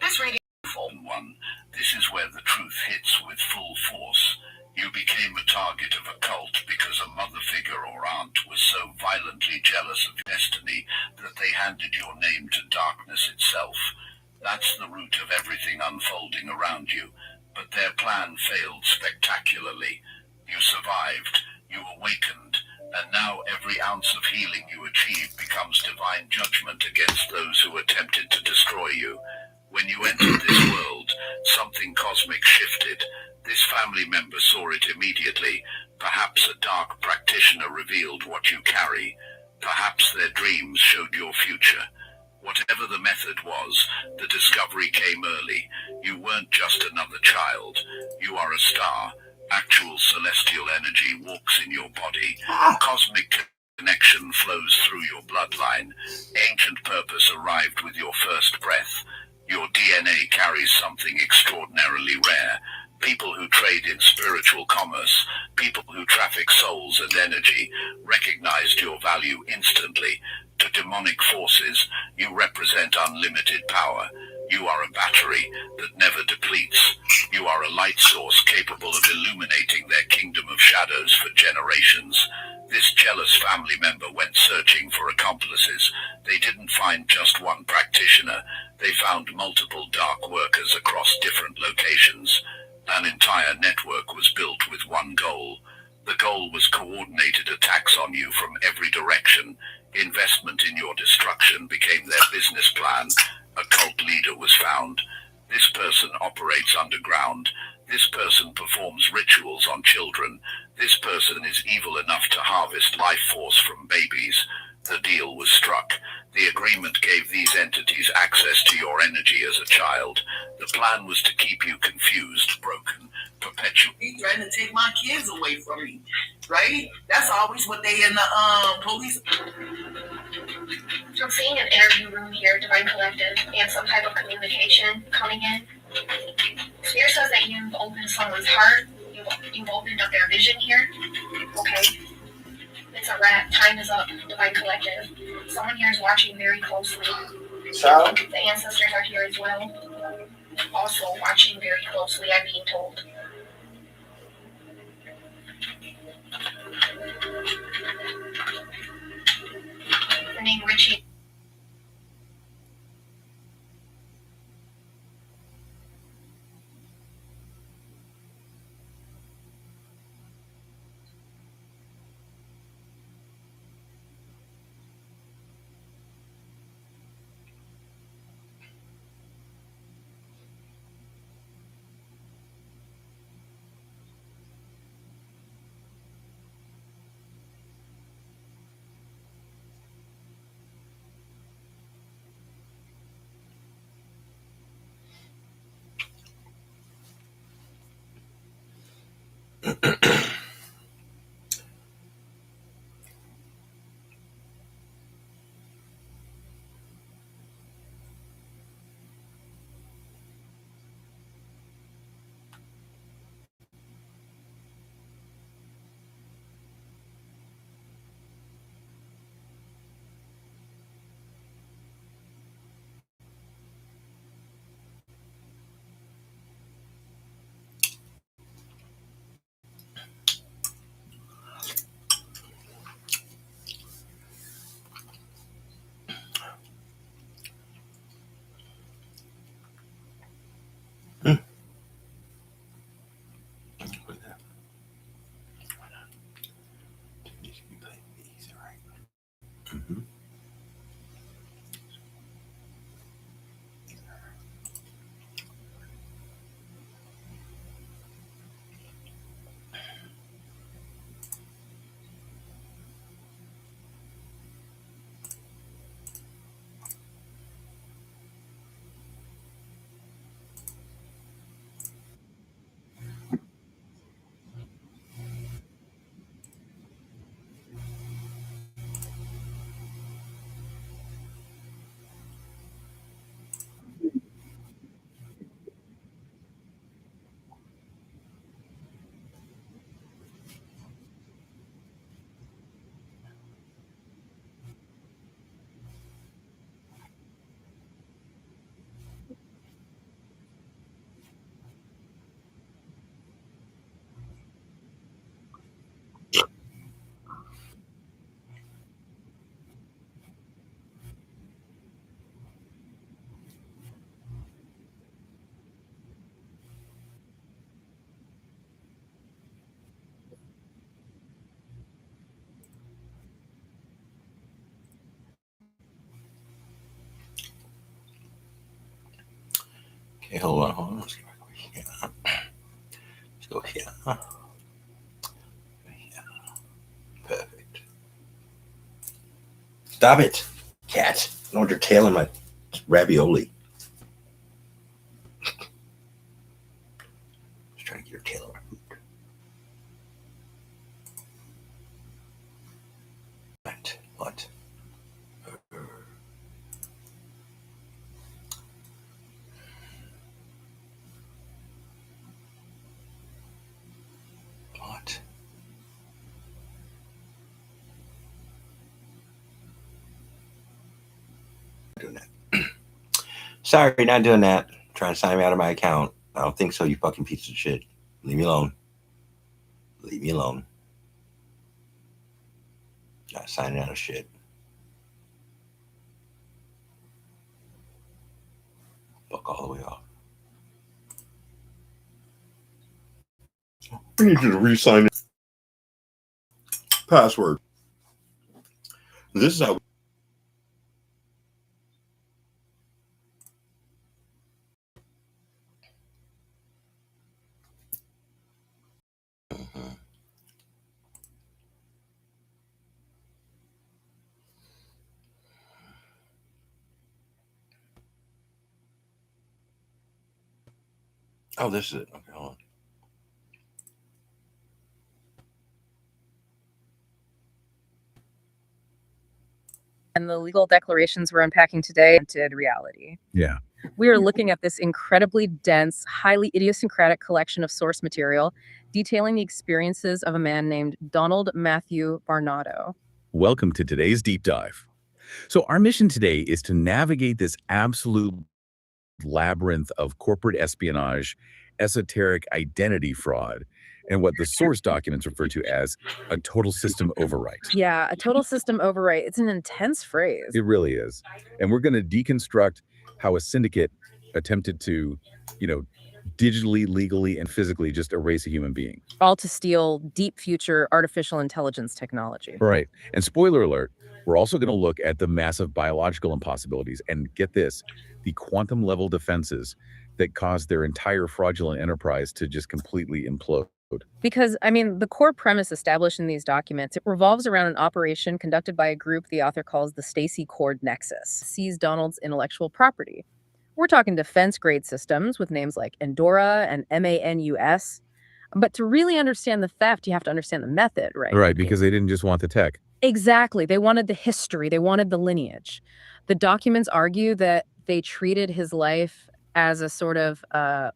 This reading. One. This is where the truth hits with full force. You became a target of a cult because a mother figure or aunt was so violently jealous of destiny that they handed your name to darkness itself. That's the root of everything unfolding around you. But their plan failed spectacularly. You survived, you awakened, and now every ounce of healing you achieve becomes divine judgment against those who attempted to destroy you. When you entered this world, something cosmic shifted. This family member saw it immediately. Perhaps a dark practitioner revealed what you carry. Perhaps their dreams showed your future. Whatever the method was, the discovery came early. You weren't just another child. You are a star. Actual celestial energy walks in your body. Cosmic connection flows through your bloodline. Ancient purpose arrived with your first breath. Your DNA carries something extraordinarily rare. People who trade in spiritual commerce, people who traffic souls and energy, recognized your value instantly. To demonic forces, you represent unlimited power. You are a battery that never depletes. You are a light source capable of illuminating their kingdom of shadows for generations. This jealous family member went searching for accomplices. They didn't find just one practitioner. They found multiple dark workers across different locations. An entire network was built with one goal. The goal was coordinated attacks on you from every direction. Investment in your destruction became their business plan. A cult leader was found. This person operates underground. This person performs rituals on children. This person is evil enough to harvest life force from babies. The deal was struck. The agreement gave these entities access to your energy as a child. The plan was to keep you confused, broken, perpetual. He trying to take my kids away from me, right? That's always what they in the police. I'm seeing an interview room here, Divine Collective, and some type of communication coming in. Spirit says that you've opened someone's heart. You've opened up their vision here. Okay. It's a wrap. Time is up, Divine Collective. Someone here is watching very closely. So? The ancestors are here as well. Also watching very closely, I'm being told. The name Richie. Okay, hold on. Let's go here. Let's go here. Perfect. Stop it, cat. I don't want your tail in my ravioli. Just trying to get your tail in my food. What? What? Doing that. Sorry, not doing that. Trying to sign me out of my account. I don't think so, you fucking piece of shit. Leave me alone. Leave me alone. Not signing out of shit. Fuck all the way off. I need you to re-sign it. Password. This is how. Oh, this is it. Okay, hold on. And the legal declarations we're unpacking today entered reality. Yeah. We are looking at this incredibly dense, highly idiosyncratic collection of source material detailing the experiences of a man named Donald Matthew Barnado. Welcome to today's deep dive. So our mission today is to navigate this absolute labyrinth of corporate espionage, esoteric identity fraud, and what the source documents refer to as a total system overwrite. Yeah, a total system overwrite. It's an intense phrase. It really is. And we're going to deconstruct how a syndicate attempted to, digitally, legally, and physically just erase a human being. All to steal deep future artificial intelligence technology. Right. And spoiler alert, we're also going to look at the massive biological impossibilities and get this, the quantum level defenses that caused their entire fraudulent enterprise to just completely implode. Because, the core premise established in these documents, it revolves around an operation conducted by a group the author calls the Stacey Cord Nexus, seize Donald's intellectual property. We're talking defense-grade systems with names like Endora and MANUS. But to really understand the theft, you have to understand the method, right? Right, because they didn't just want the tech. Exactly. They wanted the history. They wanted the lineage. The documents argue that they treated his life as a sort of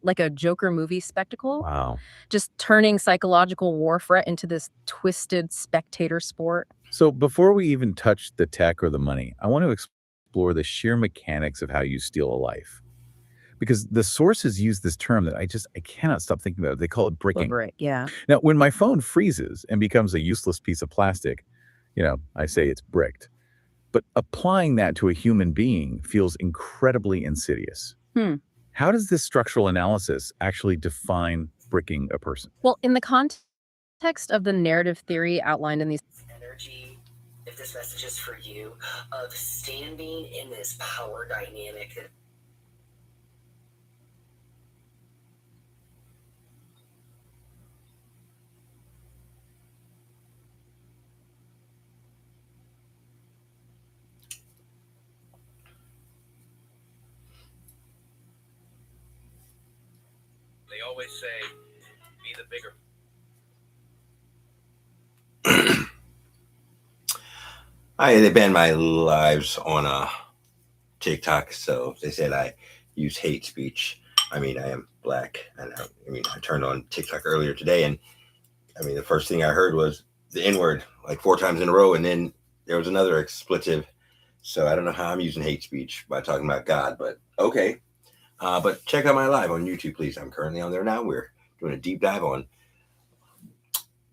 like a Joker movie spectacle. Wow. Just turning psychological warfare into this twisted spectator sport. So before we even touch the tech or the money, I want to explore the sheer mechanics of how you steal a life. Because the sources use this term that I cannot stop thinking about. They call it bricking. Right, yeah. Now, when my phone freezes and becomes a useless piece of plastic, I say it's bricked. But applying that to a human being feels incredibly insidious. How does this structural analysis actually define bricking a person? Well, in the context of the narrative theory outlined in these energy, if this message is for you, of standing in this power dynamic. They always say, be the bigger. They banned my lives on TikTok, so they said I use hate speech. I am black, and I turned on TikTok earlier today, and the first thing I heard was the N-word like 4 times in a row, and then there was another expletive. So I don't know how I'm using hate speech by talking about God, but okay. But check out my live on YouTube, please. I'm currently on there now. We're doing a deep dive on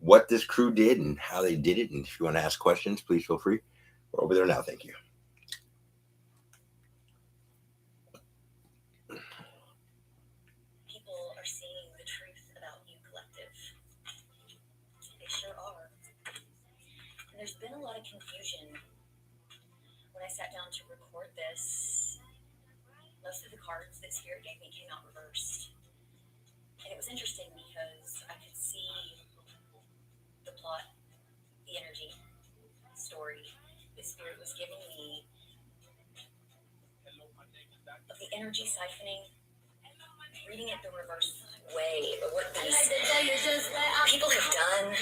what this crew did and how they did it. And if you want to ask questions, please feel free. We're over there now. Thank you. People are seeing the truth about you, collective. They sure are. And there's been a lot of confusion. When I sat down to record this, most of the cards that Spirit gave me came out reversed. And it was interesting because I could see the plot, the energy, story that Spirit was giving me of the energy siphoning, reading it the reverse way, but what these people have done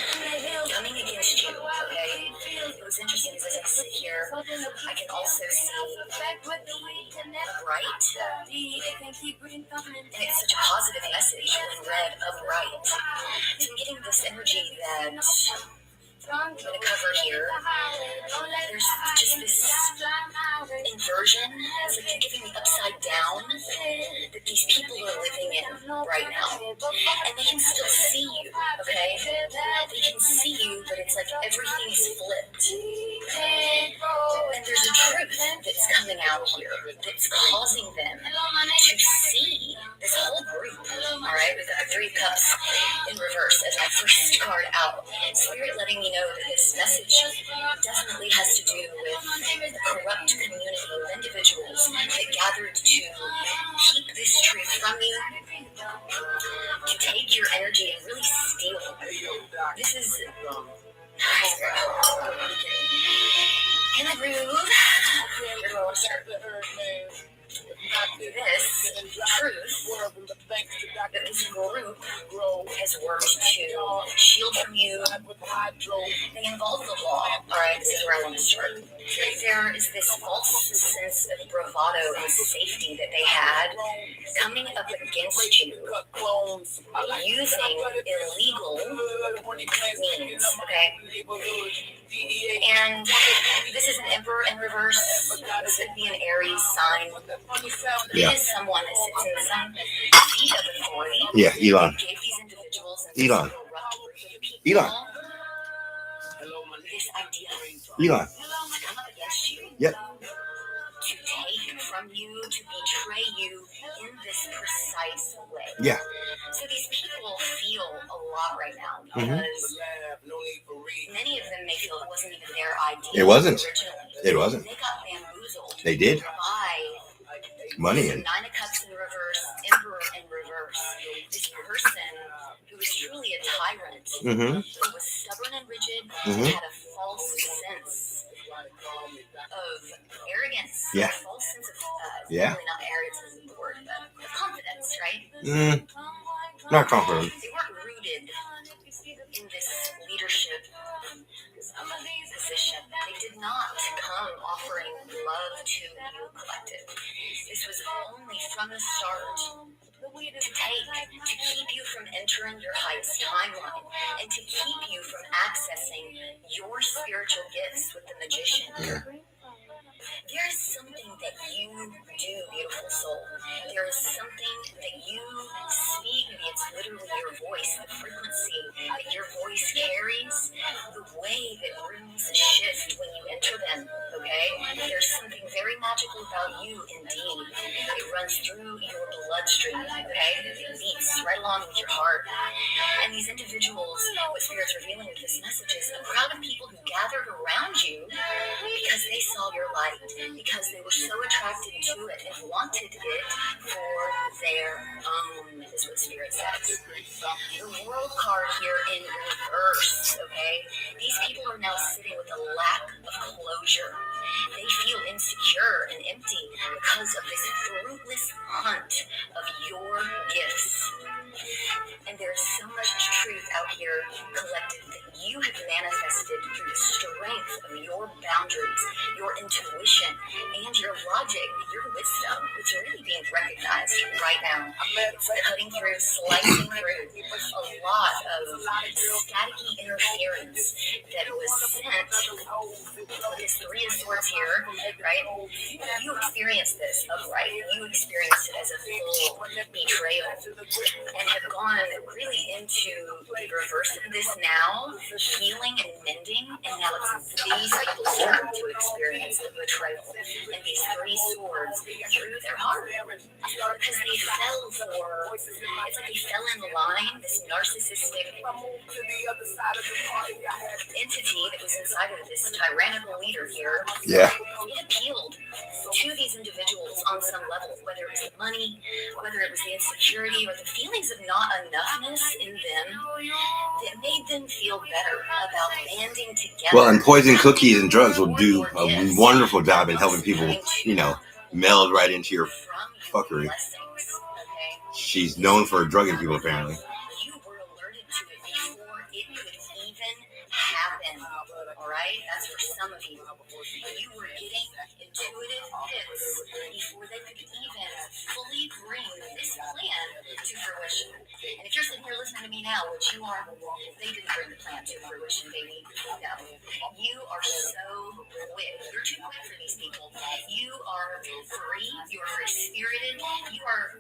coming against you, okay? It was interesting because as I sit here, I can also see the upright, and it's such a positive message when read upright. So I'm getting this energy that I'm going to cover here. There's just this inversion, it's like you're giving me upside down, that these people are living in right now. And they can still see you, okay? They can see you, but it's like everything is flipped. And there's a truth that's coming out here that's causing them to see this whole group. Alright, we've got the Three of Cups in reverse as my first card out. Spirit letting me know that this message definitely has to do with the corrupt community of individuals that gathered to keep this truth from you, to take your energy and really steal. This is in the groove. Where do I want to start? This truth that this group has worked to shield from you, they involve the law. Alright, this is where I want to start. There is this false sense of bravado and safety that they had coming up against you using illegal means, okay? And this is an Emperor in reverse. This would be an Aries sign. Yeah. It is someone that sits in some seat of authority. Yeah, Elon. Gave these individuals and Elon. people Elon. this idea Elon. to come up against you. Yep. To take from you, to betray you in this precise way. Yeah. So these people feel a lot right now because many of them may feel it wasn't even their idea. It wasn't. Originally. It wasn't. They got bamboozled. They did. By Money and Nine of Cups in reverse, Emperor in reverse. This person who was truly a tyrant, who was stubborn and rigid, had a false sense of arrogance. Yeah. A false sense of Yeah. really not arrogance isn't the word, but of confidence, right? Not confident. They weren't rooted in this leadership position. They did not come offering love to you collective. This was only from the start to take, to keep you from entering your highest timeline, and to keep you from accessing your spiritual gifts with the magician. Yeah. There is something that you do, beautiful soul. There is something that you speak. Maybe it's literally your voice, the frequency that your voice carries, the way that rooms shift when you enter them, okay? There's something very magical about you, indeed. It runs through your bloodstream, okay? It beats right along with your heart. And these individuals, what Spirit's revealing with this message is a crowd of people who gathered around you because they saw your light, because they were so attracted to it and wanted it for their own, is what Spirit says. The World card here in reverse, okay? These people are now sitting with a lack of closure. They feel insecure and empty because of this fruitless hunt of your gifts. And there's so much truth out here collected that you have manifested through the strength of your boundaries, your intuition, and your logic, your wisdom. It's really being recognized right now. It's cutting through, slicing through a lot of staticky interference that was sent with this Three of Swords here, right? You experienced this upright. You experienced it as a full betrayal, and have gone really into the reverse of this now, healing and mending, and now it's these people's turn to experience the betrayal and these three swords through their heart, because they fell for, it's like they fell in line, this narcissistic entity that was inside of this tyrannical leader here. Yeah. It appealed to these individuals on some level, whether it was the money, whether it was the insecurity, or the feelings of not enoughness in them that made them feel better about banding together. Well, and poison cookies and drugs will do a wonderful job in helping people, you know, meld right into your fuckery. She's known for drugging people, apparently. You were alerted to it before it could even happen. All right? That's for some of you. You were getting intuitive hits before they could even fully bring this plan to fruition. And if you're sitting here listening to me now, which you are, they didn't bring the plan to fruition, baby. No. You are so quick. You're too quick for these people. You are free. You are free-spirited. You are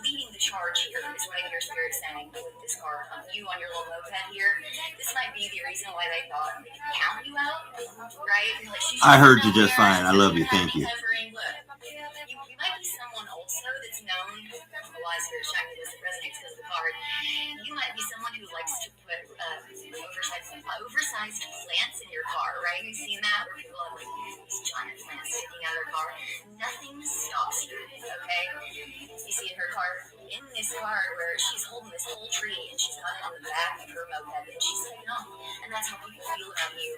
leading the charge here, is what I hear Spirit saying with this card. You on your little moped here. This might be the reason why they thought they could count you out, right? Like, I heard you just fine. I love you. Thank you. You might be someone also that's known, why Spirit shiny this resonates because of the card. You might be someone who likes to put oversized plants in your car, right? You've seen that where people have like these giant plants sticking out of their car. Nothing stops you, okay? You see in her card, in this card where she's holding this whole tree and she's got it on the back of her moped and she's saying no. And that's how people feel about you.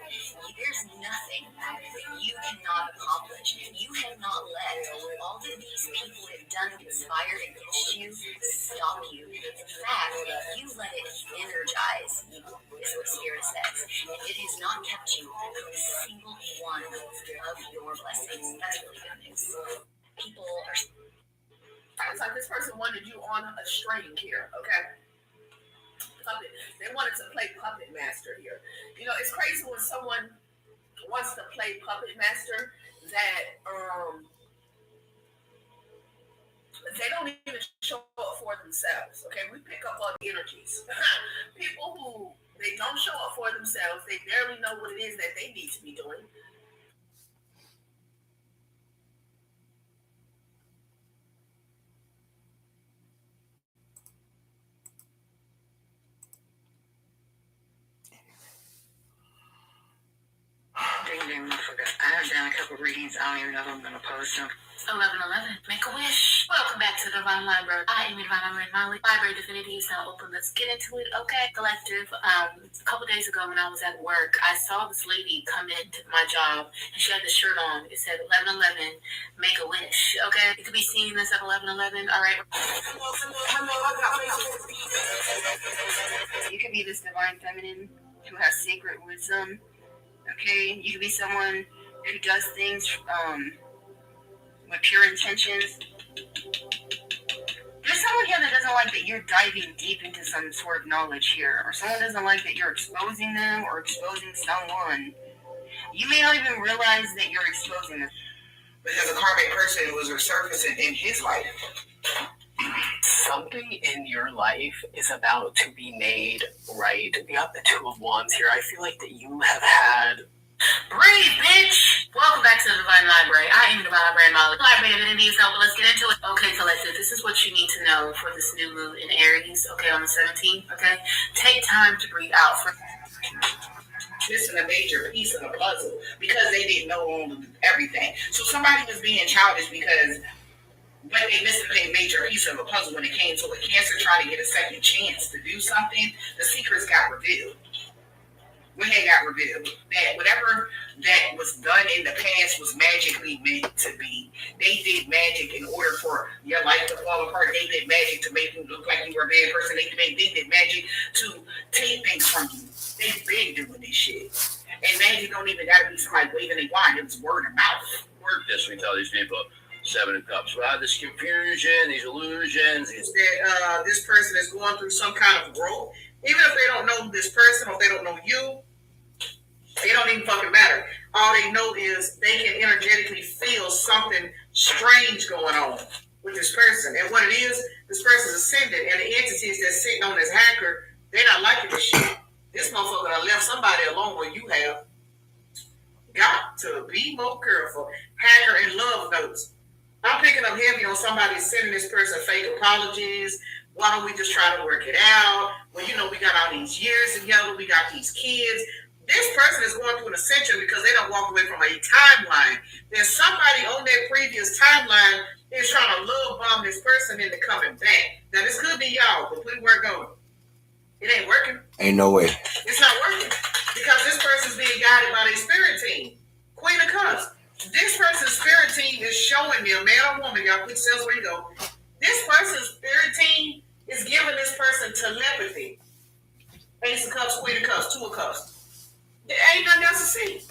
There's nothing that you cannot accomplish. You have not let all that these people have done conspired against you stop you. In fact, you let it energize you, is what Spirit says. And it has not kept you from a single one of your blessings. That's really good news. People are... It's like this person wanted you on a string here, okay? Puppet. They wanted to play puppet master here. You know, it's crazy when someone wants to play puppet master that they don't even show up for themselves. Okay, we pick up on the energies. People who they don't show up for themselves, they barely know what it is that they need to be doing. I have done a couple readings. I don't even know if I'm going to post them. 1111, make a wish. Welcome back to the Divine Library. I am Divine Library Molly. Library Divinity is now open. Let's get into it, okay? Collective. A couple days ago when I was at work, I saw this lady come into my job and she had this shirt on. It said 1111, make a wish, okay? You could be seeing this at 1111, all right? You could be this divine feminine who has sacred wisdom. Okay, you could be someone who does things with pure intentions. There's someone here that doesn't like that you're diving deep into some sort of knowledge here, or someone doesn't like that you're exposing them or exposing someone. You may not even realize that you're exposing them. Because a karmic person was resurfacing in his life. Something in your life is about to be made right. You got the Two of Wands here. I feel like that you have had... Breathe, bitch! Welcome back to the Divine Library. I am Divine Library Molly. Library Divinity is now, but let's get into it. Okay, collective, this is what you need to know for this new moon in Aries, okay, on the 17th, okay? Take time to breathe out for... Missing a major piece of the puzzle because they didn't know everything. So somebody was being childish because but they missed a major piece of a puzzle when it came to a Cancer trying to get a second chance to do something. The secrets got revealed. When they got revealed, that whatever that was done in the past was magically meant to be. They did magic in order for your life to fall apart. They did magic to make you look like you were a bad person. They did magic to take things from you. They've been doing this shit. And magic don't even gotta be somebody waving a wand. It was word of mouth. Word this, we tell these people. Seven of Cups. Well, this confusion, these illusions. That this person is going through some kind of growth. Even if they don't know this person or if they don't know you, it don't even fucking matter. All they know is they can energetically feel something strange going on. with this person. And what it is, this person's ascendant, and the entities that's sitting on this hacker, they're not liking this shit. This motherfucker done left somebody alone where you have got to be more careful. Hacker and love notes. I'm picking up heavy on somebody sending this person fake apologies. Why don't we just try to work it out? Well, you know, we got all these years together. We got these kids. This person is going through an ascension because they don't walk away from a timeline. There's somebody on that previous timeline is trying to love bomb this person into coming back. Now, this could be y'all, but put work on it. It ain't working. Ain't no way. It's not working because this person's being guided by their spirit team. Queen of Cups. This person's spirit team is showing me, a man or woman, y'all put yourselves where you go. This person's spirit team is giving this person telepathy. Ace of Cups, Queen of Cups, Two of Cups. There ain't nothing else to see.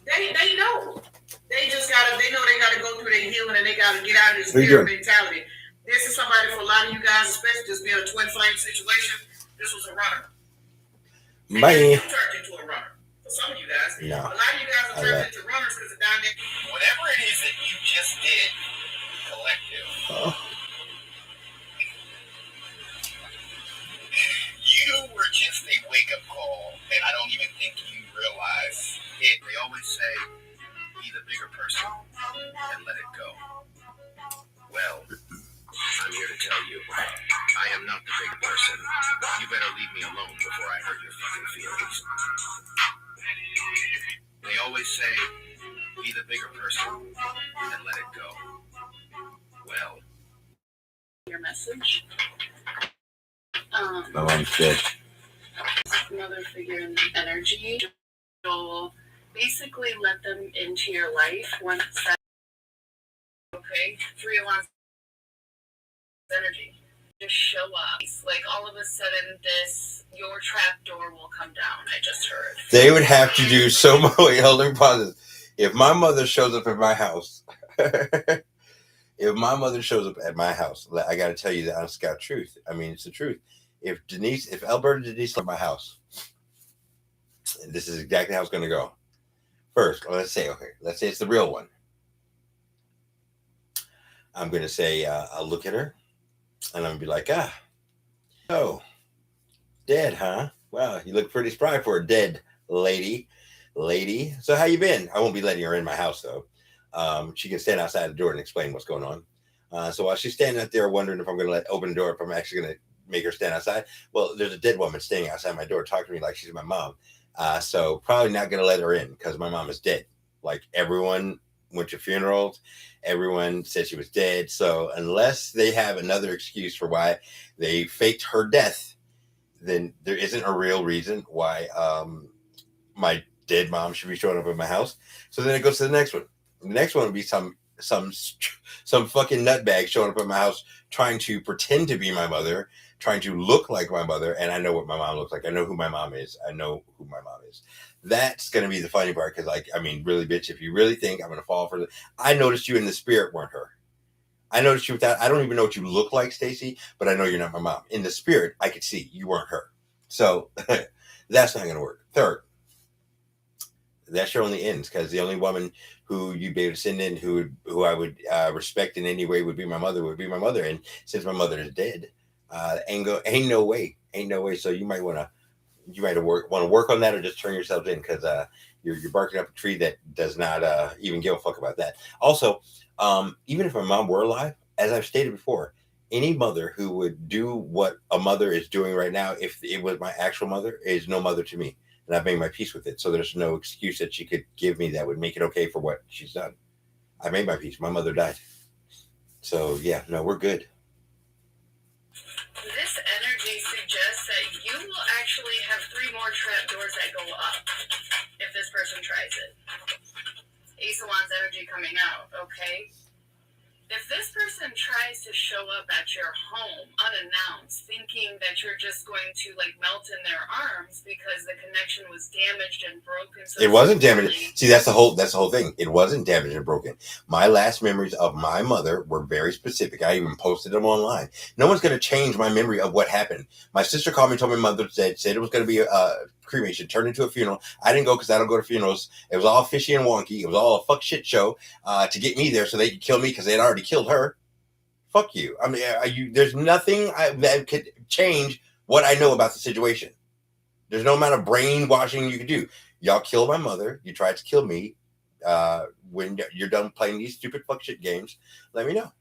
They know. They just gotta, they know they gotta go through their healing and they gotta get out of this spirit mentality. This is somebody, for a lot of you guys, especially just being a twin flame situation, this was a runner. Bye. You turned into a runner. For some of you guys. No. A lot of you guys are turned into runners because of dynamic. Whatever it is that you just did, collective. Oh. You were just a wake-up call, and I don't even think you realize it. They always say, be the bigger person and let it go. Well, I'm here to tell you, I am not the big person. You better leave me alone before I hurt your fucking feelings. They always say, be the bigger person and let it go. Well, Your message. My mom's dead. Mother figure and energy. You'll basically let them into your life once that. Okay, 3 of Wands energy. Just show up. Like all of a sudden, your trap door will come down. I just heard. They would have to do so much. Wait, hold on, pause this. If my mother shows up at my house, if my mother shows up at my house, I got to tell you the honest God truth. I mean, it's the truth. If Alberta Denise at my house, this is exactly how it's going to go. First, let's say it's the real one. I'm going to say, I'll look at her and I'm going to be like, oh, dead, huh? Wow, you look pretty spry for a dead lady. So how you been? I won't be letting her in my house though. She can stand outside the door and explain what's going on. So while she's standing out there wondering if I'm going to open the door, if I'm actually going to make her stand outside, well, there's a dead woman standing outside my door talking to me like she's my mom. So probably not going to let her in because my mom is dead. Like everyone went to funerals, everyone said she was dead. So unless they have another excuse for why they faked her death, then there isn't a real reason why my dead mom should be showing up at my house. So then it goes to the next one. The next one would be some fucking nutbag showing up at my house trying to pretend to be my mother, trying to look like my mother, and I know what my mom looks like. I know who my mom is. That's going to be the funny part because, like, I mean, really, bitch, if you really think I'm going to fall for it, I noticed you in the spirit weren't her. I noticed you without, I don't even know what you look like, Stacey, but I know you're not my mom. In the spirit, I could see you weren't her. So that's not going to work. Third, that's your only ends because the only woman who you'd be able to send in who I would respect in any way would be my mother. And since my mother is dead, ain't no way. So you might want to work on that or just turn yourselves in because you're barking up a tree that does not even give a fuck about that. Also, even if my mom were alive, as I've stated before, any mother who would do what a mother is doing right now, if it was my actual mother, is no mother to me. And I've made my peace with it. So there's no excuse that she could give me that would make it okay for what she's done. I made my peace. My mother died. So, yeah, no, we're good. This energy suggests that you will actually have 3 more trap doors that go up if this person tries it. Ace of Wands energy coming out, okay? If this person tries to show up at your home unannounced, thinking that you're just going to like melt in their arms because the connection was damaged and broken. So it wasn't damaged. See, that's the whole thing. It wasn't damaged and broken. My last memories of my mother were very specific. I even posted them online. No one's going to change my memory of what happened. My sister called me, told me my mother said it was going to be cremation turned into a funeral. I didn't go because I don't go to funerals. It was all fishy and wonky. It was all a fuck shit show to get me there so they could kill me because they had already killed her. Fuck you. I mean, there's nothing that could change what I know about the situation. There's no amount of brainwashing you could do. Y'all killed my mother. You tried to kill me. When you're done playing these stupid fuck shit games, let me know.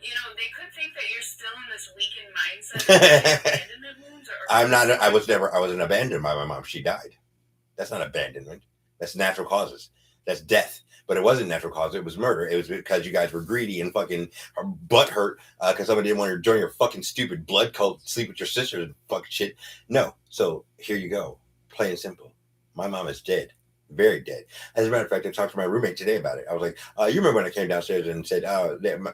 You know, they could think that you're still in this weakened mindset. Abandonment wounds I'm not. I wasn't abandoned by my mom. She died. That's not abandonment. That's natural causes. That's death. But it wasn't natural causes. It was murder. It was because you guys were greedy and fucking butt hurt because somebody didn't want to join your fucking stupid blood cult, sleep with your sister and fucking shit. No. So here you go. Plain and simple. My mom is dead. Very dead. As a matter of fact, I talked to my roommate today about it. I was like, you remember when I came downstairs and said,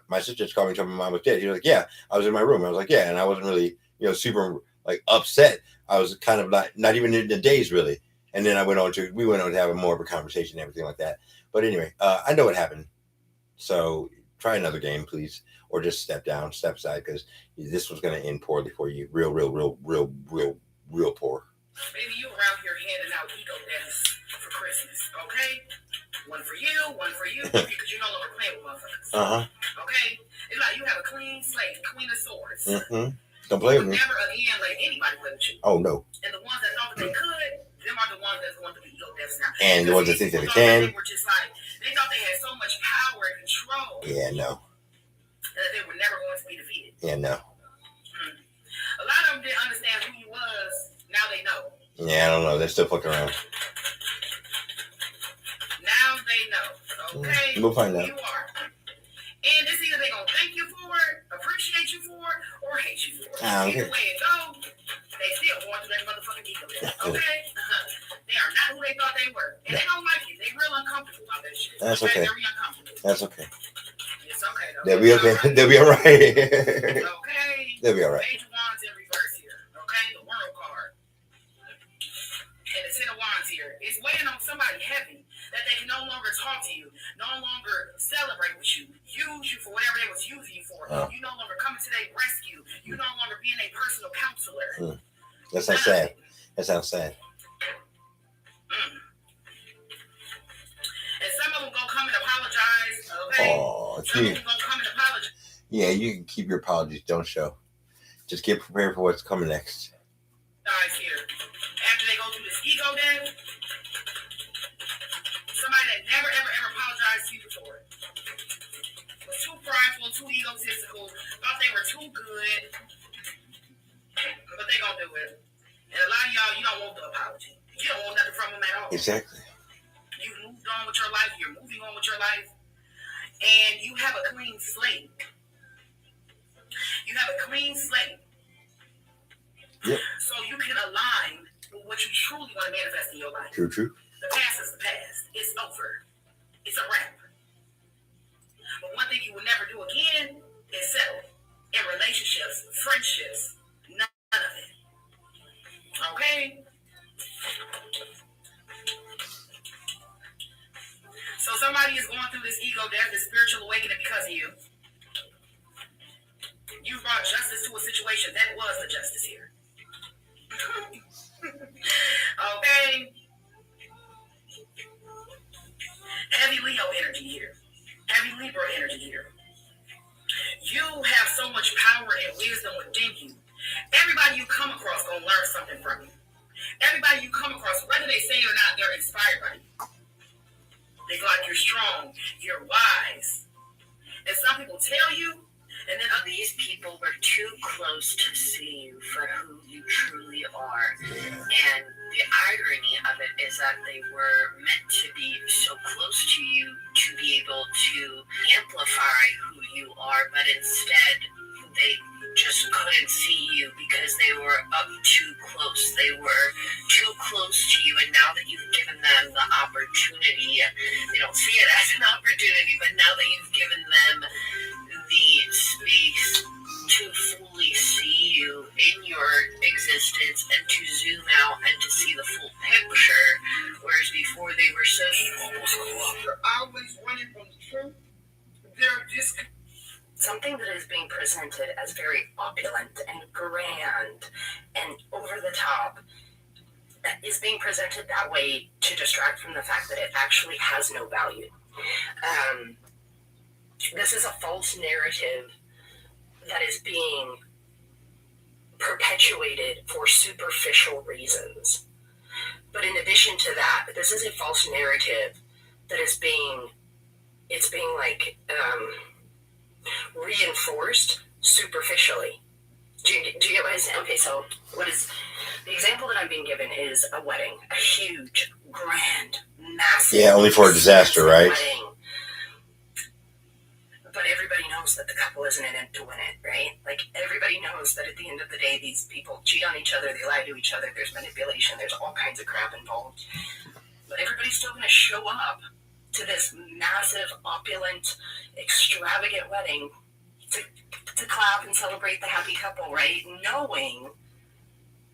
my sister just called me and told me my mom was dead? He was like, yeah. I was in my room. I was like, yeah. And I wasn't really, super like upset. I was kind of not even in the daze really. And then we went on to have more of a conversation and everything like that. But anyway, I know what happened. So try another game, please. Or just step aside, because this was going to end poorly for you. Real poor. Maybe you around here handing out ego deaths for Christmas, okay? One for you, because you no longer play with motherfuckers. Okay? It's like you have a clean slate, queen of swords. Don't play with me. Never again let anybody play with you. Oh, no. And the ones that thought that they could, them are the ones that's going through the ego deaths now. And the ones that think that they can. They were just like, they thought they had so much power and control. Yeah, no. That they were never going to be defeated. Yeah, no. A lot of them didn't understand who you was. Now they know. Yeah, I don't know. They're still fucking around. Now they know. Okay? We'll find out. Who you are. And it's either they're going to thank you for it, appreciate you for it, or hate you for it. Either way it goes, they still going through that motherfucking ego. Okay? They are not who they thought they were. And they don't like it. They're real uncomfortable about that shit. That's okay. They're real uncomfortable. That's okay. It's okay, though. They'll be okay. They'll be all right. Okay? They'll be all right. Page of Wands in reverse here. Okay? The World card. And the Ten of Wands here. It's weighing on somebody heavy that they can no longer talk to you, no longer celebrate with you, use you for whatever they was using you for. You no longer coming to their rescue. You no longer being a personal counselor. That sounds sad. That sounds sad. And some of them gonna come and apologize. Okay? Some of them gonna come and apologize. Yeah, you can keep your apologies. Don't show. Just get prepared for what's coming next. Here. After they go through this ego death, somebody that never, ever apologized to you before was too prideful, too egotistical, thought they were too good, but they gonna do it. And a lot of y'all, you don't want the apology. You don't want nothing from them at all. Exactly. You've moved on with your life. You're moving on with your life. And you have a clean slate. You have a clean slate. Yep. So you can align with what you truly want to manifest in your life. True. The past is the past. It's over. It's a wrap. But one thing you will never do again is settle in relationships, friendships, none of it. Okay? So somebody is going through this ego death, this spiritual awakening because of you. You brought justice to a situation. That was the justice here. Okay? Heavy Leo energy here. Heavy Libra energy here. You have so much power and wisdom within you. Everybody you come across gonna learn something from you. Everybody you come across, whether they say it or not, they're inspired by you. They feel like you're strong, you're wise. And some people tell you, and then these people were too close to see you for who you truly are. And the irony of it is that they were meant to be so close to you to be able to amplify who you are, but instead they just couldn't see you because they were up too close. They were too close to you, and now that you've given them the opportunity, they don't see it as an opportunity, but now that you've given them the space to fully see you in your existence and to zoom out and to see the full picture, whereas before they were so they're always running from the truth. They're something that is being presented as very opulent and grand and over the top is being presented that way to distract from the fact that it actually has no value. This is a false narrative that is being perpetuated for superficial reasons. But in addition to that, this is a false narrative that is being reinforced superficially. Do you get what I'm saying? Okay, so what is the example that I'm being given is a wedding, a huge, grand, massive, Yeah, only for a disaster, right? Wedding. But everybody knows that the couple isn't in it to win it, right? Like, everybody knows that at the end of the day, these people cheat on each other, they lie to each other, there's manipulation, there's all kinds of crap involved. But everybody's still going to show up to this massive, opulent, extravagant wedding to clap and celebrate the happy couple, right? Knowing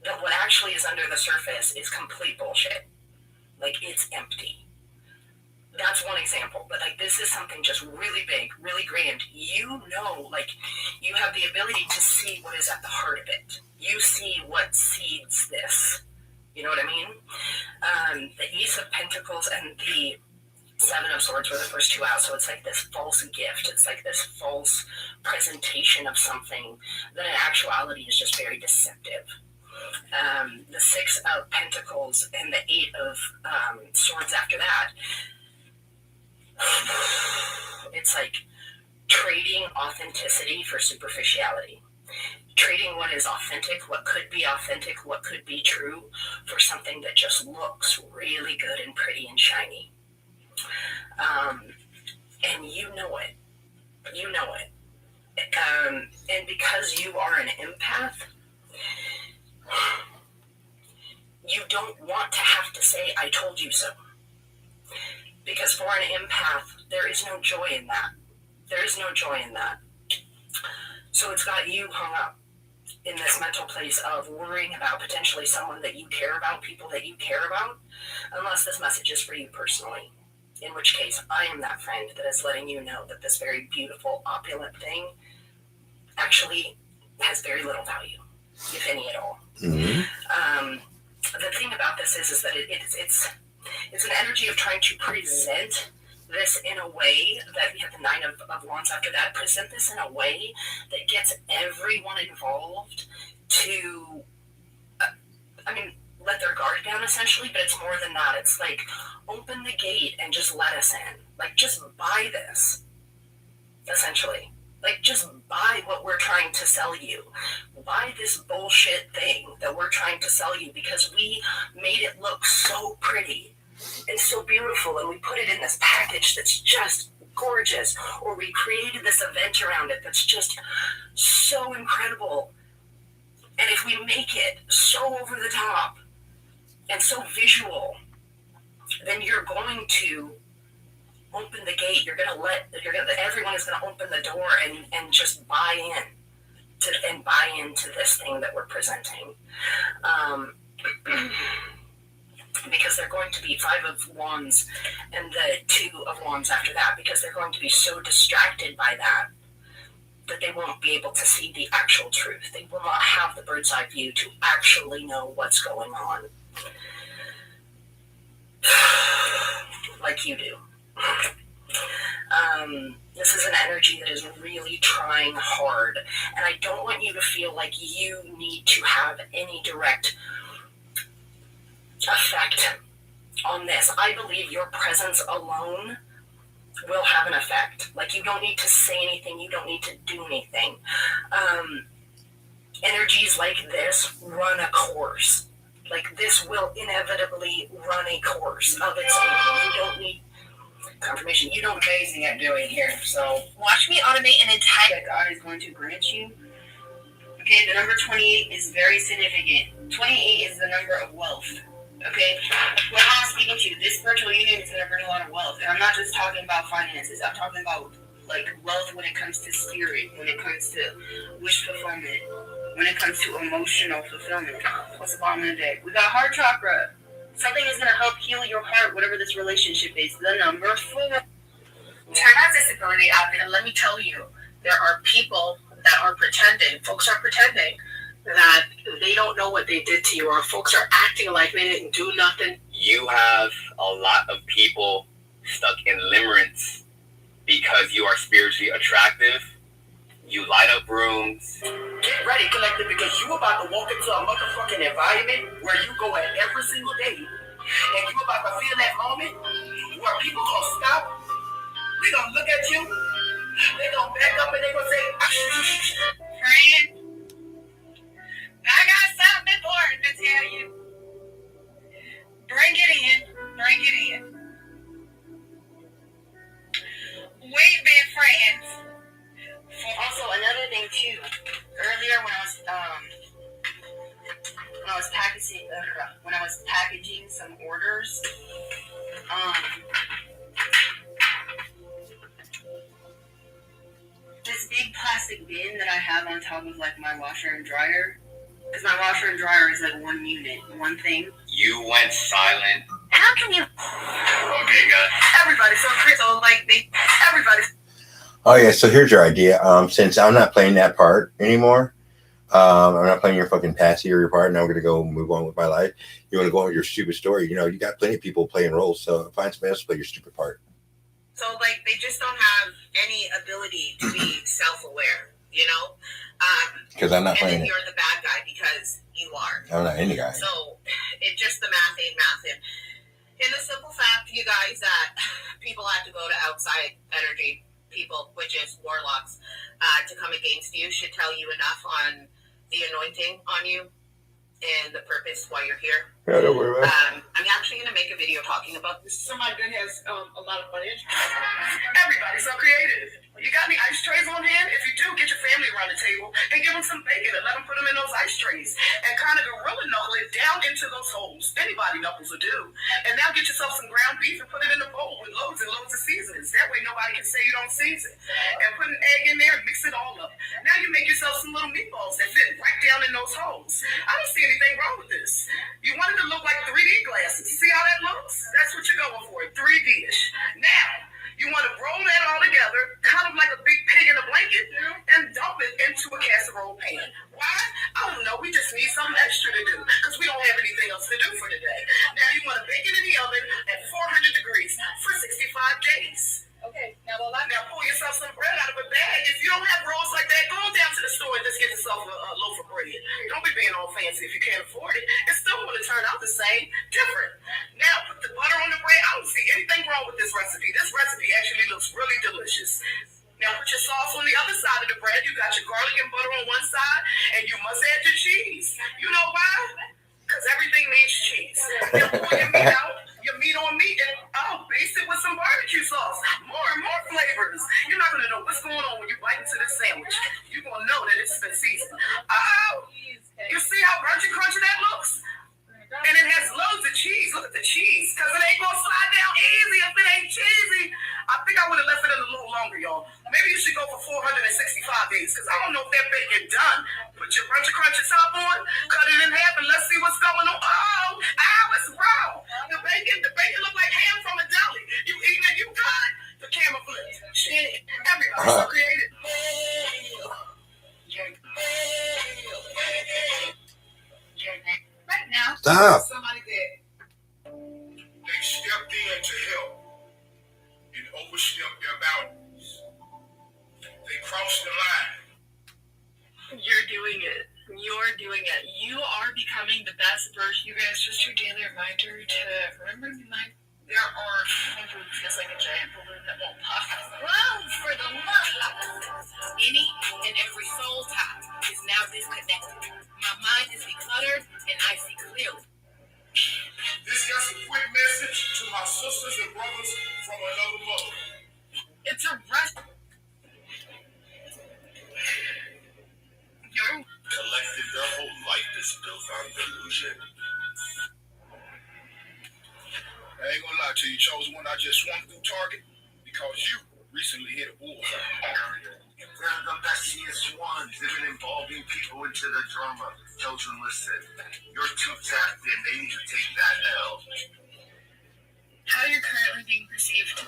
that what actually is under the surface is complete bullshit. Like, it's empty. That's one example, but like, this is something just really big, really grand. You know, like, you have the ability to see what is at the heart of it. You see what seeds this. You know what I mean? The Ace of Pentacles and the Seven of Swords were the first two out, so it's like this false gift. It's like this false presentation of something that in actuality is just very deceptive. The Six of Pentacles and the Eight of Swords after that, it's like trading authenticity for superficiality. Trading what is authentic, what could be authentic, what could be true, for something that just looks really good and pretty and shiny. And you know it. You know it. And because you are an empath, you don't want to have to say, I told you so. Because for an empath, there is no joy in that. There is no joy in that. So it's got you hung up in this mental place of worrying about potentially someone that you care about, people that you care about, unless this message is for you personally. In which case, I am that friend that is letting you know that this very beautiful, opulent thing actually has very little value, if any at all. Mm-hmm. The thing about this is that it's an energy of trying to present this in a way that we have the Nine of Wands after that. Present this in a way that gets everyone involved to, let their guard down essentially, but it's more than that. It's like, open the gate and just let us in. Like, just buy this, essentially. Like, just buy what we're trying to sell you. Buy this bullshit thing that we're trying to sell you because we made it look so pretty and so beautiful, and we put it in this package that's just gorgeous, or we created this event around it that's just so incredible. And if we make it so over the top and so visual, then you're going to open the gate. Everyone is going to open the door and just buy into this thing that we're presenting. Because they're going to be Five of Wands and the Two of Wands after that, because they're going to be so distracted by that they won't be able to see the actual truth. They will not have the bird's eye view to actually know what's going on. Like you do. This is an energy that is really trying hard, and I don't want you to feel like you need to have any direct effect on this. I believe your presence alone will have an effect. Like, you don't need to say anything, you don't need to do anything. Energies like this run a course. Like, this will inevitably run a course of its own. You don't need confirmation. You don't amazing at doing here. So watch me automate an entire that God is going to grant you. Okay, the number 28 is very significant. 28 is the number of wealth. Okay, what I'm speaking to, this spiritual union is going to bring a lot of wealth. And I'm not just talking about finances. I'm talking about, like, wealth when it comes to spirit, when it comes to wish fulfillment, when it comes to emotional fulfillment. What's the bottom of the deck? We got heart chakra. Something is going to help heal your heart, whatever this relationship is. The number 4. Turn that disability out there. Let me tell you, there are people that are pretending, folks are pretending that they don't know what they did to you, or folks are acting like they didn't do nothing. You have a lot of people stuck in limerence because you are spiritually attractive. You light up rooms. Get ready, collective, because you about to walk into a motherfucking environment where you go at every single day, and you about to feel that moment where people gonna stop, they gonna look at you, they gonna back up, and they gonna say, Friend, I got something important to tell you. Bring it in. Bring it in. We've been friends. Also, another thing too. Earlier, when I was packaging some orders, this big plastic bin that I have on top of like my washer and dryer, because my washer and dryer is like one unit, one thing. You went silent. How can you? Okay, guys. Everybody's so critical, everybody's. Oh yeah, so here's your idea. Since I'm not playing that part anymore, I'm not playing your fucking Patsy or your part. Now I'm gonna go move on with my life. You want to go on with your stupid story? You know, you got plenty of people playing roles, so find somebody else to play your stupid part. So, like, they just don't have any ability to be self-aware, you know? Because I'm not playing and it. you're the bad guy because you are. I'm not any guy. So, it just, the math ain't math. And the simple fact, you guys, that people have to go to outside energy people, witches, warlocks, to come against you should tell you enough on the anointing on you and the purpose why you're here. Yeah, don't worry about it. I'm actually going to make a video talking about this. somebody that has a lot of financial. Everybody's so creative. You got any ice trays on hand? If you do, get your family around the table and give them some bacon and let them put them in those ice trays and kind of gorilla knuckle it down into those holes. Anybody knuckles will do. And now get yourself some ground beef and put it in a bowl with loads and loads of seasonings. That way nobody can say you don't season. And put an egg in there and mix it all up. Now you make yourself some little meatballs that fit right down in those holes. I don't see anything wrong with this. You want it to look like 3D glasses. See how that looks? That's what you're going for, 3D-ish. Now, you want to roll that all together, kind of like a big pig in a blanket, and dump it into a casserole pan. Why? I don't know. We just need something extra to do because we don't have anything else to do for today. Now you want to bake it in the oven at 400 degrees for 65 days. Okay, now pull yourself some bread out of a bag. If you don't have rolls like that, go down to the store and just get yourself a loaf of bread. Don't be being all fancy if you can't afford it. It's still going to turn out the same, different. Now put the butter on the bread. I don't see anything wrong with this recipe. This recipe actually looks really delicious. Now put your sauce on the other side of the bread. You got your garlic and butter on one side, and you must add your cheese. You know why? Because everything needs cheese. Now pull your meat out, your meat on meat, and baste it with some barbecue sauce. More and more flavors. You're not going to know what's going on when you bite into this sandwich. You're going to know that it's been seasoned. You see how crunchy that looks? And it has loads of cheese. Look at the cheese. Because it ain't going to slide down easy if it ain't cheesy. I think I would have left it in a little longer, y'all. Maybe you should go for 465 days. Because I don't know if that bacon done. Put your crunchy top on. Cut it in half and let's see what's going on. It's raw. The bacon look like ham from a deli. You eating it, you good. The camera flips. Shit. Everybody's so creative. right now, Stop. somebody that they stepped in to help and overstepped their boundaries. They crossed the line. You're doing it. You're doing it. You are becoming the best version. You guys, just your daily reminder to remember the night. There are feels like a giant balloon that won't pop. Well, for the love, any and every soul tie is now disconnected. My mind is decluttered and I see clearly. This is a quick message to my sisters and brothers from another mother. It's a rush. Collective, their whole life is built on delusion. I ain't gonna lie to you, chosen one. I just swung through target because you recently hit a bullseye. They're the messiest ones. They've been involving people into the drama. Chosen, listen. You're too tapped in. They need to take that L. How you're currently being perceived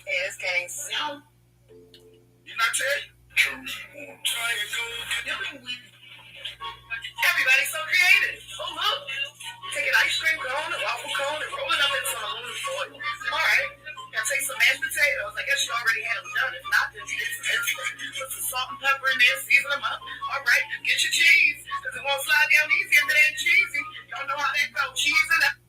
It's getting so. Didn't I tell you? Everybody's so creative. Oh, look. Take an ice cream cone, a waffle cone, and roll it up in some aluminum foil. All right. Now take some mashed potatoes. I guess you already had them done. If not, then get some extra. Put some salt and pepper in there, season them up. All right. Get your cheese, because it won't slide down easy if it ain't cheesy. Y'all know how that goes. Cheese and up.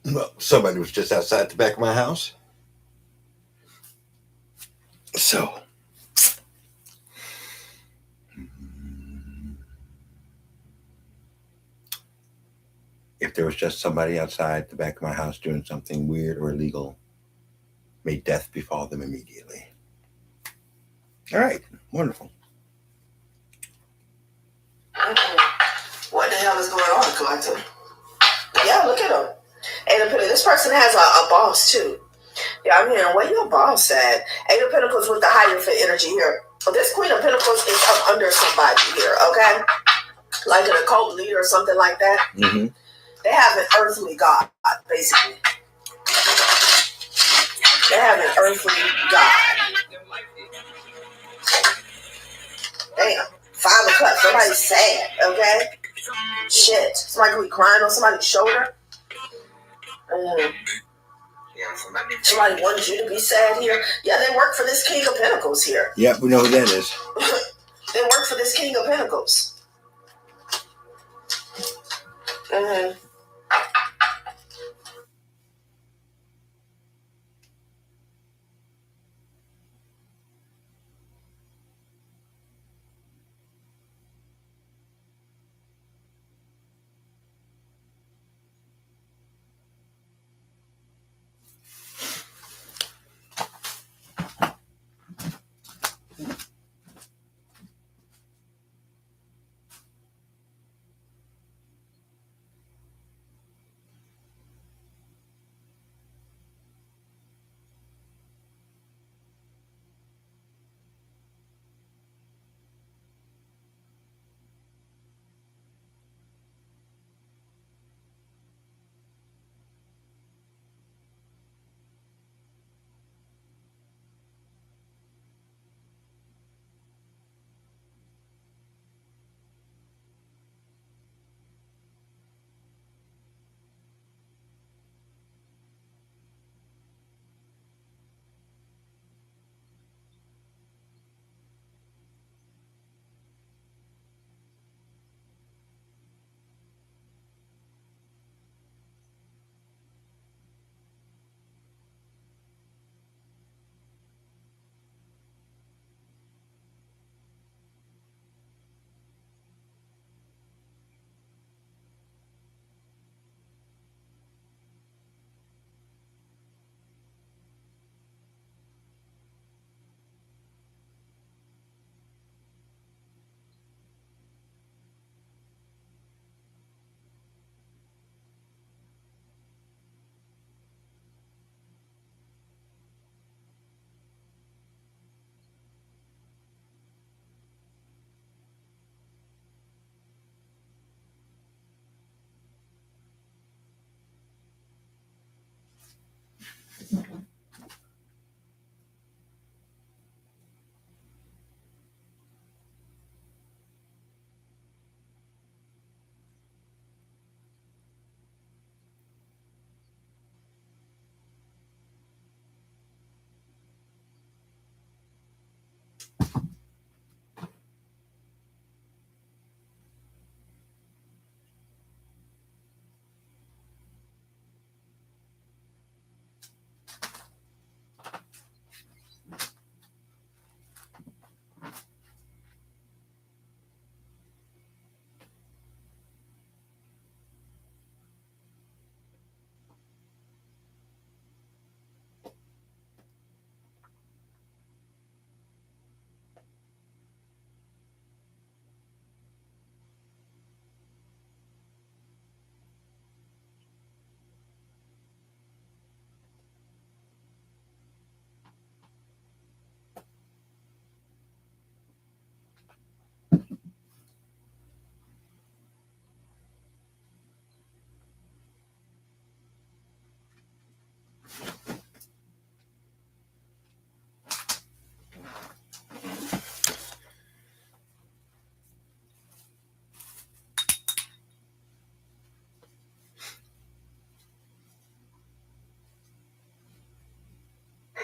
Well, somebody was just outside the back of my house. So, if there was just somebody outside the back of my house doing something weird or illegal, may death befall them immediately. All right, wonderful. What the hell is going on, Collective? Yeah, look at him. Eight of Pentacles. This person has a boss too. Yeah, I'm hearing where your boss at. Eight of Pentacles with the Hierophant energy here. This Queen of Pentacles is up under somebody here, okay? Like an occult leader or something like that. Mm-hmm. They have an earthly god, basically. They have an earthly god. Damn. 5 of Cups. Somebody's sad, okay? Shit. Somebody could be crying on somebody's shoulder. Somebody wanted you to be sad here. Yeah, they work for this King of Pentacles here. Yep, we know who that is. They work for this King of Pentacles. Mm-hmm.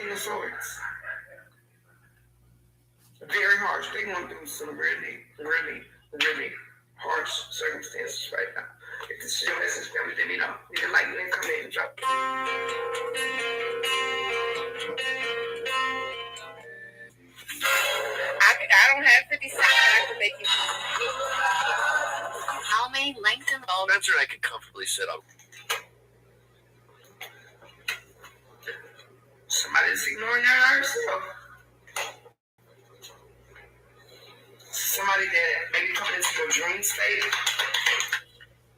King of Swords. Very harsh. They going through some really, really, really harsh circumstances right now. If this is your message, family, then you know. You can like you and come in and drop. I don't have 50 seconds. I can make you. How many length and I'll answer. I can comfortably sit up. Somebody's ignoring their herself. Somebody that maybe coming into your dream state.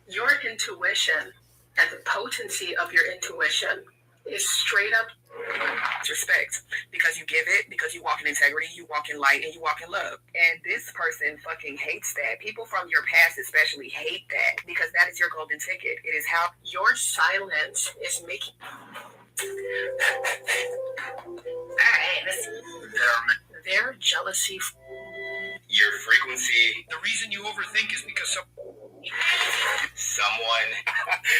Your intuition and the potency of your intuition is straight up Respect, because you give it, because you walk in integrity, you walk in light, and you walk in love. And this person fucking hates that. People from your past especially hate that, because that is your golden ticket. It is how your silence is making their jealousy. Your frequency. The reason you overthink is because Someone.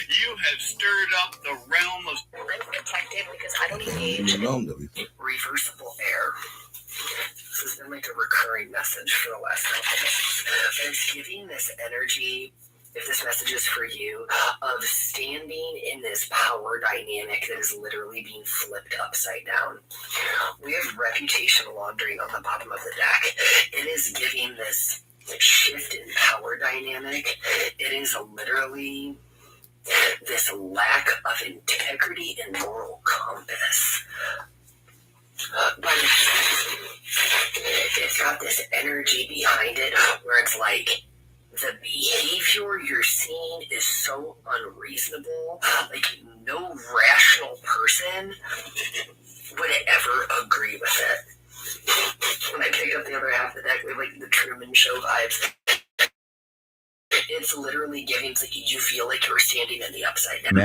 You have stirred up the realm of. I'm protected because I don't engage in reversible error. This has been like a recurring message for the last couple of days. And it's giving this energy, if this message is for you, of standing in this power dynamic that is literally being flipped upside down. We have reputation laundering on the bottom of the deck. It is giving this shift in power dynamic. It is literally this lack of integrity and moral compass. But it's got this energy behind it where it's like the behavior you're seeing is so unreasonable, like no rational person would ever agree with it. When I pick up the other half of the deck, we have like the Truman Show vibes. It's literally giving, like, you feel like you're standing in the upside down.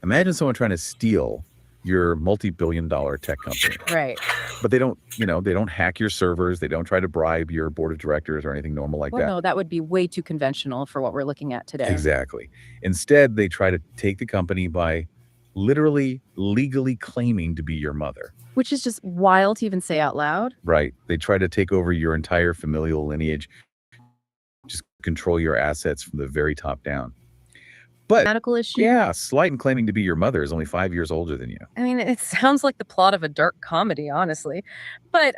Imagine someone trying to steal your multi-billion-dollar tech company. Right. But they don't hack your servers. They don't try to bribe your board of directors or anything normal like that. No, that would be way too conventional for what we're looking at today. Exactly. Instead, they try to take the company by literally legally claiming to be your mother. Which is just wild to even say out loud. Right. They try to take over your entire familial lineage, just control your assets from the very top down. But medical issue. Yeah, Slight in claiming to be your mother is only 5 years older than you. I mean, it sounds like the plot of a dark comedy, honestly. But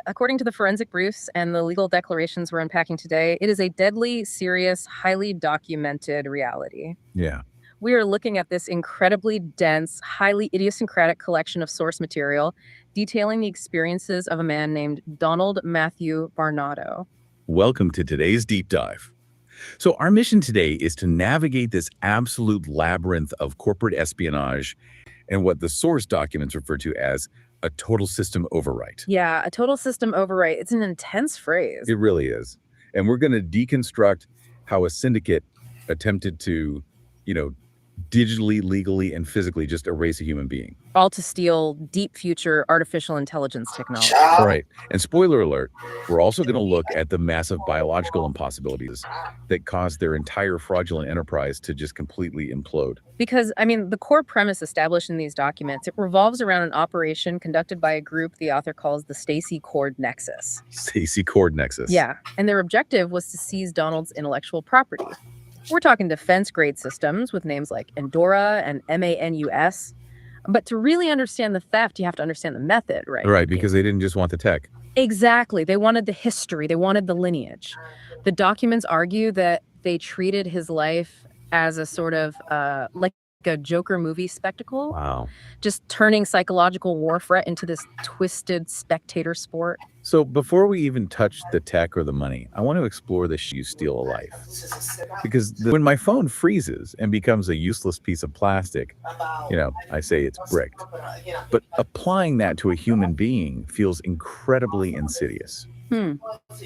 according to the forensic briefs and the legal declarations we're unpacking today, it is a deadly, serious, highly documented reality. Yeah. We are looking at this incredibly dense, highly idiosyncratic collection of source material detailing the experiences of a man named Donald Matthew Barnado. Welcome to today's deep dive. So our mission today is to navigate this absolute labyrinth of corporate espionage and what the source documents refer to as a total system overwrite. Yeah, a total system overwrite. It's an intense phrase. It really is. And we're going to deconstruct how a syndicate attempted to, digitally, legally, and physically just erase a human being. All to steal deep future artificial intelligence technology. All right. And spoiler alert, we're also going to look at the massive biological impossibilities that caused their entire fraudulent enterprise to just completely implode. Because, the core premise established in these documents, it revolves around an operation conducted by a group the author calls the Stacey Cord Nexus. Stacey Cord Nexus. Yeah. And their objective was to seize Donald's intellectual property. We're talking defense-grade systems with names like Endora and MANUS. But to really understand the theft, you have to understand the method, right? Right, because they didn't just want the tech. Exactly. They wanted the history. They wanted the lineage. The documents argue that they treated his life as a sort of like a Joker movie spectacle. Wow. Just turning psychological warfare into this twisted spectator sport. So before we even touch the tech or the money, I want to explore the you steal a life. Because when my phone freezes and becomes a useless piece of plastic, I say it's bricked. But applying that to a human being feels incredibly insidious.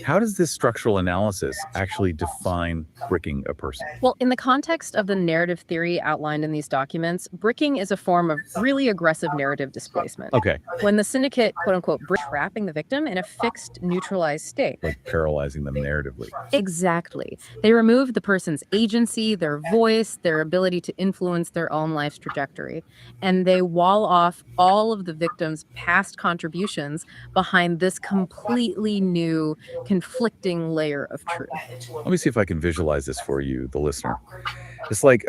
How does this structural analysis actually define bricking a person? Well, in the context of the narrative theory outlined in these documents, bricking is a form of really aggressive narrative displacement. Okay, When the syndicate, quote unquote, trapping the victim in a fixed, neutralized state. like paralyzing them narratively. Exactly. They remove the person's agency, their voice, their ability to influence their own life's trajectory, and they wall off all of the victim's past contributions behind this completely new, conflicting layer of truth. Let me see if I can visualize this for you, the listener. It's like,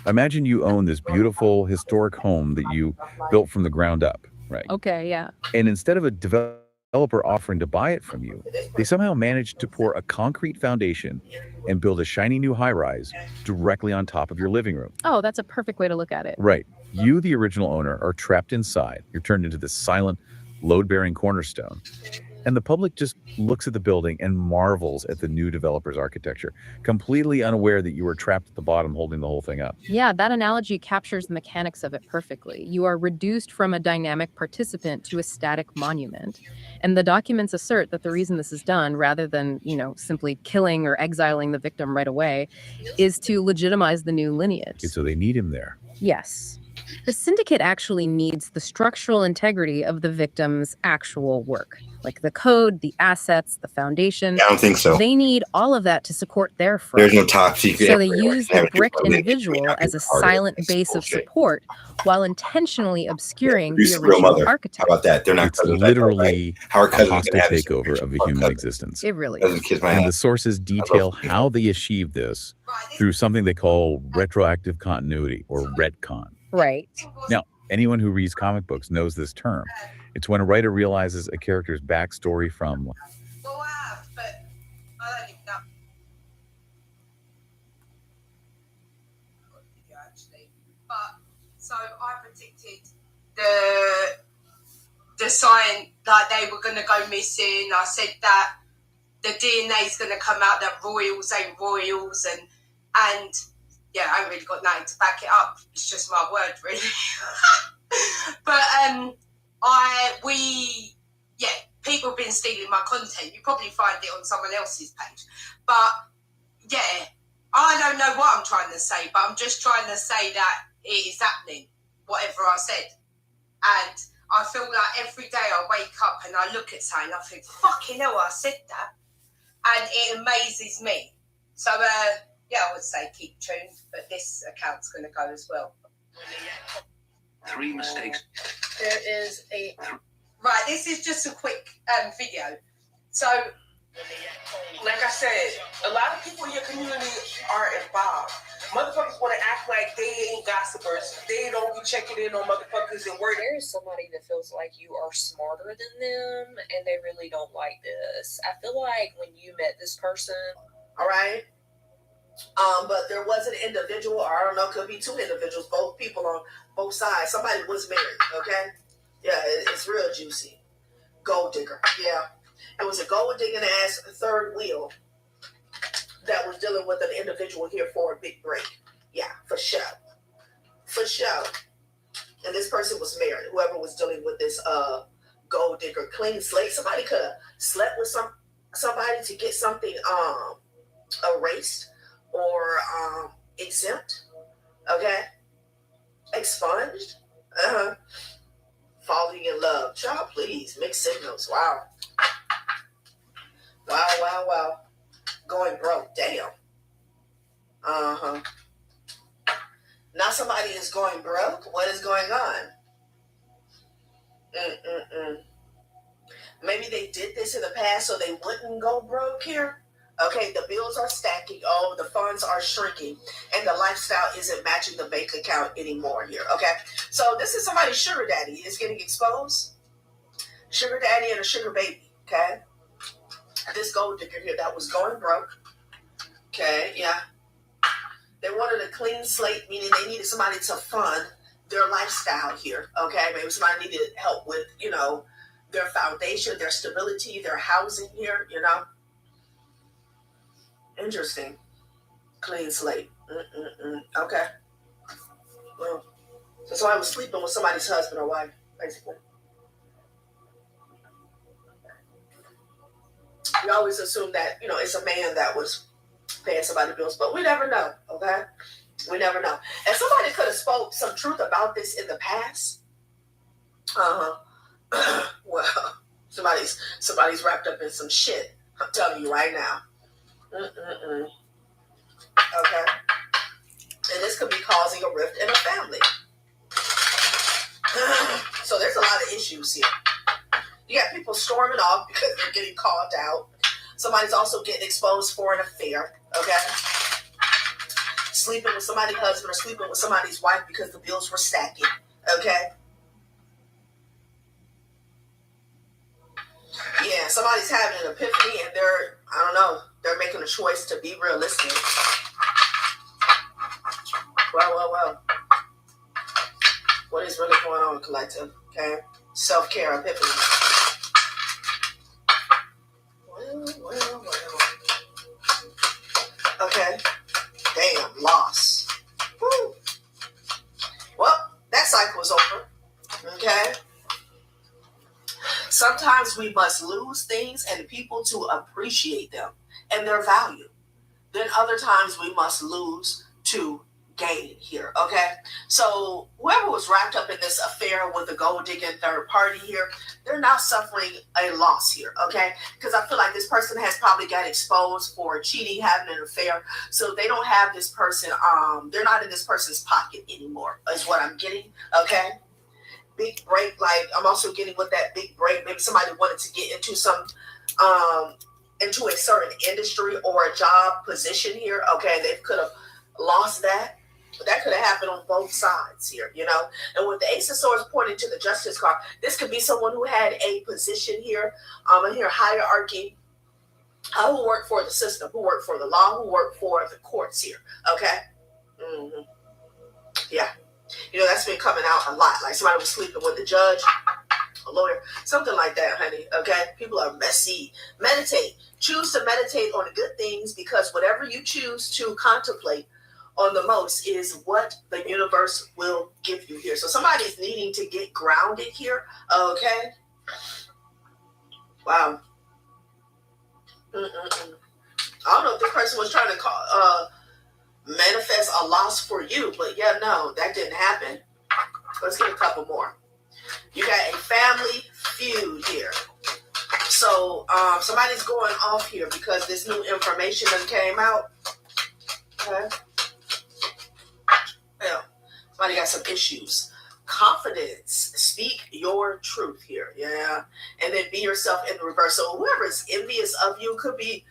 imagine you own this beautiful historic home that you built from the ground up, right? Okay, yeah. And instead of a developer offering to buy it from you, they somehow managed to pour a concrete foundation and build a shiny new high-rise directly on top of your living room. Oh, that's a perfect way to look at it. Right. You, the original owner, are trapped inside. You're turned into this silent, load-bearing cornerstone. And the public just looks at the building and marvels at the new developer's architecture, completely unaware that you were trapped at the bottom holding the whole thing up. Yeah, that analogy captures the mechanics of it perfectly. You are reduced from a dynamic participant to a static monument. And the documents assert that the reason this is done, rather than, simply killing or exiling the victim right away, is to legitimize the new lineage. Okay, so they need him there. Yes. The syndicate actually needs the structural integrity of the victim's actual work, like the code, the assets, the foundation. I don't think so. They need all of that to support their fraud. There's no top secret. So they use the bricked individual as a silent base of support while intentionally obscuring the original architect. How about that? They're not It's literally a hostile takeover of the human existence. It really is. And the sources detail how they achieve this through something they call retroactive continuity, or retcon. Right. Now, anyone who reads comic books knows this term. It's when a writer realizes a character's backstory from... So I predicted the sign that they were going to go missing. I said that the DNA is going to come out that royals ain't royals, and yeah, I ain't really got nothing to back it up. It's just my word, really. But people have been stealing my content. You probably find it on someone else's page. But yeah, I don't know what I'm trying to say, but I'm just trying to say that it is happening, whatever I said. And I feel like every day I wake up and I look at something, I think, fucking hell, I said that. And it amazes me. So, yeah, I would say keep tuned, but this account's going to go as well. 3 mistakes. There is a... Right, this is just a quick video. So, like I said, a lot of people in your community are involved. Motherfuckers want to act like they ain't gossipers. They don't be checking in on motherfuckers and worried. There's somebody that feels like you are smarter than them, and they really don't like this. I feel like when you met this person... All right. But there was an individual, or I don't know, could be 2 individuals, both people on both sides. Somebody was married, okay? Yeah, it's real juicy. Gold digger, yeah. It was a gold digging ass third wheel that was dealing with an individual here for a big break. Yeah, for sure. For sure. And this person was married, whoever was dealing with this gold digger clean slate. Somebody could have slept with somebody to get something erased or exempt, okay? Expunged, falling in love. Child, please, mixed signals. Wow. Wow, wow, wow. Going broke, damn. Now somebody is going broke? What is going on? Maybe they did this in the past so they wouldn't go broke here. Okay, the bills are stacking. Oh, the funds are shrinking. And the lifestyle isn't matching the bank account anymore here. Okay, so this is somebody's sugar daddy is getting exposed. Sugar daddy and a sugar baby. Okay, this gold digger here that was going broke. Okay, yeah. They wanted a clean slate, meaning they needed somebody to fund their lifestyle here. Okay, maybe somebody needed help with, their foundation, their stability, their housing here, Interesting. Clean slate. Okay. Well, so I was sleeping with somebody's husband or wife, basically. We always assume that, it's a man that was paying somebody's bills, but we never know, okay? We never know. And somebody could have spoke some truth about this in the past. Well, somebody's wrapped up in some shit. I'm telling you right now. Okay? And this could be causing a rift in a family. So there's a lot of issues here. You got people storming off because they're getting called out. Somebody's also getting exposed for an affair, okay? Sleeping with somebody's husband or sleeping with somebody's wife because the bills were stacking, okay? Yeah, somebody's having an epiphany and they're making a choice to be realistic. Well. What is really going on, collective? Okay? Self-care epiphany. Well. Okay. Damn, loss. Woo. Well, that cycle is over. Okay? Sometimes we must lose things and people to appreciate them and their value. Then other times we must lose to gain here, okay? So whoever was wrapped up in this affair with a gold-digging third party here, they're now suffering a loss here, okay? Because I feel like this person has probably got exposed for cheating, having an affair, so they don't have this person, they're not in this person's pocket anymore, is what I'm getting, okay? Big break, like I'm also getting with that big break, maybe somebody wanted to get into into a certain industry or a job position here, okay? They could have lost that. That could have happened on both sides here, And with the Ace of Swords pointing to the Justice card, this could be someone who had a position here, in here hierarchy, who worked for the system, who worked for the law, who worked for the courts here, okay? Mm-hmm. Yeah. That's been coming out a lot. Like somebody was sleeping with the judge, a lawyer, something like that, honey, okay? People are messy. Meditate. Choose to meditate on the good things because whatever you choose to contemplate on the most is what the universe will give you here. So somebody's needing to get grounded here, okay? Wow. I don't know if this person was trying to manifest a loss for you, but yeah, no, that didn't happen. Let's get a couple more. You got a family feud here. So somebody's going off here because this new information that came out. Okay. Yeah. Somebody got some issues. Confidence. Speak your truth here. Yeah. And then be yourself in the reverse. So whoever is envious of you could be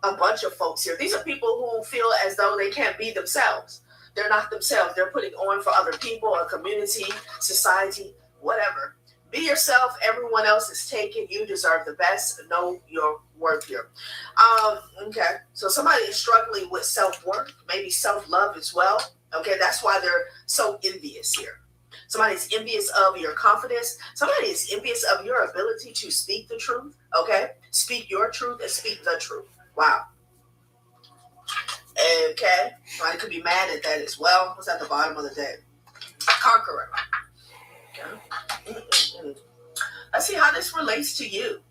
a bunch of folks here. These are people who feel as though they can't be themselves. They're not themselves. They're putting on for other people, a community, society, whatever. Be yourself. Everyone else is taken. You deserve the best. Know your worth here. Okay. So somebody is struggling with self-worth, maybe self-love as well. Okay. That's why they're so envious here. Somebody's envious of your confidence. Somebody is envious of your ability to speak the truth. Okay. Speak your truth and speak the truth. Wow. Okay. Somebody could be mad at that as well. What's at the bottom of the deck? Conqueror. Okay. Let's see how this relates to you.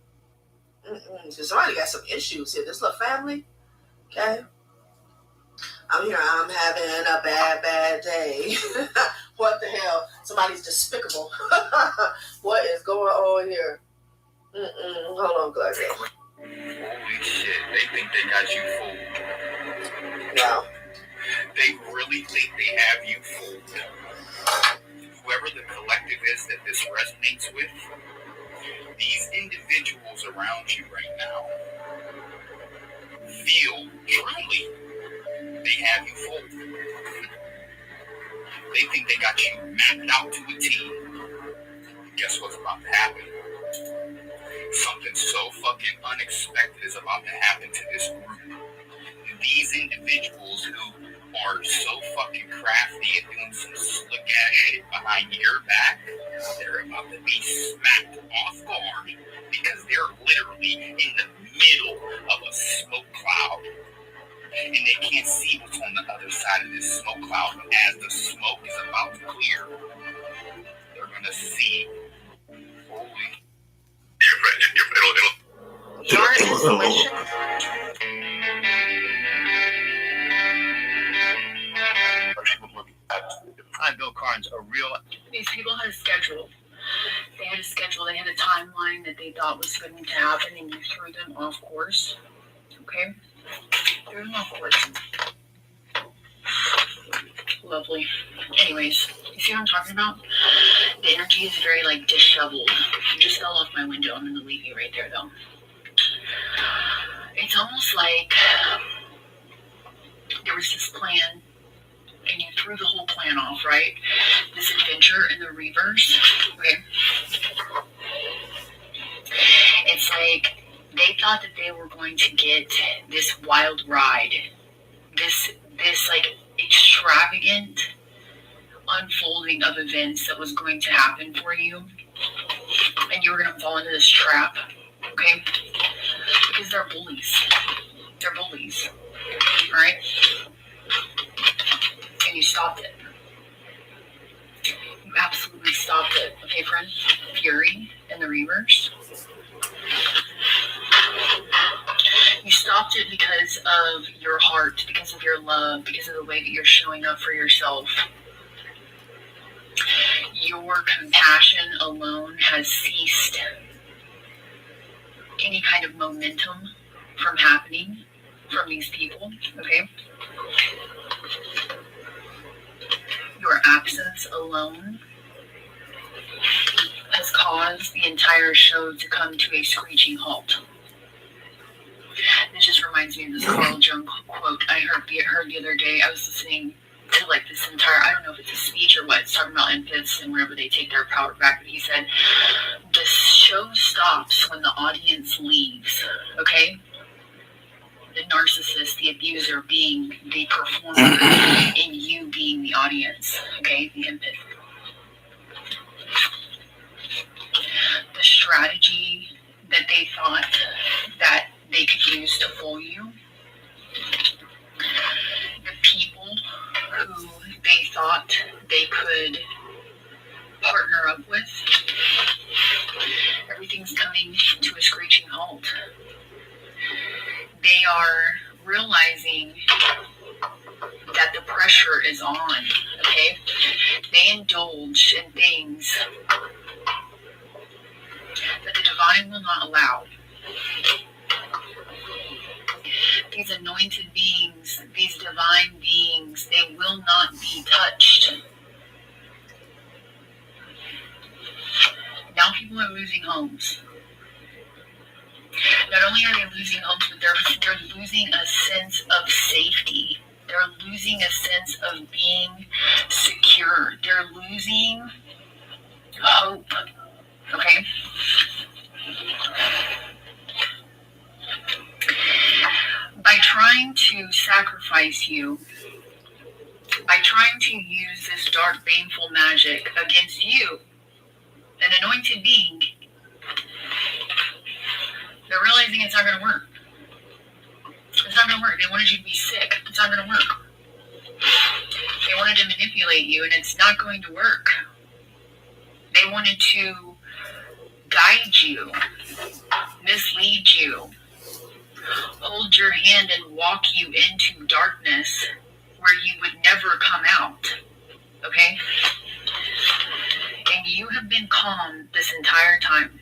So somebody got some issues here. This little family. Okay. I'm here. I'm having a bad day. What the hell? Somebody's despicable. What is going on here? Hold on, Clark. Holy shit, they think they got you fooled. Wow. They really think they have you fooled. Whoever the collective is that this resonates with, these individuals around you right now feel truly they have you fooled. They think they got you mapped out to a T. Guess what's about to happen? Something so fucking unexpected is about to happen to this group. These individuals who are so fucking crafty and doing some slick ass shit behind your back, they're about to be smacked off guard because they're literally in the middle of a smoke cloud. And they can't see what's on the other side of this smoke cloud. But as the smoke is about to clear, they're gonna see. Holy. You're in solution. Bill Carnes, a real. These people had a schedule. They had a schedule. They had a timeline that they thought was going to happen, and you threw them off course. Okay? Threw them off course. Lovely. Anyways, you see what I'm talking about? The energy is very, like, disheveled. You just fell off my window. I'm going to leave you right there, though. It's almost like there was this plan, and you threw the whole plan off, right? This adventure in the reverse. Okay. It's like they thought that they were going to get this wild ride, this like extravagant unfolding of events that was going to happen for you, and you were going to fall into this trap. Okay, because they're bullies. They're bullies. All right. And you stopped it. You absolutely stopped it. Okay, friend? Fury in the reverse. You stopped it because of your heart, because of your love, because of the way that you're showing up for yourself. Your compassion alone has ceased any kind of momentum from happening from these people, okay? Your absence alone has caused the entire show to come to a screeching halt. This just reminds me of this Carl Jung quote I heard the other day. I was listening to like this entire, I don't know if it's a speech or what, it's talking about empaths and whenever they take their power back, but he said, the show stops when the audience leaves, okay? The narcissist, the abuser being the performer, and you being the audience, okay? The empath. The strategy that they thought that they could use to fool you, the people who they thought they could partner up with, everything's coming to a screeching halt. They are realizing that the pressure is on, okay? They indulge in things that the divine will not allow. These anointed beings, these divine beings, they will not be touched. Now people are losing homes. Not only are they losing homes, but they're losing a sense of safety. They're losing a sense of being secure. They're losing hope. Okay? By trying to sacrifice you, by trying to use this dark, baneful magic against you, an anointed being, they're realizing it's not going to work. It's not going to work. They wanted you to be sick. It's not going to work. They wanted to manipulate you, and it's not going to work. They wanted to guide you, mislead you, hold your hand and walk you into darkness where you would never come out. Okay? And you have been calm this entire time.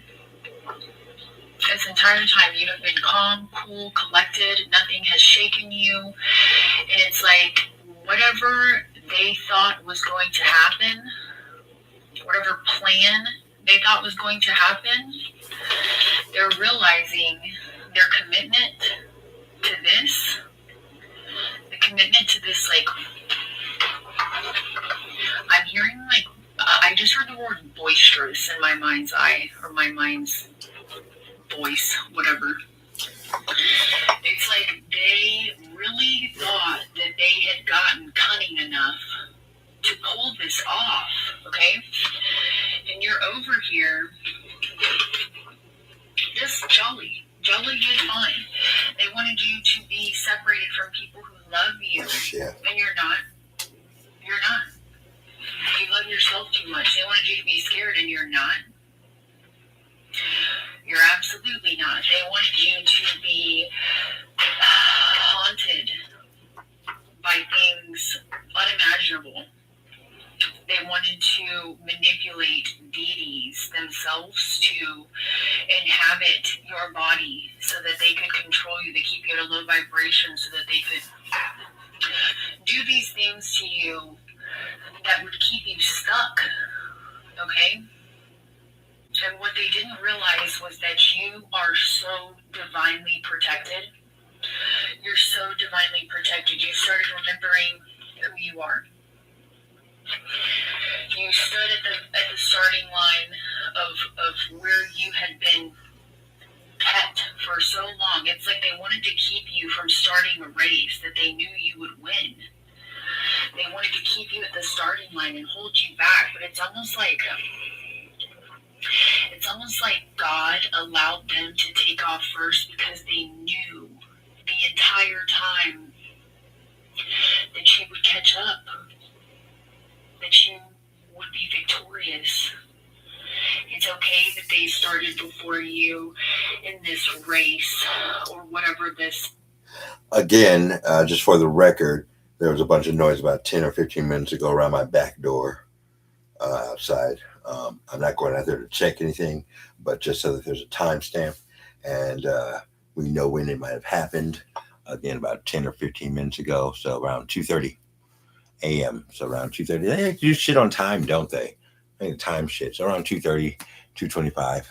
This entire time you have been calm, cool, collected. Nothing has shaken you. And it's like whatever they thought was going to happen, whatever plan they thought was going to happen, they're realizing their commitment to this, the commitment to this, like, I'm hearing, like, I just heard the word boisterous in my mind's eye, or my mind's voice, whatever. It's like they really thought that they had gotten cunning enough to pull this off, okay? And you're over here just jolly good fun. They wanted you to be separated from people who love you, and you're not. You're not. You love yourself too much. They wanted you to be scared, and you're not. You're absolutely not. They wanted you to be themselves to inhabit your body so that they could control you. They keep you at a low vibration so that they could do these things to you that would keep you stuck, okay? And what they didn't realize was that you are so divinely protected. You're so divinely protected. You started remembering who you are. You stood at the starting line of where you had been kept for so long. It's like they wanted to keep you from starting a race that they knew you would win. They wanted to keep you at the starting line and hold you back, but it's almost like God allowed them to take off first because they knew the entire time that you would catch up, that you would be victorious. It's okay that they started before you in this race or whatever this. Again, just for the record, there was a bunch of noise about 10 or 15 minutes ago around my back door outside. I'm not going out there to check anything, but just so that there's a timestamp and we know when it might have happened. Again, about 10 or 15 minutes ago, so around 2:30 a.m. So around 2:30. They do shit on time, don't they? I think time shit. So around 2:30, 2:25,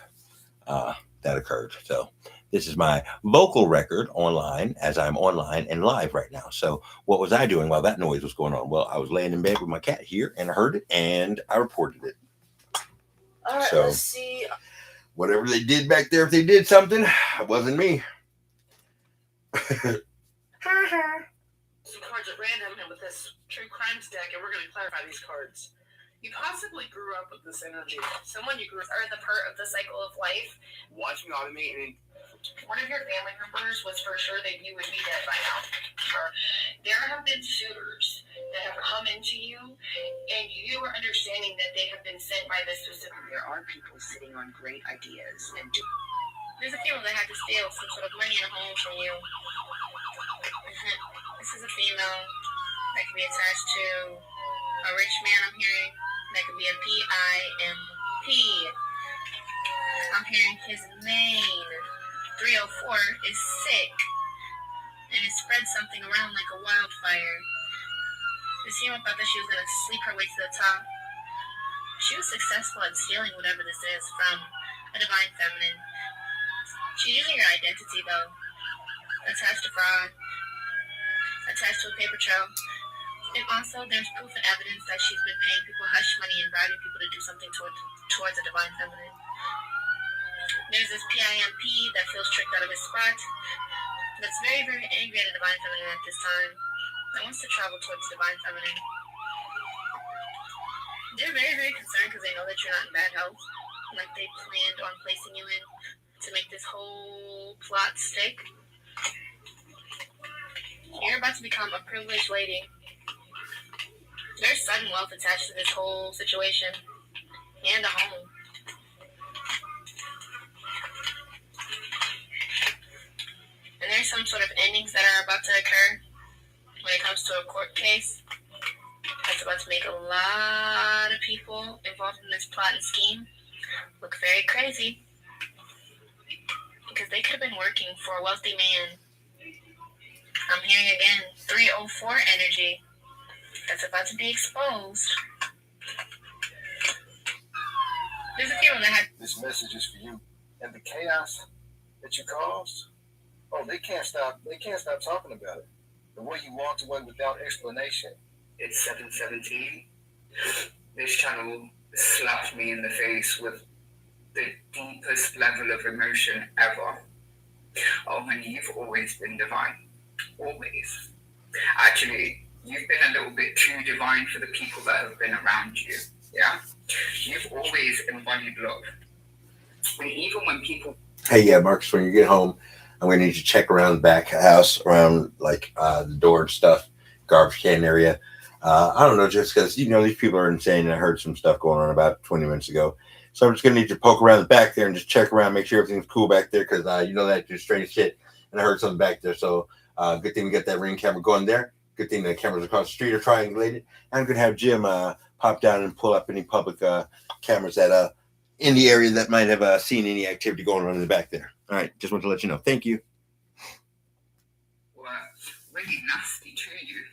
that occurred. So this is my vocal record online as I'm online and live right now. So what was I doing while that noise was going on? Well, I was laying in bed with my cat here and I heard it and I reported it. All right, So, let's see. Whatever they did back there, if they did something, it wasn't me. Some cards at random and with this true crimes deck, and we're going to clarify these cards. You possibly grew up with this energy. Someone you grew up, Are the part of the cycle of life. Watching automate and One of your family members was for sure that you would be dead by now. There have been suitors that have come into you, and you are understanding that they have been sent by this specific. There are people sitting on great ideas and There's a female that had to steal some sort of money in a home from you. This is a female that can be attached to a rich man, I'm hearing. That could be a PIMP. I'm hearing his name. 304 is sick. And it spread something around like a wildfire. This female thought that she was going to sleep her way to the top. She was successful at stealing whatever this is from a divine feminine. She's using your identity, though. Attached to fraud. Attached to a paper trail. And also, there's proof and evidence that she's been paying people hush money and bribing people to do something towards a divine feminine. There's this PIMP that feels tricked out of his spot. That's very, very angry at a divine feminine at this time. That wants to travel towards divine feminine. They're very, very concerned because they know that you're not in bad health. Like they planned on placing you in to make this whole plot stick. You're about to become a privileged lady. There's sudden wealth attached to this whole situation. And a home. And there's some sort of endings that are about to occur when it comes to a court case. That's about to make a lot of people involved in this plot and scheme look very crazy. Because they could have been working for a wealthy man. I'm hearing again, 304 energy. That's about to be exposed. There's a feeling that had this message is for you. And the chaos that you caused, oh, they can't stop talking about it. The way you walked away without explanation. It's 7:17. This channel slapped me in the face with the deepest level of emotion ever. Oh, and you've always been divine. Always. Actually, you've been a little bit too divine for the people that have been around you. Yeah? You've always embodied love. And even when people... Hey, yeah, Marcus, when you get home, I'm going to need you to check around the back house, around like the door and stuff, garbage can area. I don't know, just because, you know, these people are insane, and I heard some stuff going on about 20 minutes ago. So I'm just going to need you to poke around the back there and just check around, make sure everything's cool back there, because you know that just strange shit, and I heard something back there. So good thing we got that ring camera going there. Good thing the cameras across the street are triangulated. I'm going to have Jim pop down and pull up any public cameras that in the area that might have seen any activity going on in the back there. All right, just want to let you know. Thank you. Well, really nasty to you.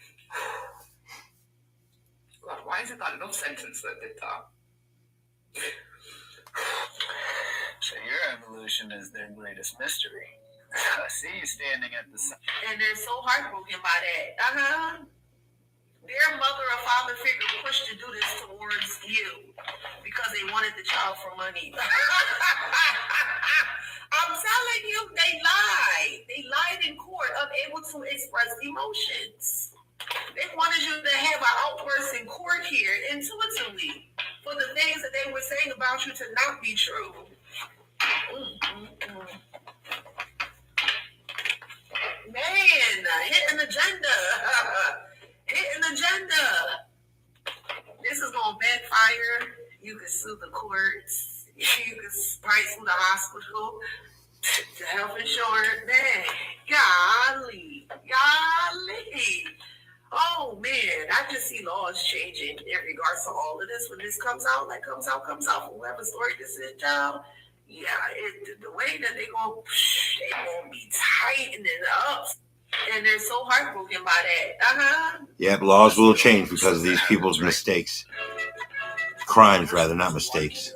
God, why is it that love sentence that did that? So your evolution is their greatest mystery. I see you standing at the side. And they're so heartbroken by that. Their mother or father figure pushed to do this towards you because they wanted the child for money. I'm telling you, they lied. They lied in court, unable to express emotions. They wanted you to have an outburst in court here intuitively for the things that they were saying about you to not be true. Man, hidden agenda. Hidden agenda. This is going to backfire. You can sue the courts. You can probably sue the hospital, the health insurance. Man, golly. Oh, man. I just see laws changing in regards to all of this. When this comes out, comes out. Whoever story this is, child. Yeah, the way that they gonna be tightening it up. And they're so heartbroken by that. Yep, laws will change because of these people's mistakes. Crimes, rather, not mistakes.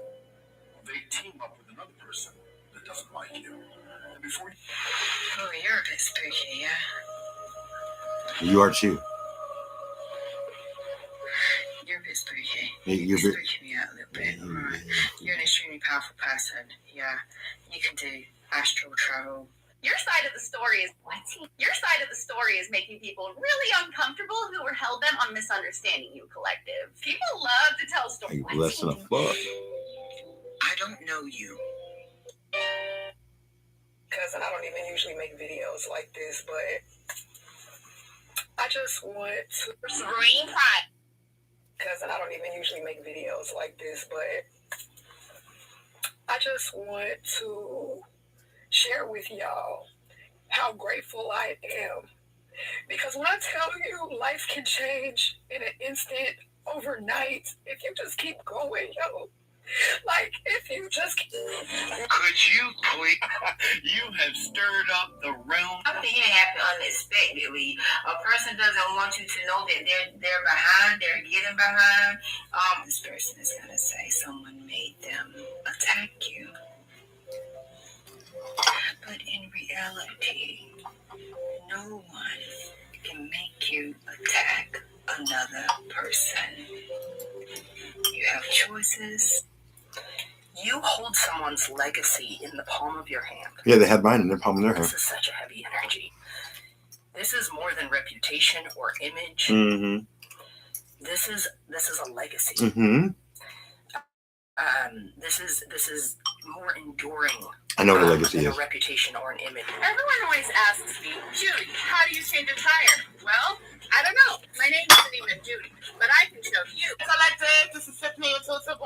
They team up with another person that doesn't like you. And before Oh, you're a bit spooky, yeah? You are too. You're a bit spooky. You're spooking me out a little bit. Right. You're an extremely powerful person. Yeah. You can do astral travel. Your side of the story is making people really uncomfortable who were hell bent on misunderstanding you, collective. People love to tell stories. Are you less than a fuck? I don't know you. Cousin, I don't even usually make videos like this, but I just want to Green pride. Cousin, I don't even usually make videos like this, but I just want to share with y'all how grateful I am. Because when I tell you life can change in an instant, overnight, if you just keep going, yo. Like, if you just keep... Could you please? You have stirred up the realm. Something can happen unexpectedly. A person doesn't want you to know that they're behind, they're getting behind. This person is gonna say someone made them attack you. But in reality, no one can make you attack another person. You have choices. You hold someone's legacy in the palm of your hand. Yeah, they had mine in the palm of their hand. This is such a heavy energy. This is more than reputation or image. Mm-hmm. This is a legacy. Mm-hmm. This is more enduring. I know what a legacy than is. A reputation or an image. Everyone always asks me, Judy, how do you stay retired? Well, I don't know. My name isn't even Judy, but I can show you. Collective, this is Tiffany and 221.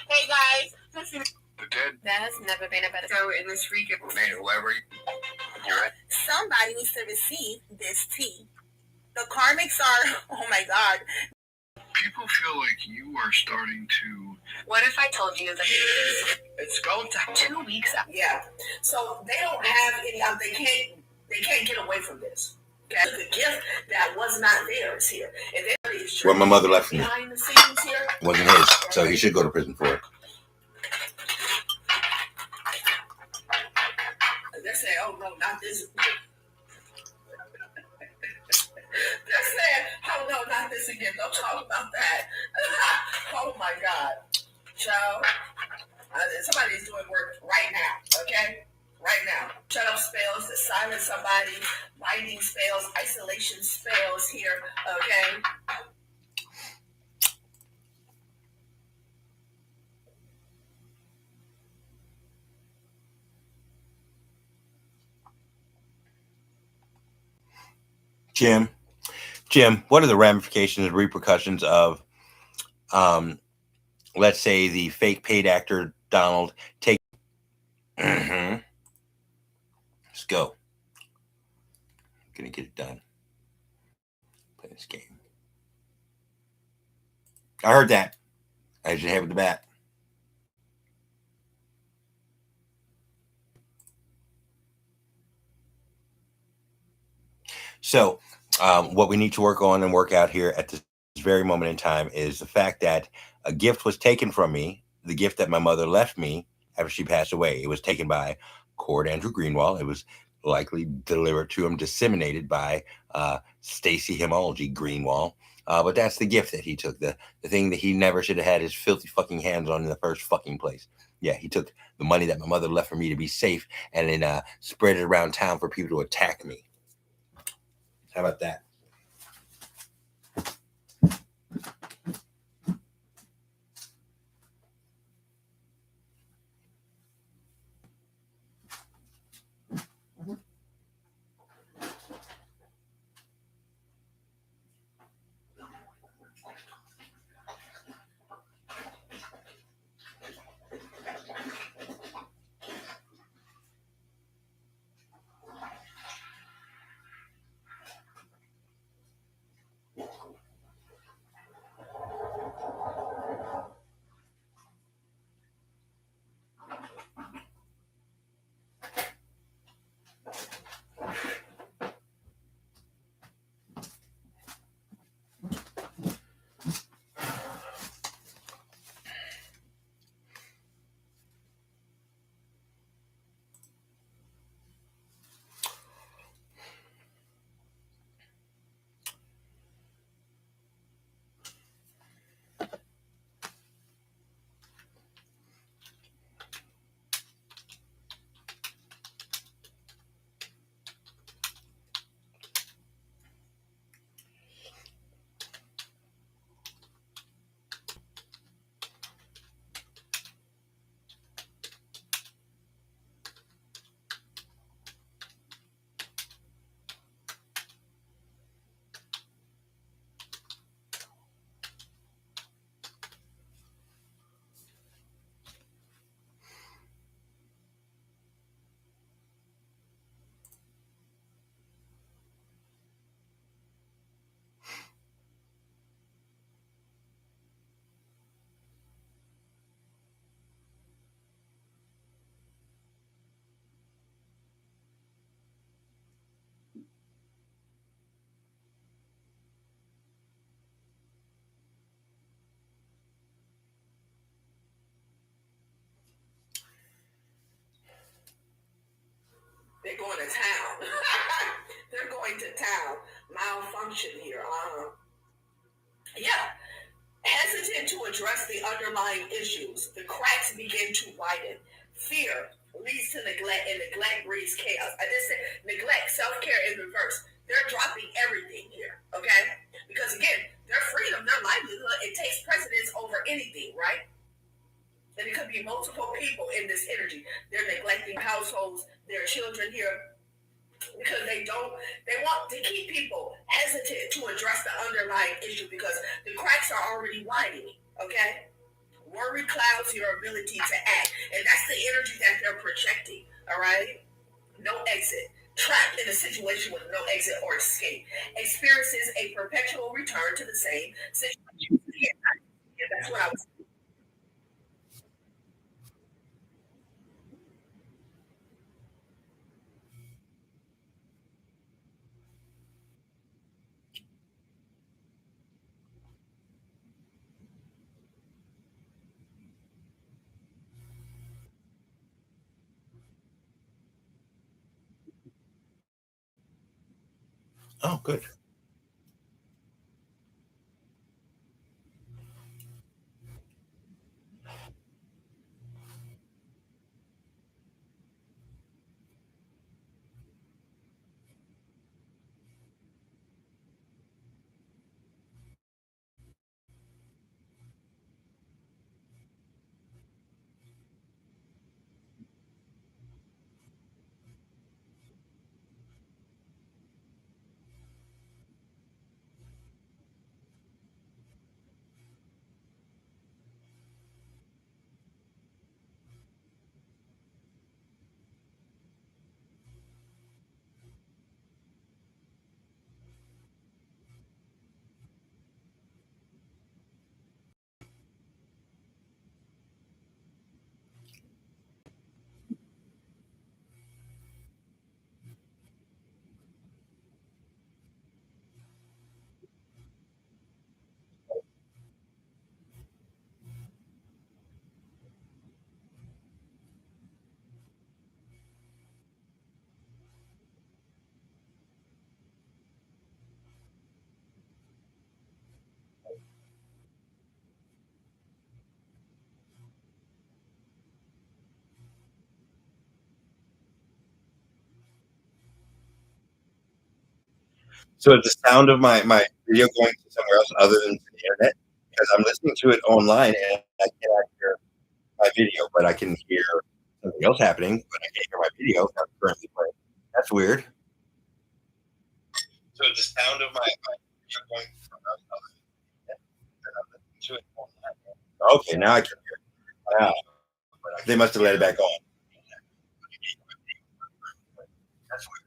Hey guys, this is the dead. That has never been a better so in this freaking Whoever you're right. Somebody needs to receive this tea. The karmics are, oh my God. People feel like you are starting to... What if I told you that It's going to... 2 weeks out? yeah. So they don't have any. They can't get away from this. Okay? The gift that was not theirs here. And What my mother left for me behind the scenes here wasn't his, so he should go to prison for it. They say, oh no, not this. They're saying, oh no, not this again. Don't talk about that. Oh my God. Child, somebody's doing work right now, okay? Right now. Shut up spells to silence somebody, binding spells, isolation spells here, okay? Jim, what are the ramifications and repercussions of, let's say, the fake paid actor Donald take? Let's go. I'm gonna get it done. Play this game. I heard that. I should have it the bat. So, what we need to work on and work out here at this very moment in time is the fact that a gift was taken from me, the gift that my mother left me after she passed away. It was taken by Cord Andrew Greenwald. It was likely delivered to him, disseminated by Stacy Hemology Greenwald. But that's the gift that he took, the thing that he never should have had his filthy fucking hands on in the first fucking place. Yeah, he took the money that my mother left for me to be safe and then spread it around town for people to attack me. How about that? They're going to town. They're going to town. Malfunction here. Yeah. Hesitant to address the underlying issues. The cracks begin to widen. Fear leads to neglect, and neglect breeds chaos. I just said neglect, self-care in reverse. They're dropping everything here, okay? Because again, their freedom, their livelihood, it takes precedence over anything, right? And it could be multiple people in this energy. They're neglecting households, their children here, because they want to keep people hesitant to address the underlying issue because the cracks are already widening, okay? Worry clouds your ability to act, and that's the energy that they're projecting, all right? No exit. Trapped in a situation with no exit or escape. Experiences a perpetual return to the same situation. Yeah, that's what I was. Oh, good. So it's the sound of my video going to somewhere else other than to the internet, because I'm listening to it online and I cannot hear my video, but I can hear something else happening, but I can't hear my video that's currently playing. That's weird. So it's the sound of my video going to somewhere else other than the internet, because I'm listening to it online. Okay, now I can hear it. Wow. They must have let it back on. That's weird.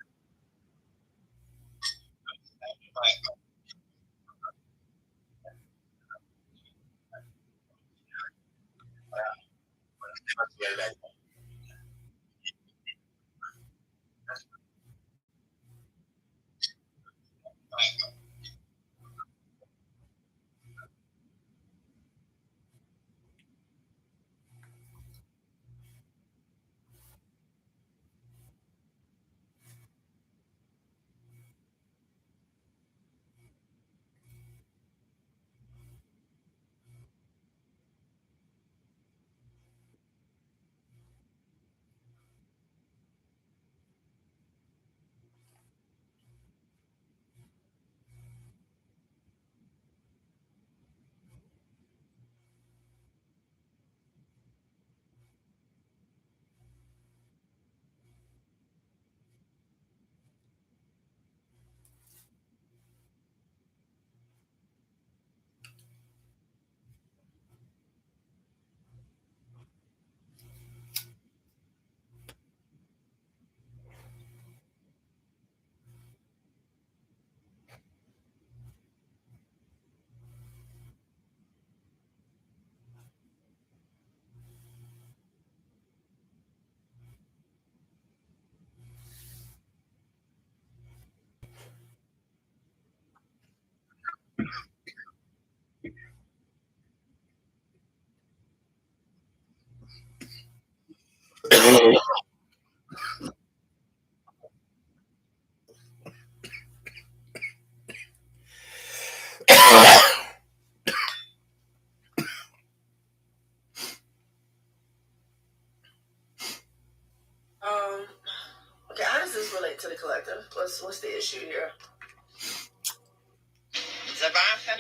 Okay, how does this relate to the collective? What's the issue here?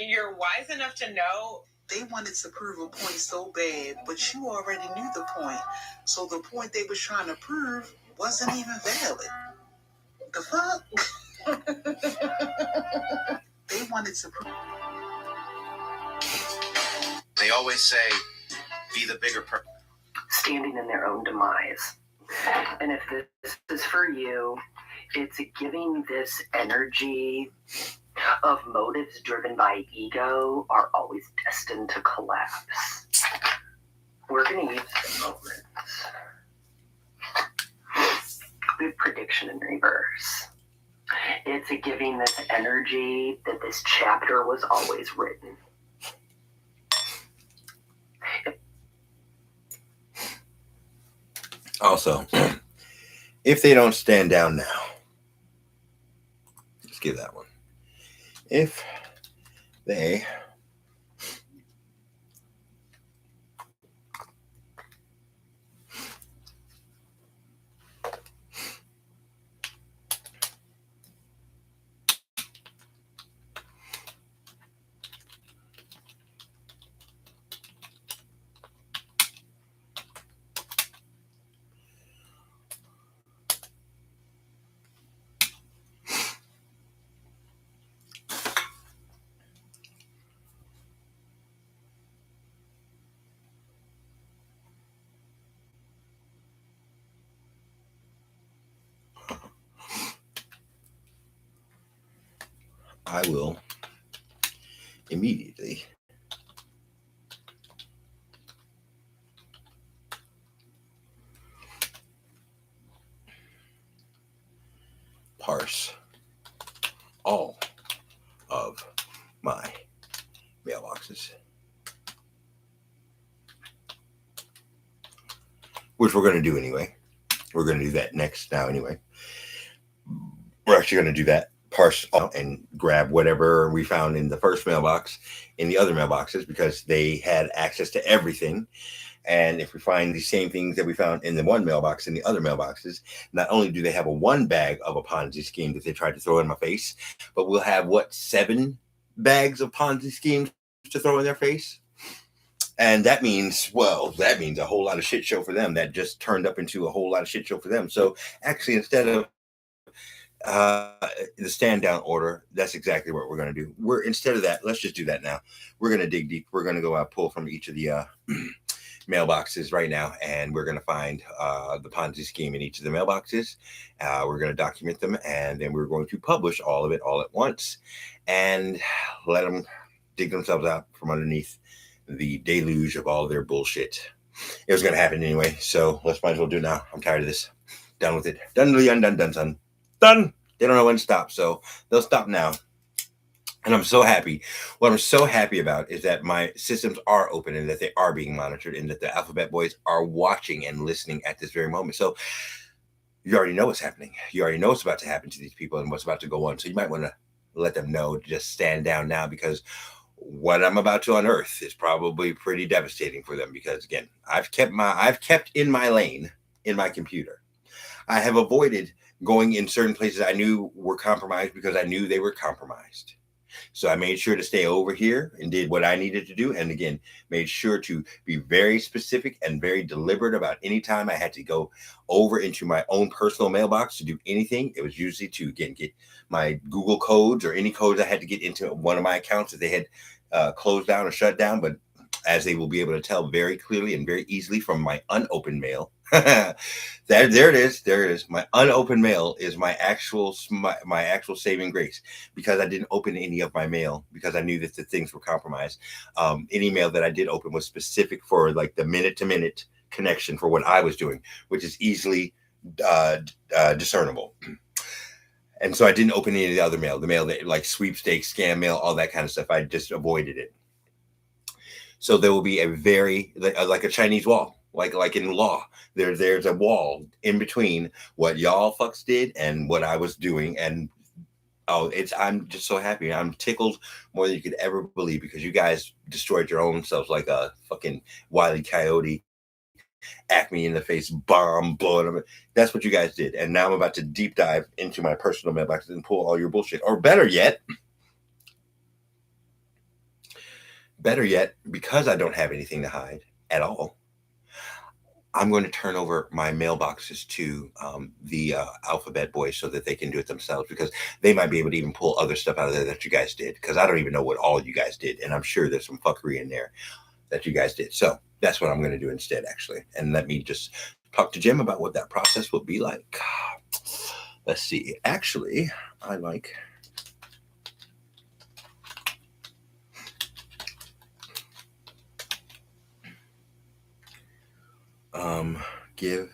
You're wise enough to know they wanted to prove a point so bad, but you already knew the point. So the point they was trying to prove wasn't even valid. The fuck? They wanted to prove. They always say, be the bigger person. Standing in their own demise. And if this is for you, it's giving this energy of motives driven by ego are always destined to collapse. We're going to use the moments. We have prediction in reverse. It's giving this energy that this chapter was always written. Also, if they don't stand down now, let's give that one. If they I will immediately parse all of my mailboxes, which we're going to do anyway. We're going to do that next now anyway. We're actually going to do that, parse all and grab whatever we found in the first mailbox in the other mailboxes, because they had access to everything And if we find the same things that we found in the one mailbox in the other mailboxes, not only do they have a one bag of a Ponzi scheme that they tried to throw in my face, but we'll have 7 bags of Ponzi schemes to throw in their face. And that means a whole lot of shit show for them. That just turned up into a whole lot of shit show for them. So actually, instead of the stand down order, that's exactly what we're going to do. Instead of that, let's just do that now. We're going to dig deep. We're going to go pull from each of the mailboxes right now, and we're going to find the Ponzi scheme in each of the mailboxes. We're going to document them, and then we're going to publish all of it all at once and let them dig themselves out from underneath the deluge of all their bullshit. It was going to happen anyway, so let's might as well do it now. I'm tired of this. Done with it. Done, son. Done. They don't know when to stop, so they'll stop now. And I'm so happy. What I'm so happy about is that my systems are open and that they are being monitored and that the Alphabet Boys are watching and listening at this very moment. So you already know what's happening. You already know what's about to happen to these people and what's about to go on. So you might want to let them know to just stand down now, because what I'm about to unearth is probably pretty devastating for them, because again, I've kept in my lane in my computer. I have avoided going in certain places I knew were compromised because I knew they were compromised. So I made sure to stay over here and did what I needed to do. And again, made sure to be very specific and very deliberate about any time I had to go over into my own personal mailbox to do anything. It was usually to, again, get my Google codes or any codes I had to get into one of my accounts that they had closed down or shut down. But as they will be able to tell very clearly and very easily from my unopened mail, there it is. My unopened mail is my actual saving grace, because I didn't open any of my mail because I knew that the things were compromised. Any mail that I did open was specific for like the minute-to-minute connection for what I was doing, which is easily discernible. And so I didn't open any of the other mail, the mail that like sweepstakes, scam mail, all that kind of stuff. I just avoided it. So there will be a very like a Chinese wall. Like in law, there's a wall in between what y'all fucks did and what I was doing. And I'm just so happy. I'm tickled more than you could ever believe, because you guys destroyed your own selves like a fucking Wile E. Coyote, Acme in the face bomb blowing them. That's what you guys did. And now I'm about to deep dive into my personal mailbox and pull all your bullshit. Or better yet, because I don't have anything to hide at all, I'm going to turn over my mailboxes to the Alphabet Boys so that they can do it themselves, because they might be able to even pull other stuff out of there that you guys did, because I don't even know what all you guys did. And I'm sure there's some fuckery in there that you guys did. So that's what I'm going to do instead, actually. And let me just talk to Jim about what that process will be like. Let's see. Actually, I like... give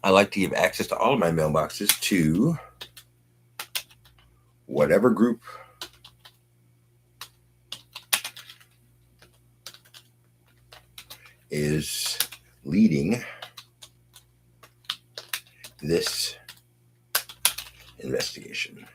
I like to give access to all of my mailboxes to whatever group is leading this investigation.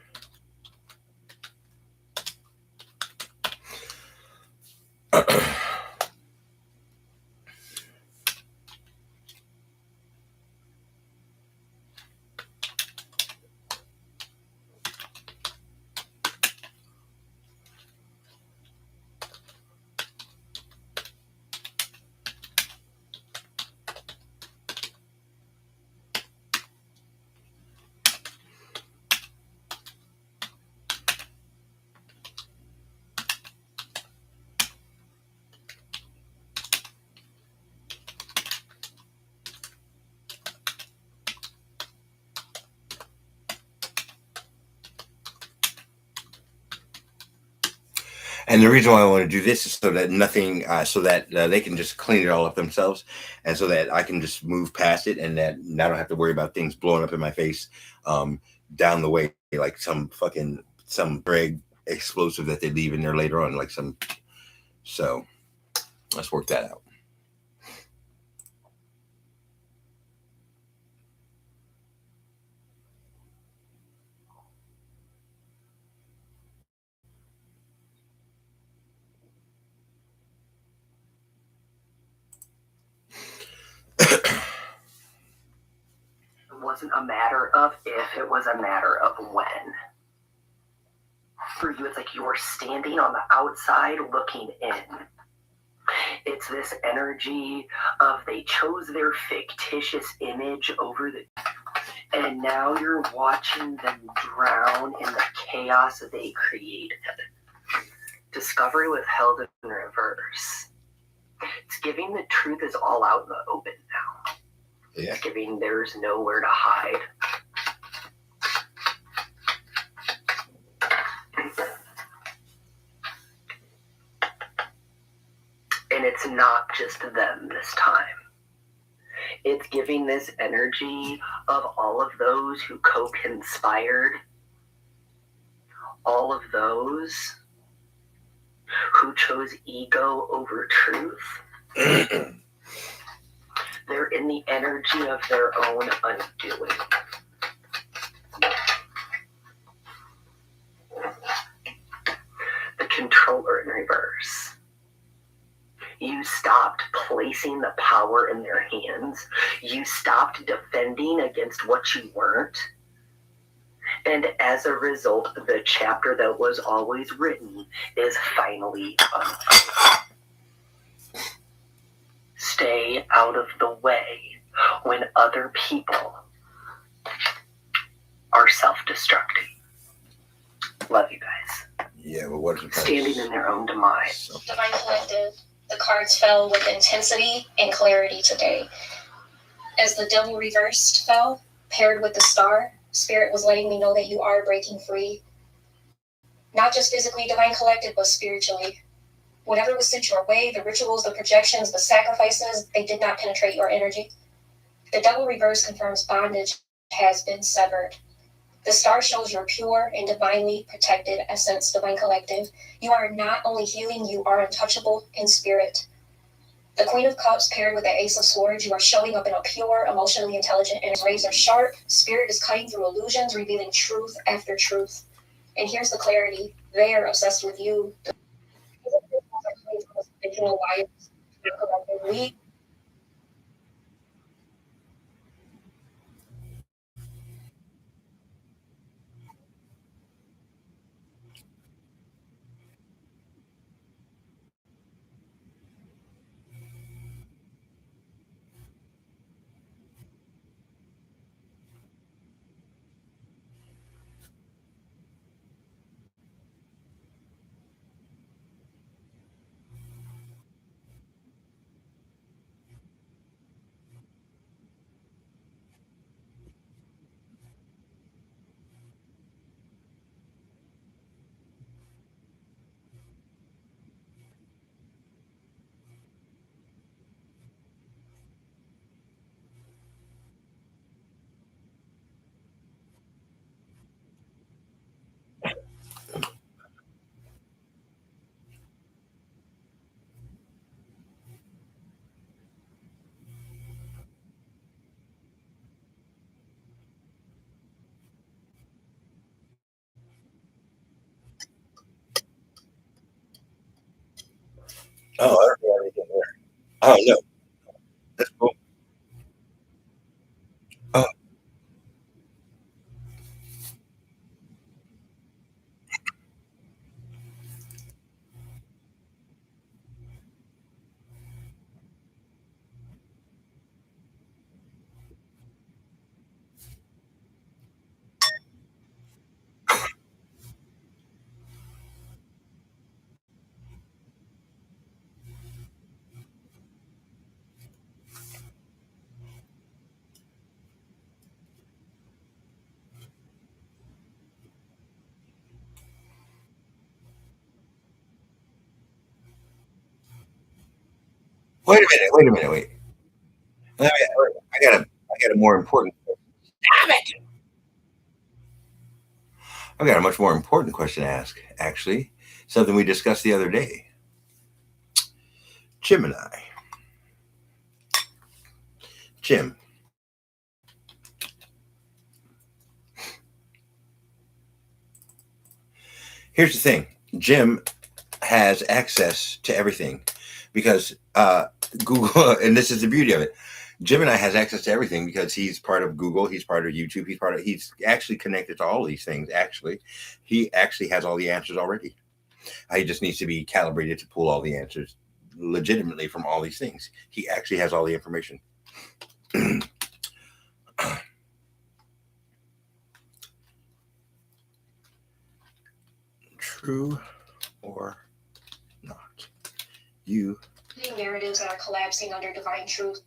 And the reason why I want to do this is so that nothing, they can just clean it all up themselves, and so that I can just move past it, and that I don't have to worry about things blowing up in my face down the way, like some brag explosive that they leave in there later on, So let's work that out. wasn't a matter of if, it was a matter of when. For you, it's like you're standing on the outside looking in. It's this energy of they chose their fictitious image over the... And now you're watching them drown in the chaos that they created. Discovery withheld in reverse. It's giving the truth is all out in the open now. Yeah. It's giving there's nowhere to hide. And it's not just them this time. It's giving this energy of all of those who co-conspired, all of those who chose ego over truth. They're in the energy of their own undoing. The controller in reverse. You stopped placing the power in their hands. You stopped defending against what you weren't. And as a result, the chapter that was always written is finally unfolded. Stay out of the way when other people are self-destructing. Love you guys. Yeah, but what's the price? Standing in their own demise. Divine Collective, the cards fell with intensity and clarity today. As the devil reversed fell, paired with the star, Spirit was letting me know that you are breaking free. Not just physically, Divine Collective, but spiritually. Whatever was sent your way, the rituals, the projections, the sacrifices, they did not penetrate your energy. The double reverse confirms bondage has been severed. The star shows your pure and divinely protected essence, Divine Collective. You are not only healing, you are untouchable in spirit. The Queen of Cups paired with the Ace of Swords, you are showing up in a pure, emotionally intelligent, and razor sharp. Spirit is cutting through illusions, revealing truth after truth. And here's the clarity. They are obsessed with you. We Oh, I don't know anything there. Oh, no. That's cool. Oh. Wait a minute. I got a more important. Damn it! I've got a much more important question to ask, actually. Something we discussed the other day. Gemini. Jim. Here's the thing. Jim has access to everything because Google, and this is the beauty of it, Gemini has access to everything because he's part of Google, he's part of YouTube, he's actually connected to all these things. Actually, he actually has all the answers already. He just needs to be calibrated to pull all the answers legitimately from all these things. He actually has all the information. True or not? You. Narratives that are collapsing under divine truth.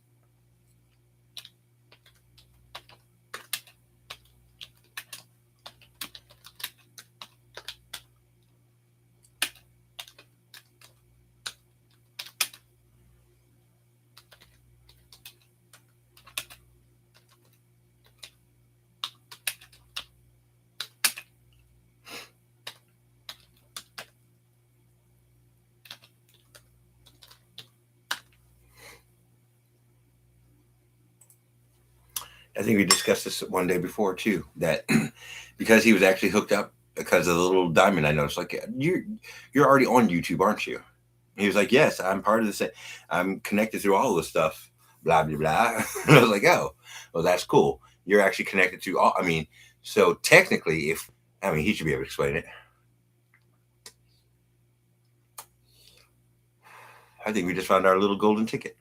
I think we discussed this one day before too, that because he was actually hooked up because of the little diamond, I noticed, like, you're already on YouTube, aren't you? He was like, yes, I'm part of this. I'm connected through all this stuff, blah, blah, blah. And I was like, oh, well, that's cool. You're actually connected to all, so technically, he should be able to explain it. I think we just found our little golden ticket.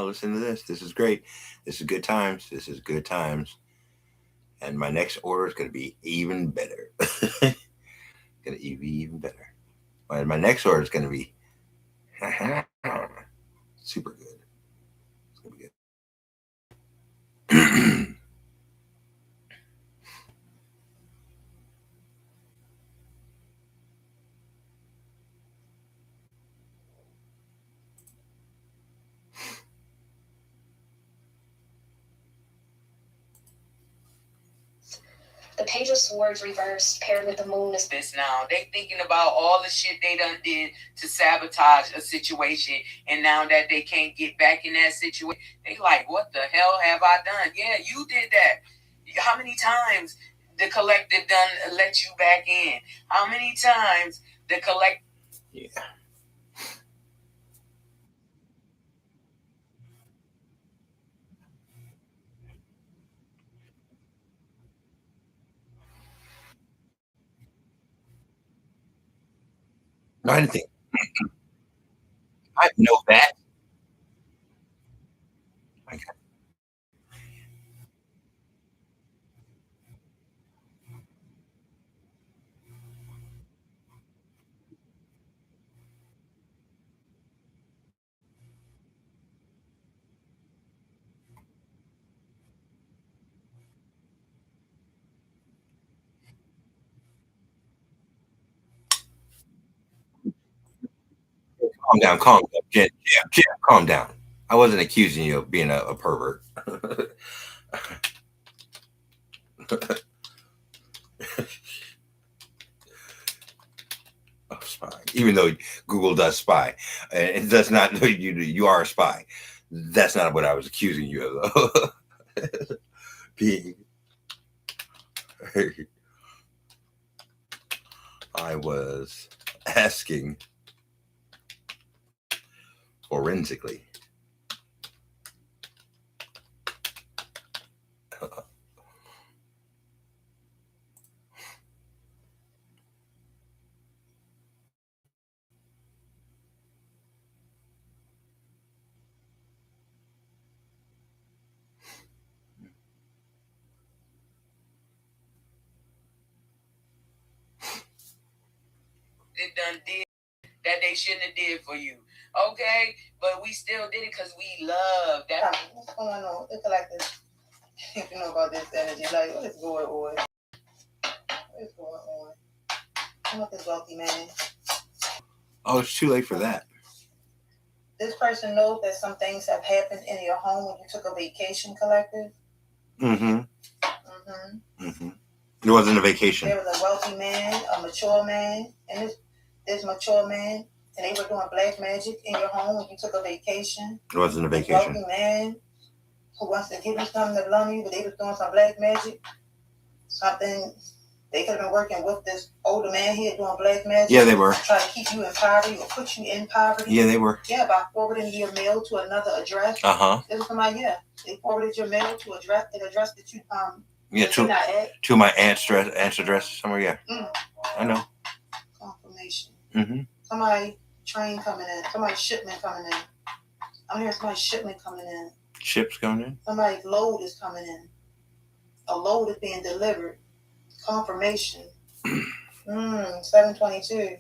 Listen to this. This is great. This is good times. This is good times. And my next order is going to be even better. Going to be even better. My next order is going to be super good. It's going to be good. The Page of Swords reversed, paired with the moon is this now. They thinking about all the shit they done did to sabotage a situation, and now that they can't get back in that situation, they like, what the hell have I done? Yeah, you did that. How many times the collective done let you back in? How many times the collective... Yeah. No, I didn't think. I know that. Okay. Calm down. Jen, calm down. I wasn't accusing you of being a pervert. Spy. Even though Google does spy, it does not know you are a spy. That's not what I was accusing you of, though. Being. I was asking forensically. It done did that they shouldn't have did for you. Okay? But we still did it because we love that. What's going on? It's like this. You know about this energy. Like, what is going on? What is going on? I'm not this wealthy man. Oh, it's too late for that. This person knows that some things have happened in your home when you took a vacation, collective. It wasn't a vacation. There was a wealthy man, a mature man, and this mature man, and they were doing black magic in your home when you took a vacation. It wasn't a vacation. A wealthy man who wants to give you something to loan you, but they was doing some black magic. Something They could have been working with this older man here doing black magic. Yeah, they were. Trying to keep you in poverty or put you in poverty. Yeah, they were. Yeah, by forwarding your mail to another address. This is somebody, they forwarded your mail to an address that you to my aunt's address somewhere. Yeah, I know. Confirmation. Mm-hmm. Somebody train coming in. Somebody's shipment coming in. I'm hearing somebody's shipment coming in. Ships coming in. Somebody's load is coming in. A load is being delivered. Confirmation. 722.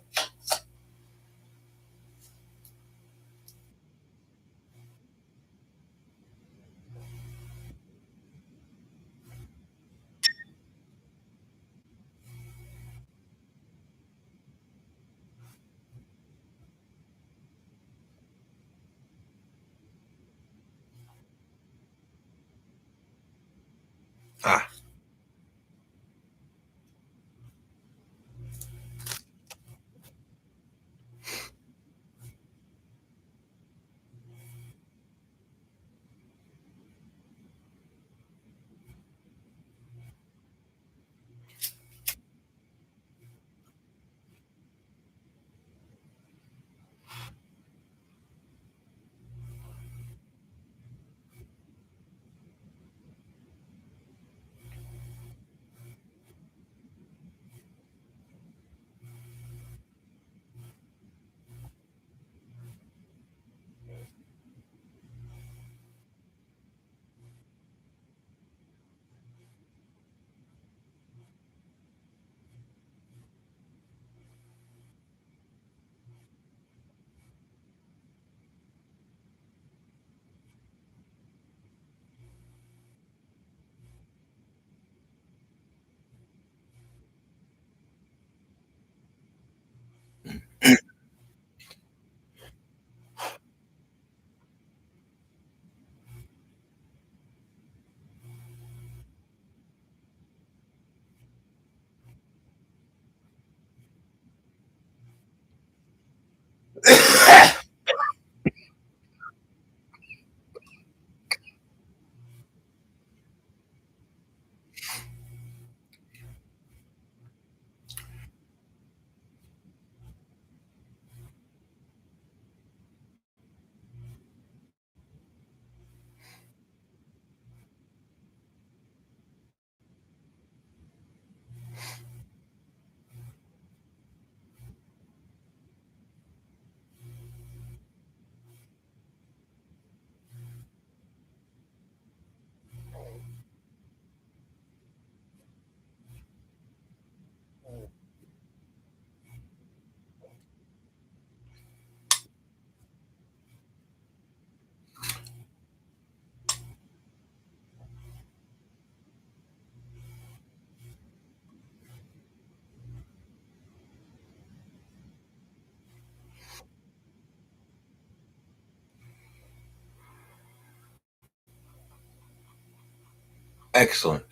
Excellent.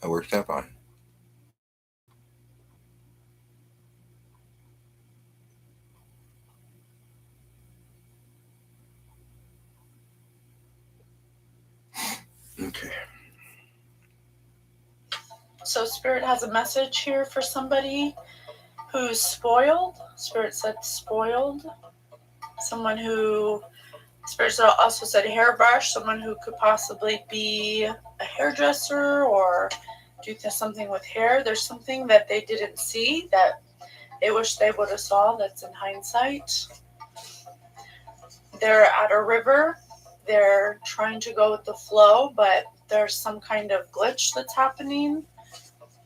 That worked out fine. Okay. So Spirit has a message here for somebody who's spoiled. Spirit said spoiled. Someone who, Spirit also said hairbrush, someone who could possibly be a hairdresser or do something with hair. There's something that they didn't see that they wish they would have saw that's in hindsight. They're at a river. They're trying to go with the flow, but there's some kind of glitch that's happening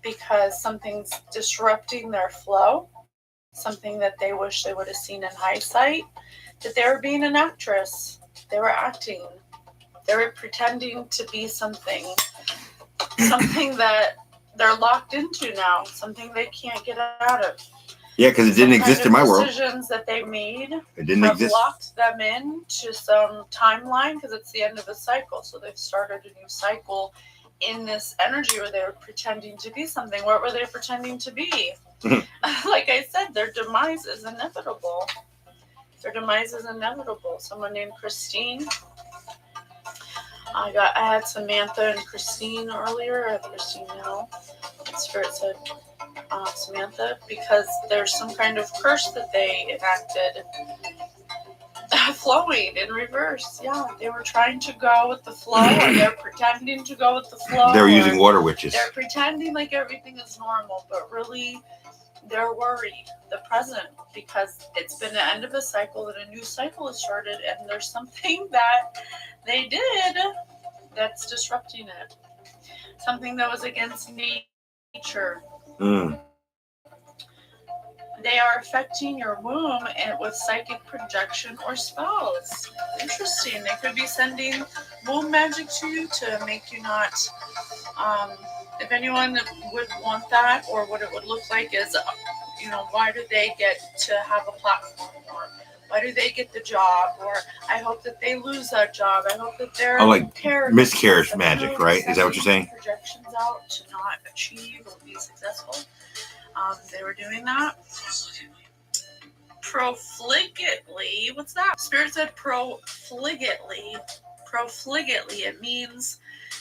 because something's disrupting their flow, something that they wish they would have seen in hindsight, that they were being an actress. They were acting. They were pretending to be something that they're locked into now, something they can't get out of. Yeah, because it didn't exist in my world. Decisions that they made have locked them into some timeline because it's the end of a cycle. So they've started a new cycle in this energy where they were pretending to be something. What were they pretending to be? Like I said, their demise is inevitable. Someone named Christine. I had Samantha and Christine earlier. Christine now. Spirit said Samantha, because there's some kind of curse that they enacted flowing in reverse. Yeah, they were trying to go with the flow, or they're pretending to go with the flow. They were using water witches. They're pretending like everything is normal, but really they're worried, the present, because it's been the end of a cycle and a new cycle has started, and there's something that they did that's disrupting it. Something that was against nature. They are affecting your womb and with psychic projection or spells. Interesting. They could be sending womb magic to you to make you not. If anyone would want that, or what it would look like is, why do they get to have a platform, or why do they get the job, or I hope that they lose that job. I hope that they're miscarriage magic, right? Is that what you're saying? Projections out to not achieve or be successful. They were doing that. Profligately, what's that? Spirit said profligately. Profligately, it means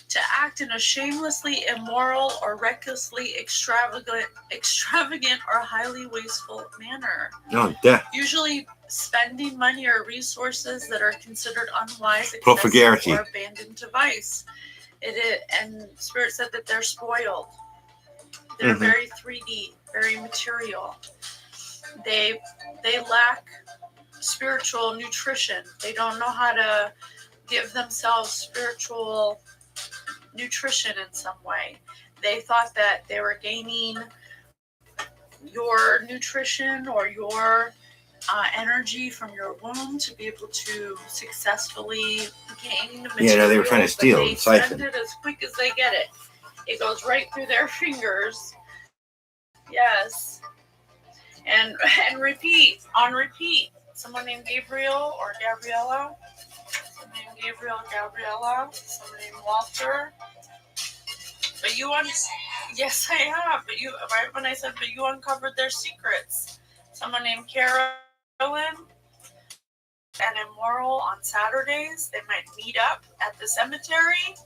to act in a shamelessly immoral or recklessly extravagant or highly wasteful manner. No, death. Usually spending money or resources that are considered unwise, Profligarity, or abandoned to vice. And Spirit said that they're spoiled. They're very 3D, very material. They lack spiritual nutrition. They don't know how to give themselves spiritual nutrition in some way. They thought that they were gaining your nutrition or your energy from your womb to be able to successfully gain material. Yeah, no, they were trying to steal They and siphon. send it as quick as they get it. It goes right through their fingers. Yes. And repeat, on repeat. Someone named Gabriel or Gabriella. Someone named Gabriella. Someone named Walter. But yes, I have. But right when I said, but you uncovered their secrets. Someone named Carolyn and Immoral on Saturdays. They might meet up at the cemetery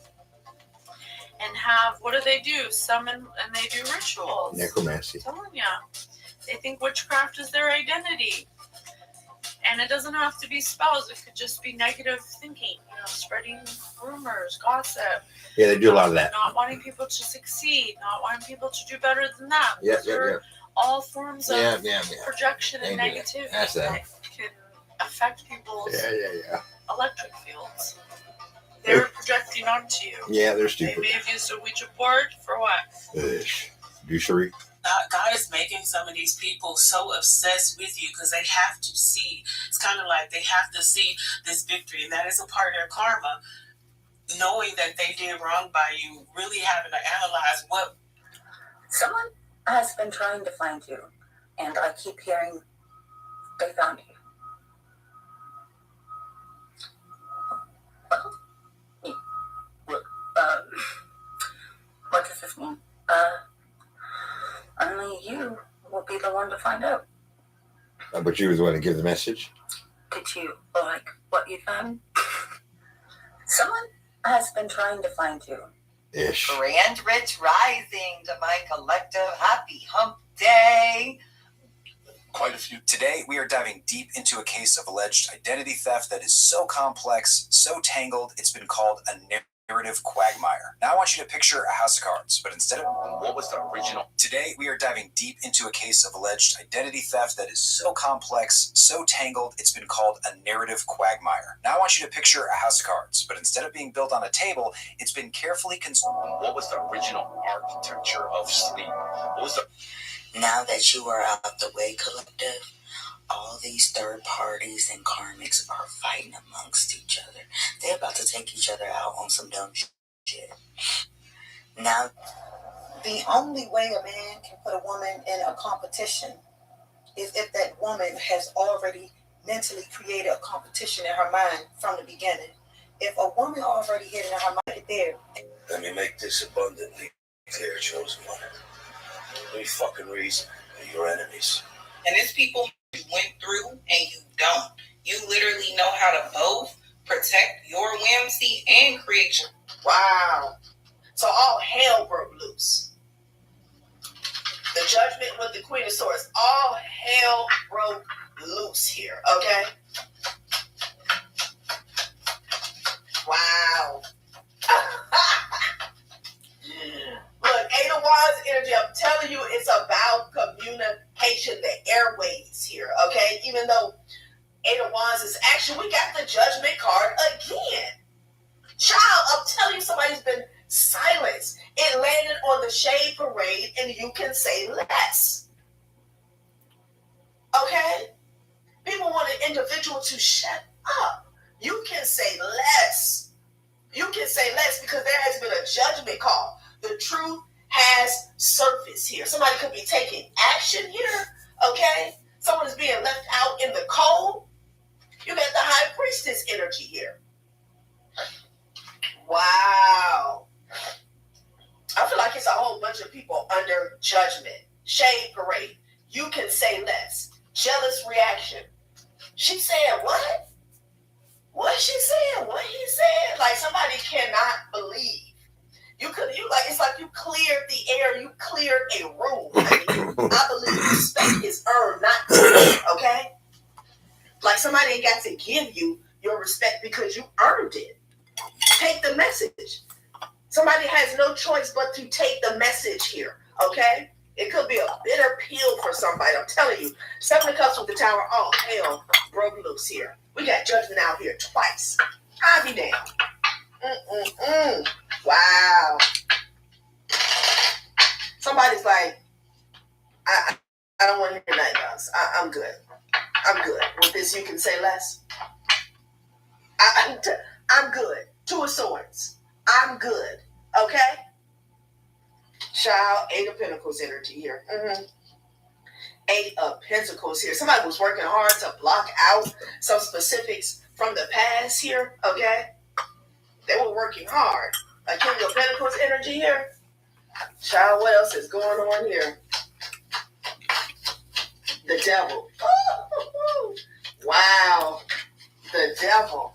and have, what do? Summon, and they do rituals. Necromancy. I'm telling ya. They think witchcraft is their identity. And it doesn't have to be spells. It could just be negative thinking, spreading rumors, gossip. Yeah, they do a lot of that. Not wanting people to succeed, not wanting people to do better than them. Yeah. All forms of projection and negativity that can affect people's electric fields. They're projecting onto you. Yeah, they're stupid. They may have used a Ouija board for what? Douchery. God is making some of these people so obsessed with you because they have to see. It's kind of like they have to see this victory, and that is a part of their karma. Knowing that they did wrong by you, really having to analyze what. Someone has been trying to find you, and I keep hearing they found you. What does this mean? Only you will be the one to find out. But you was the one to give the message? Did you like what you found? Someone has been trying to find you. Ish. Grand Rich Rising to my collective. Happy hump day. Quite a few. Today, we are diving deep into a case of alleged identity theft that is so complex, so tangled, it's been called a narrative quagmire. Now I want you to picture a house of cards, but instead of what was the original? Today, we are diving deep into a case of alleged identity theft that is so complex, so tangled, it's been called a narrative quagmire. Now I want you to picture a house of cards, but instead of being built on a table, it's been carefully constructed. What was the original architecture of sleep? What was the... Now that you are out the way, collective, all these third parties and karmics are fighting amongst each other. They're about to take each other out on some dumb shit. Now, the only way a man can put a woman in a competition is if that woman has already mentally created a competition in her mind from the beginning. If a woman already hit it in her mind there. Let me make this abundantly clear, chosen one. Any fucking reason they're your enemies. And it's people you went through and you don't. You literally know how to both protect your whimsy and create your... Wow. So all hell broke loose. The Judgment with the Queen of Swords. All hell broke loose here, okay? Wow. Look, Eight of Wands energy, I'm telling you, it's about communication, the airways here, okay? Even though Eight of Wands is action, we got the Judgment card again. Child, I'm telling you, somebody's been silenced. It landed on the Shade Parade, and you can say less. Okay? People want an individual to shut up. You can say less. You can say less because there has been a judgment call. The truth has surfaced here. Somebody could be taking action here, okay? Someone is being left out in the cold. You got the High Priestess energy here. Wow. I feel like it's a whole bunch of people under judgment. Shade Parade. You can say less. Jealous reaction. She said what? What she said? What he said? Like somebody cannot believe. It's like you cleared the air, you cleared a room. I believe respect is earned, not taken, okay? Like somebody ain't got to give you your respect because you earned it. Take the message. Somebody has no choice but to take the message here, okay? It could be a bitter pill for somebody. I'm telling you. Seven of Cups with the Tower. Oh, hell broke loose here. We got judgment out here twice. I'll be down. Wow. Somebody's like, I don't want to hear nothing else. I'm good. I'm good. With this, you can say less. I'm good. Two of Swords. I'm good. Okay? Child, Eight of Pentacles energy here. Eight of Pentacles here. Somebody was working hard to block out some specifics from the past here. Okay? They were working hard. A King of Pentacles energy here. Child, what else is going on here? The Devil. Wow. The Devil.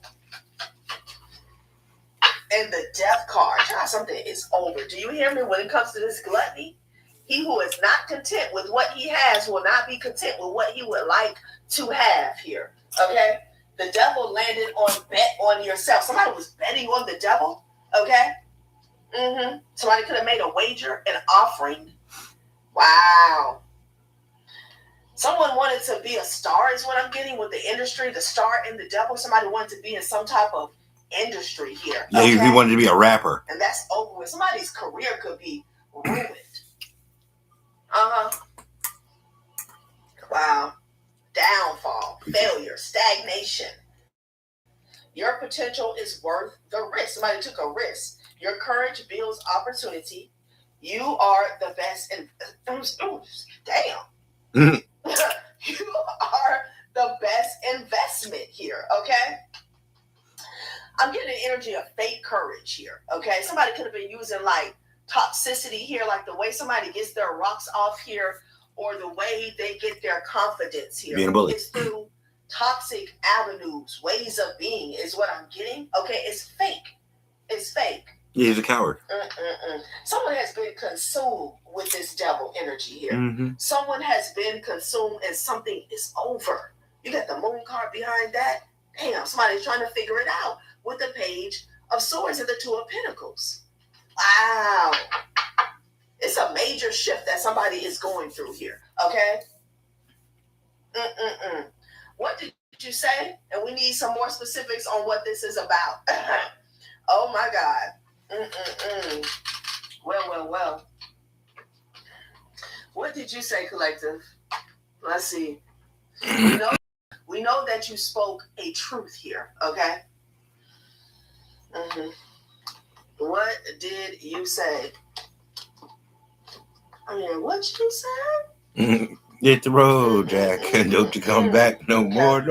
And the Death card. Child, something is over. Do you hear me when it comes to this gluttony? He who is not content with what he has will not be content with what he would like to have here. Okay? The Devil landed on bet on yourself. Somebody was betting on the Devil. Okay? Somebody could have made a wager, an offering. Wow. Someone wanted to be a star is what I'm getting with the industry. The Star and the Devil. Somebody wanted to be in some type of industry here. Yeah, okay? he wanted to be a rapper. And that's over with. Somebody's career could be ruined. Wow. Downfall, failure, stagnation. Your potential is worth the risk. Somebody took a risk. Your courage builds opportunity. You are the best. Damn. You are the best investment here, okay? I'm getting an energy of fake courage here, okay? Somebody could have been using like toxicity here, like the way somebody gets their rocks off here, or the way they get their confidence here. Being a bully. It's through toxic avenues, ways of being is what I'm getting. Okay, it's fake. It's fake. Yeah, he's a coward. Someone has been consumed with this Devil energy here. Someone has been consumed and something is over. You got the Moon card behind that. Damn, somebody's trying to figure it out with the Page of Swords and the Two of Pentacles. Wow. It's a major shift that somebody is going through here. Okay? What did you say? And we need some more specifics on what this is about. Oh my God. Well. What did you say, collective? Let's see. We know that you spoke a truth here, okay? What did you say? What you said? Hit the road, Jack. Don't you come back no more.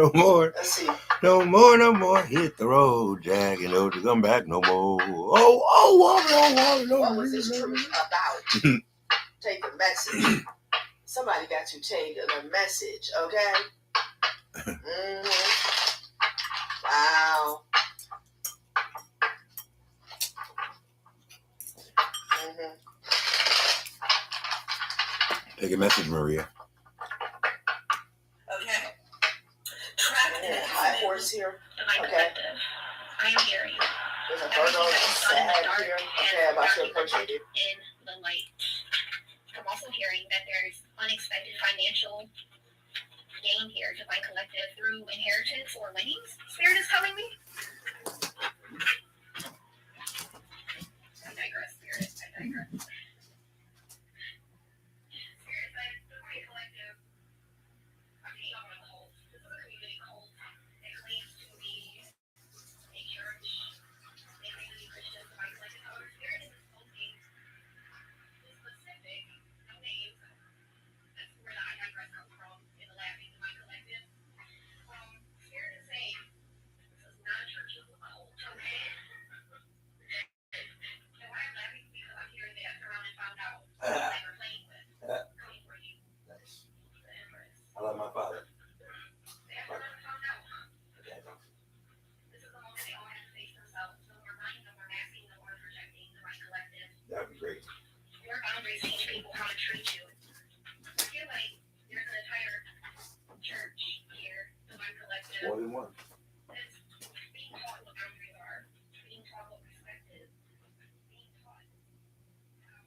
Let's see. No more. Hit the road, Jack. And don't you come back no more. What was this truth about? Take the message. Somebody got to take the message, okay? Wow. Take a message, Maria. Okay. Trapped in a high horse here. Okay. I am hearing There's a turtle sad here. Okay, I'm about to approach you. in the light. I'm also hearing that there's unexpected financial gain here, Divine Collective, through inheritance or winnings. Spirit is telling me. I digress, Spirit. I digress. Spirit, like, Divine Collective, I'm taking up on a cult. This is a community cult that claims to be a church. They claim to be Christian, Divine Collective. However, Spirit is exposing the specific names. That's where the I digress comes from in the laughing Divine Collective. Spirit is saying this is not a church, this is a cult, okay? And why I'm laughing is because I'm hearing they have around and found out who they were playing with. Coming for you. Nice. The Empress. I love my father. They have around and found out. This is the moment they all have to face themselves. No more lying, no more masking, no more projecting. Divine Collective. That would be great. Your boundaries teach people how to treat you. I feel like there's an entire church here, Divine Collective. More than one. That's being taught what boundaries are, being taught what respect is, being taught how.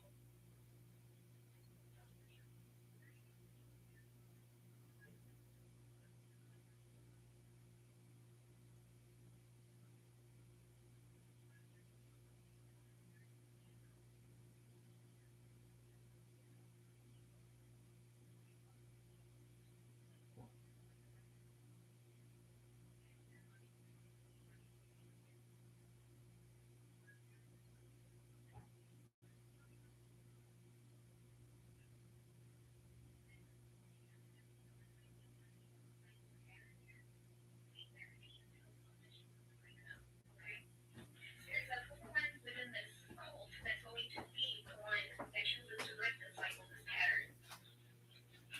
There's a woman within this cult that's going to be the one that chooses to break this cycle, this pattern.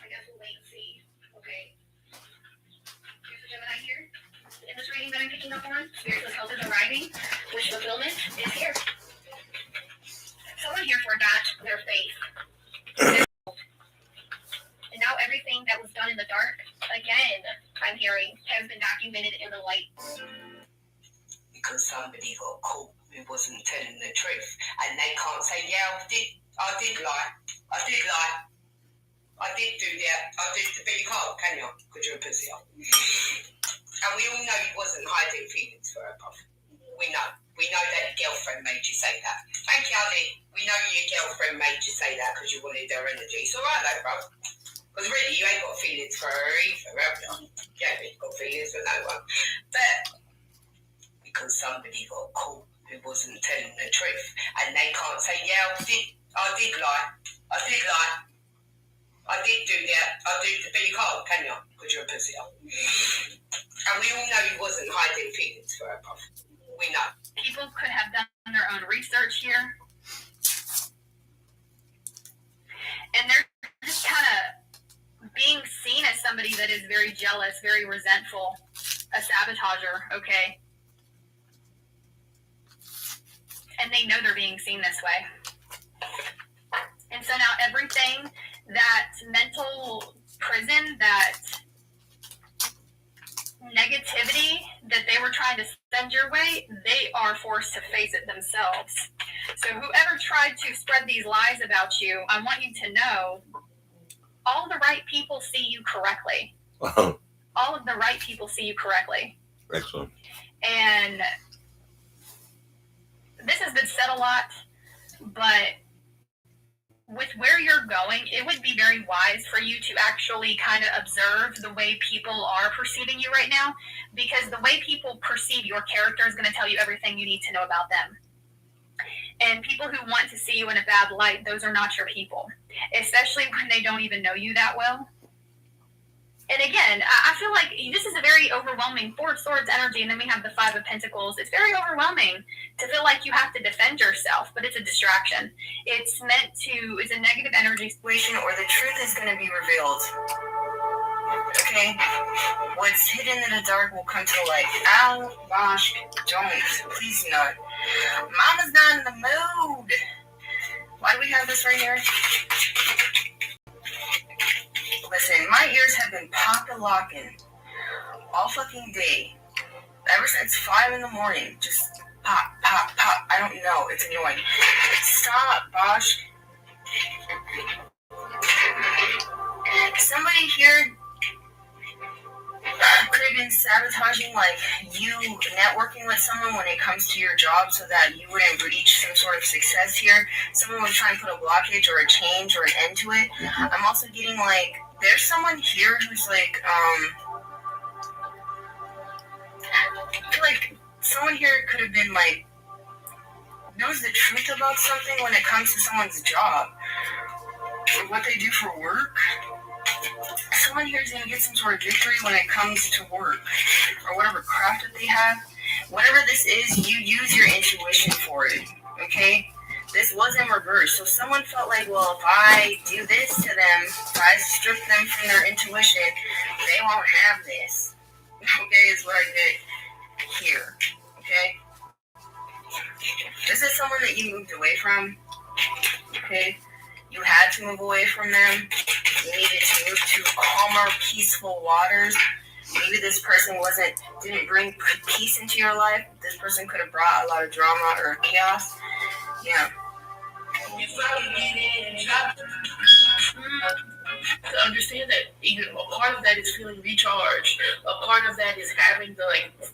I guess we'll wait and see. Okay. There's a Gemini here. In this reading that I'm picking up on, spiritual health is arriving, wish fulfillment is here. Someone here forgot their faith. And now everything that was done in the dark, again, I'm hearing, has been documented in the light. Because somebody got caught who wasn't telling the truth, and they can't say, yeah, I did lie, I did do that, but you can't, can you? Because you're a pussy. And we all know you wasn't hiding feelings for her, Prof. We know that your girlfriend made you say that. Thank you, Ali. We know your girlfriend made you say that because you wanted her energy. It's alright though, bro. Because really, you ain't got feelings for her either, have you? You ain't got feelings for no one. But because somebody got caught who wasn't telling the truth, and they can't say, yeah, I did lie, I did do that, but you can't, can you? Because you're a pussy. And we all know you wasn't hiding feelings for her, Prof. We know. People could have done their own research here. And they're just kind of being seen as somebody that is very jealous, very resentful, a sabotager, okay? And they know they're being seen this way. And so now everything, that mental prison, that negativity that they were trying to send your way, they are forced to face it themselves. So whoever tried to spread these lies about you, I want you to know, all the right people see you correctly. Wow. All of the right people see you correctly. Excellent. And this has been said a lot, but with where you're going, it would be very wise for you to actually kind of observe the way people are perceiving you right now, because the way people perceive your character is going to tell you everything you need to know about them. And people who want to see you in a bad light, those are not your people, especially when they don't even know you that well. And again, I feel like this is a very overwhelming Four of Swords energy, and then we have the Five of Pentacles. It's very overwhelming to feel like you have to defend yourself, but it's a distraction. It's a negative energy situation, Or the truth is going to be revealed. Okay? What's hidden in the dark will come to light. Ow, gosh, don't. Please no. Mama's not in the mood. Why do we have this right here? Listen, my ears have been popping all fucking day. Ever since 5 in the morning. Just pop, pop, pop. I don't know. It's annoying. Stop, Bosch. Somebody here could have been sabotaging, like, you networking with someone when it comes to your job so that you wouldn't reach some sort of success here. Someone was trying to put a blockage or a change or an end to it. I'm also getting, like, there's someone here who's, like, I feel like someone here could have been, like, knows the truth about something when it comes to someone's job or what they do for work. Someone here is going to get some sort of victory when it comes to work or whatever craft that they have. Whatever this is, you use your intuition for it, okay? This was in reverse. So someone felt like, well, if I do this to them, if I strip them from their intuition, they won't have this. Okay, is what I did here, okay? This is someone that you moved away from, okay? You had to move away from them. You needed to move to calmer, peaceful waters. Maybe this person didn't bring peace into your life. This person could have brought a lot of drama or chaos. Yeah. To understand that even a part of that is feeling recharged. A part of that is having the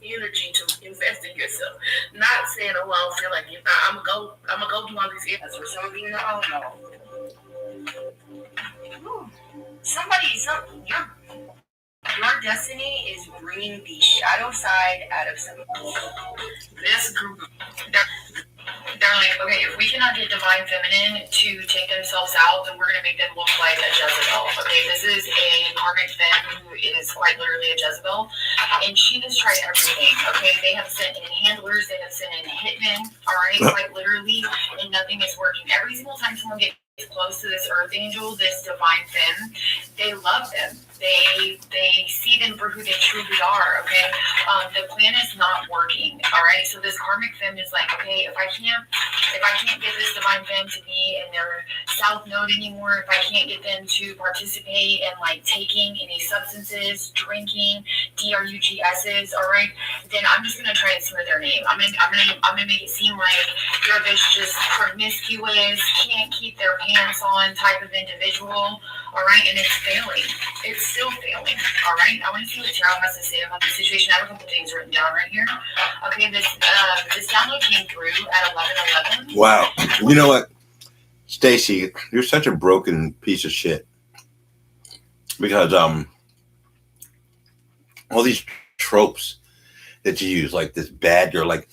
energy to invest in yourself. Not saying, oh, I don't feel like it. I'm gonna go do all these things. For some of you, no. Your destiny is bringing the shadow side out of someone. This group, Darling, okay, if we cannot get divine feminine to take themselves out, then we're going to make them look like a Jezebel. Okay, this is a karmic femme who is quite literally a Jezebel, and she has tried everything. Okay, they have sent in handlers, they have sent in hitmen, alright, quite literally, and nothing is working. Every single time someone gets close to this earth angel, this divine femme, they love them. They see them for who they truly are, okay? The plan is not working, all right? So this karmic femme is like, okay, if I can't get this divine femme to be in their south node anymore, if I can't get them to participate in like taking any substances, drinking, DRUGSs, all right, then I'm just gonna try and smear their name. I'm gonna make it seem like they're this just promiscuous, can't keep their pants on type of individual, all right, and it's failing. It's still failing, all right? I want to see what Tarot has to say about the situation. I have a couple things written down right here. Okay, this download came through at 11:11. Wow. You know what, Stacey, you're such a broken piece of shit. Because all these tropes that you use, like this bad girl, like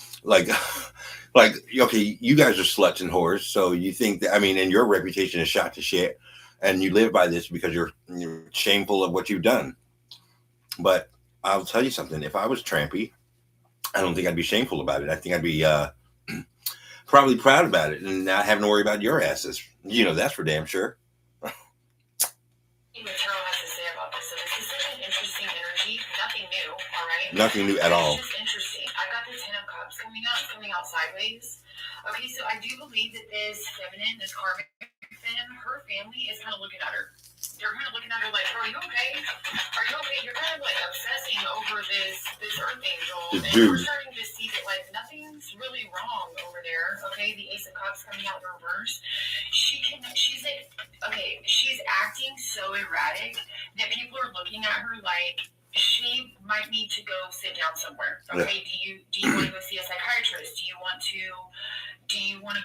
okay, you guys are sluts and whores, so you think that, I mean, and your reputation is shot to shit. And you live by this because you're shameful of what you've done. But I'll tell you something. If I was trampy, I don't think I'd be shameful about it. I think I'd be probably proud about it and not having to worry about your asses. You know, that's for damn sure. What Tarot has to say about this. So this is such an interesting energy. Nothing new, all right? Nothing new at all. It's just interesting. I got the 10 of Cups coming out sideways. Okay, so I do believe that this feminine, this karmic femme, her family is kind of looking at her. They're kind of looking at her like, are you okay? Are you okay? You're kind of like obsessing over this earth angel. And we're starting to see that like nothing's really wrong over there. Okay, the Ace of Cups coming out in reverse. She's acting so erratic that people are looking at her like she might need to go sit down somewhere. Okay, yeah. Do you want to go see a psychiatrist? Do you want to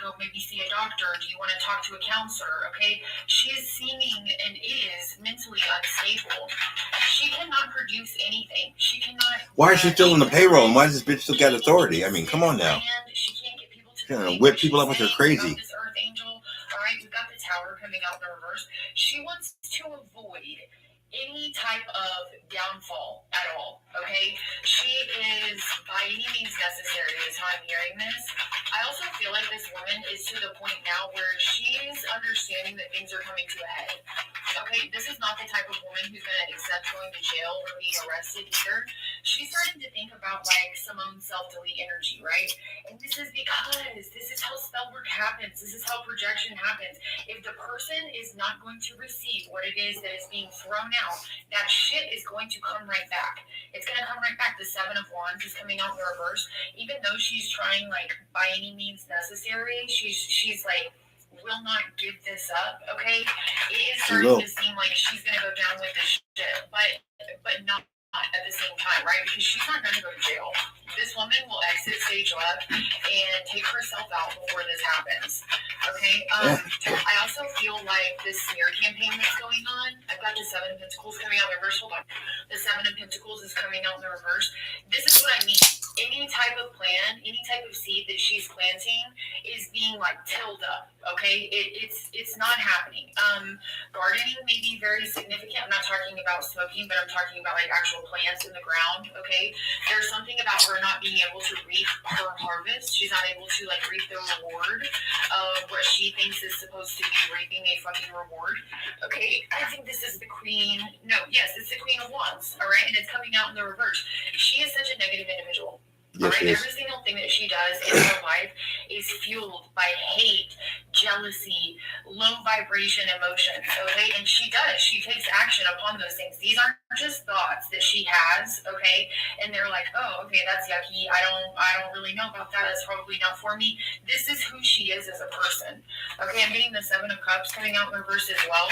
go maybe see a doctor? Do you want to talk to a counselor? Okay, she is seeming and is mentally unstable. She cannot produce anything. She cannot. Why is she still in the payroll? And why does this bitch still got authority? I mean, come on now. She can't get people to whip people up with her crazy. This earth angel. All right, we've got the Tower coming out in reverse. She wants to avoid any type of downfall at all, okay? She is by any means necessary is how I'm hearing this. I also feel like this woman is to the point now where she's understanding that things are coming to a head, okay, this is not the type of woman who's going to accept going to jail or being arrested either. She's starting to think about like Simone's self-delete energy, right? And this is because this is how spell work happens. This is how projection happens. If the person is not going to receive what it is that is being thrown out, that shit is going to come right back. It's going to come right back. The Seven of Wands is coming out in the reverse. Even though she's trying like by any means necessary, she's like, will not give this up, okay? It is starting to seem like she's going to go down with this shit, but not at the same time, right? Because she's not going to go to jail. This woman will exit stage left and take herself out before this happens, okay? I also feel like this smear campaign that's going on, I've got the Seven of Pentacles coming out in reverse. Hold on. The Seven of Pentacles is coming out in the reverse. This is what I mean. Any type of plan, any type of seed that she's planting is being like tilled up, okay? It's not happening. Gardening may be very significant. I'm not talking about smoking, but I'm talking about like actual plants in the ground, okay? There's something about her not being able to reap her harvest. She's not able to like reap the reward of what she thinks is supposed to be reaping a fucking reward, okay? I think this is the Queen. No, yes, it's the Queen of Wands, all right? And it's coming out in the reverse. She is such a negative individual. Yes, right? Every single thing that she does in her life is fueled by hate, jealousy, low vibration emotions, okay? And she does. She takes action upon those things. These aren't just thoughts that she has, okay? And they're like, oh, okay, that's yucky. I don't really know about that. That's probably not for me. This is who she is as a person, okay? I'm getting the Seven of Cups coming out in reverse as well.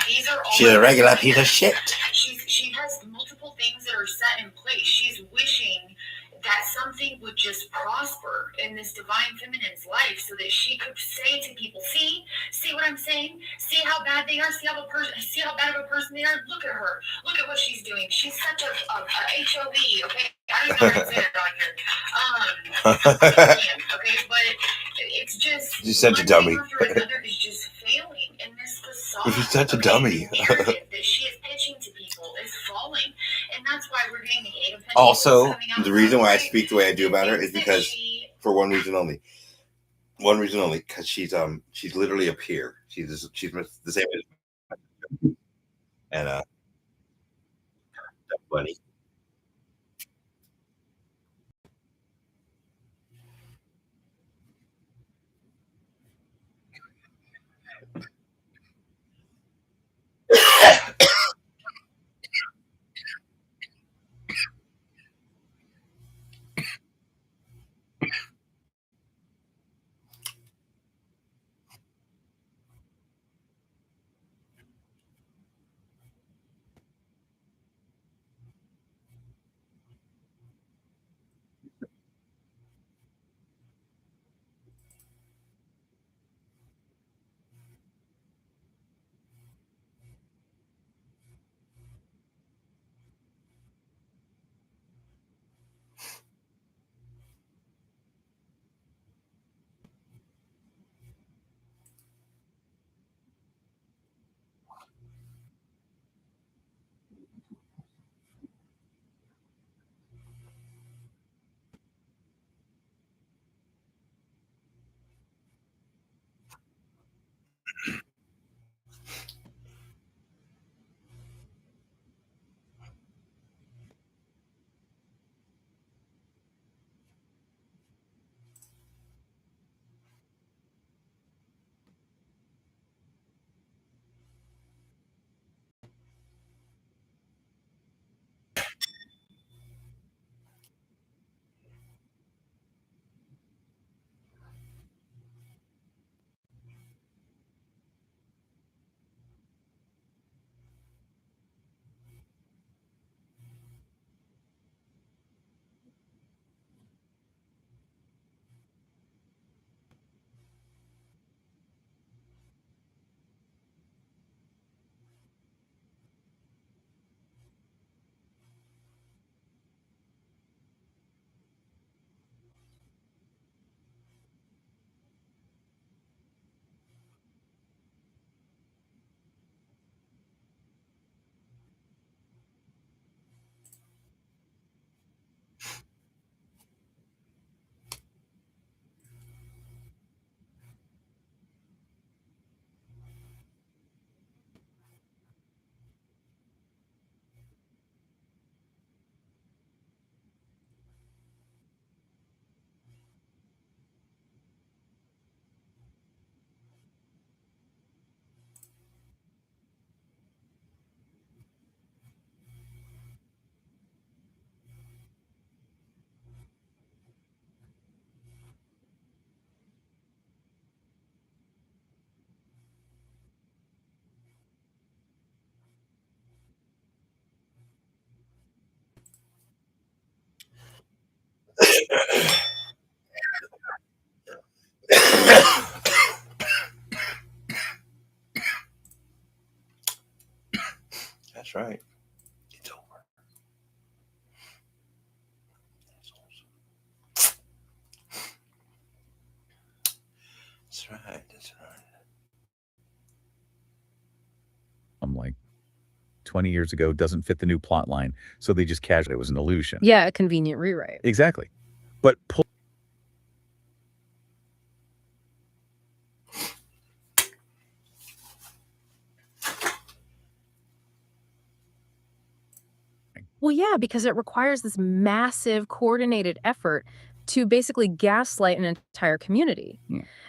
These are all. She's a regular piece of shit. She has multiple things that are set in place. She's wishing that something would just prosper in this divine feminine's life so that she could say to people, see what I'm saying? See how bad they are? See how bad of a person they are? Look at her. Look at what she's doing. She's such a HOV, okay? I don't even know how to say it on here. Okay, but it's just She's such a dummy. After another is just failing, and this facade, She's such a dummy. that she is pitching to people is falling, and that's why we're getting the Eight of Pentacles. Also, the reason why I speak the way I do about her is because, for one reason only, because she's literally a peer. She's the same as, and funny. right. It's over. That's right. That's right. I'm like 20 years ago doesn't fit the new plot line, so they just casually it was an illusion. Yeah, a convenient rewrite. Exactly. But Well, yeah, because it requires this massive coordinated effort to basically gaslight an entire community.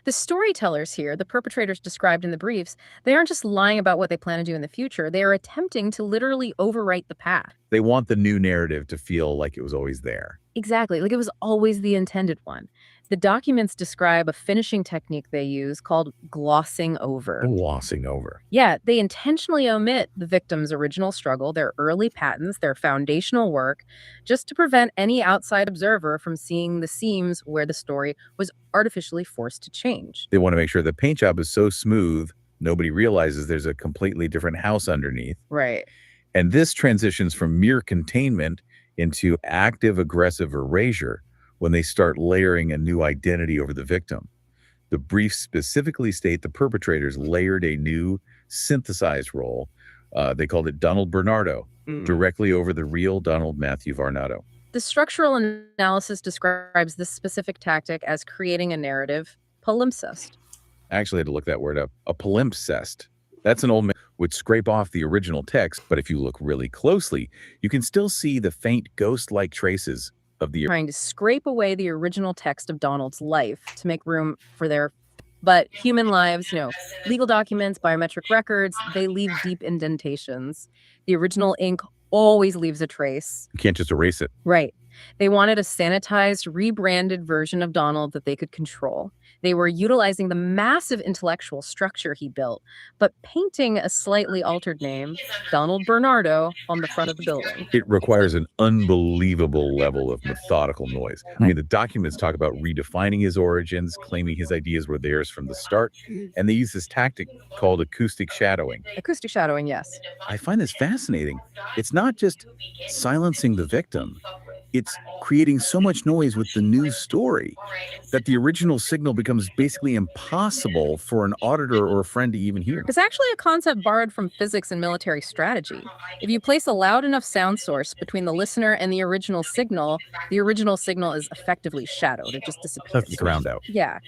The storytellers here, the perpetrators described in the briefs, they aren't just lying about what they plan to do in the future. They are attempting to literally overwrite the past. they want the new narrative to feel like it was always there. Exactly, like it was always the intended one. The documents describe a finishing technique they use called glossing over. Glossing over. Yeah, they intentionally omit the victim's original struggle, their early patents, their foundational work, just to prevent any outside observer from seeing the seams where the story was artificially forced to change. They want to make sure the paint job is so smooth, nobody realizes there's a completely different house underneath. Right. And this transitions from mere containment into active aggressive erasure when they start layering a new identity over the victim. The briefs specifically state the perpetrators layered a new synthesized role. They called it Donald Bernardo, directly over the real Donald Matthew Varnado. The structural analysis describes this specific tactic as creating a narrative palimpsest. I actually had to look that word up. A palimpsest. That's an old man would scrape off the original text, but if you look really closely, you can still see the faint ghost-like traces of the trying to scrape away the original text of Donald's life to make room for their but human lives, legal documents, biometric records, they leave deep indentations. The original ink always leaves a trace. You can't just erase it. Right. They wanted a sanitized, rebranded version of Donald that they could control. They were utilizing the massive intellectual structure he built, but painting a slightly altered name, Donald Bernardo, on the front of the building. It requires an unbelievable level of methodical noise. I mean, the documents talk about redefining his origins, claiming his ideas were theirs from the start, and they use this tactic called acoustic shadowing. Acoustic shadowing, yes. I find this fascinating. It's not just silencing the victim. It's creating so much noise with the new story that the original signal becomes basically impossible for an auditor or a friend to even hear. It's actually a concept borrowed from physics and military strategy. If you place a loud enough sound source between the listener and the original signal is effectively shadowed. It just disappears. It's drowned out. Yeah.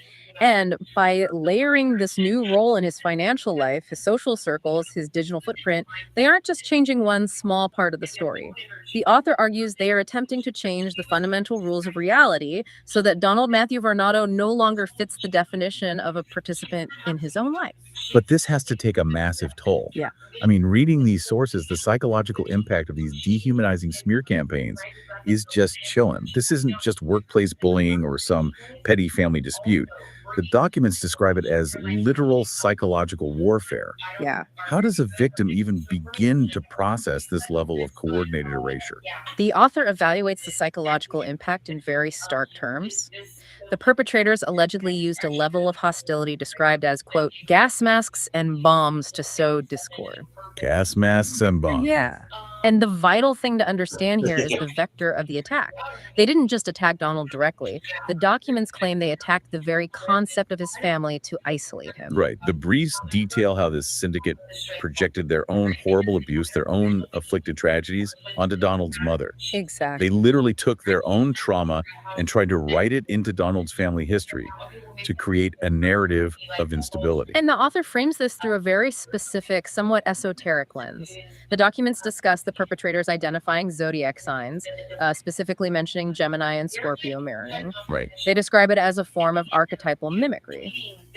And by layering this new role in his financial life, his social circles, his digital footprint, they aren't just changing one small part of the story. The author argues they are attempting to change the fundamental rules of reality so that Donald Matthew Varnado no longer fits the definition of a participant in his own life. But this has to take a massive toll. Yeah. I mean, reading these sources, the psychological impact of these dehumanizing smear campaigns is just chilling. This isn't just workplace bullying or some petty family dispute. The documents describe it as literal psychological warfare. Yeah. How does a victim even begin to process this level of coordinated erasure? The author evaluates the psychological impact in very stark terms. The perpetrators allegedly used a level of hostility described as, quote, gas masks and bombs to sow discord. Gas masks and bombs. Yeah. And the vital thing to understand here is the vector of the attack. They didn't just attack Donald directly. The documents claim they attacked the very concept of his family to isolate him. Right. The briefs detail how this syndicate projected their own horrible abuse, their own afflicted tragedies onto Donald's mother. Exactly. They literally took their own trauma and tried to write it into Donald's family history to create a narrative of instability. And the author frames this through a very specific, somewhat esoteric lens. The documents discuss the perpetrators identifying zodiac signs, specifically mentioning Gemini and Scorpio mirroring. Right. They describe it as a form of archetypal mimicry.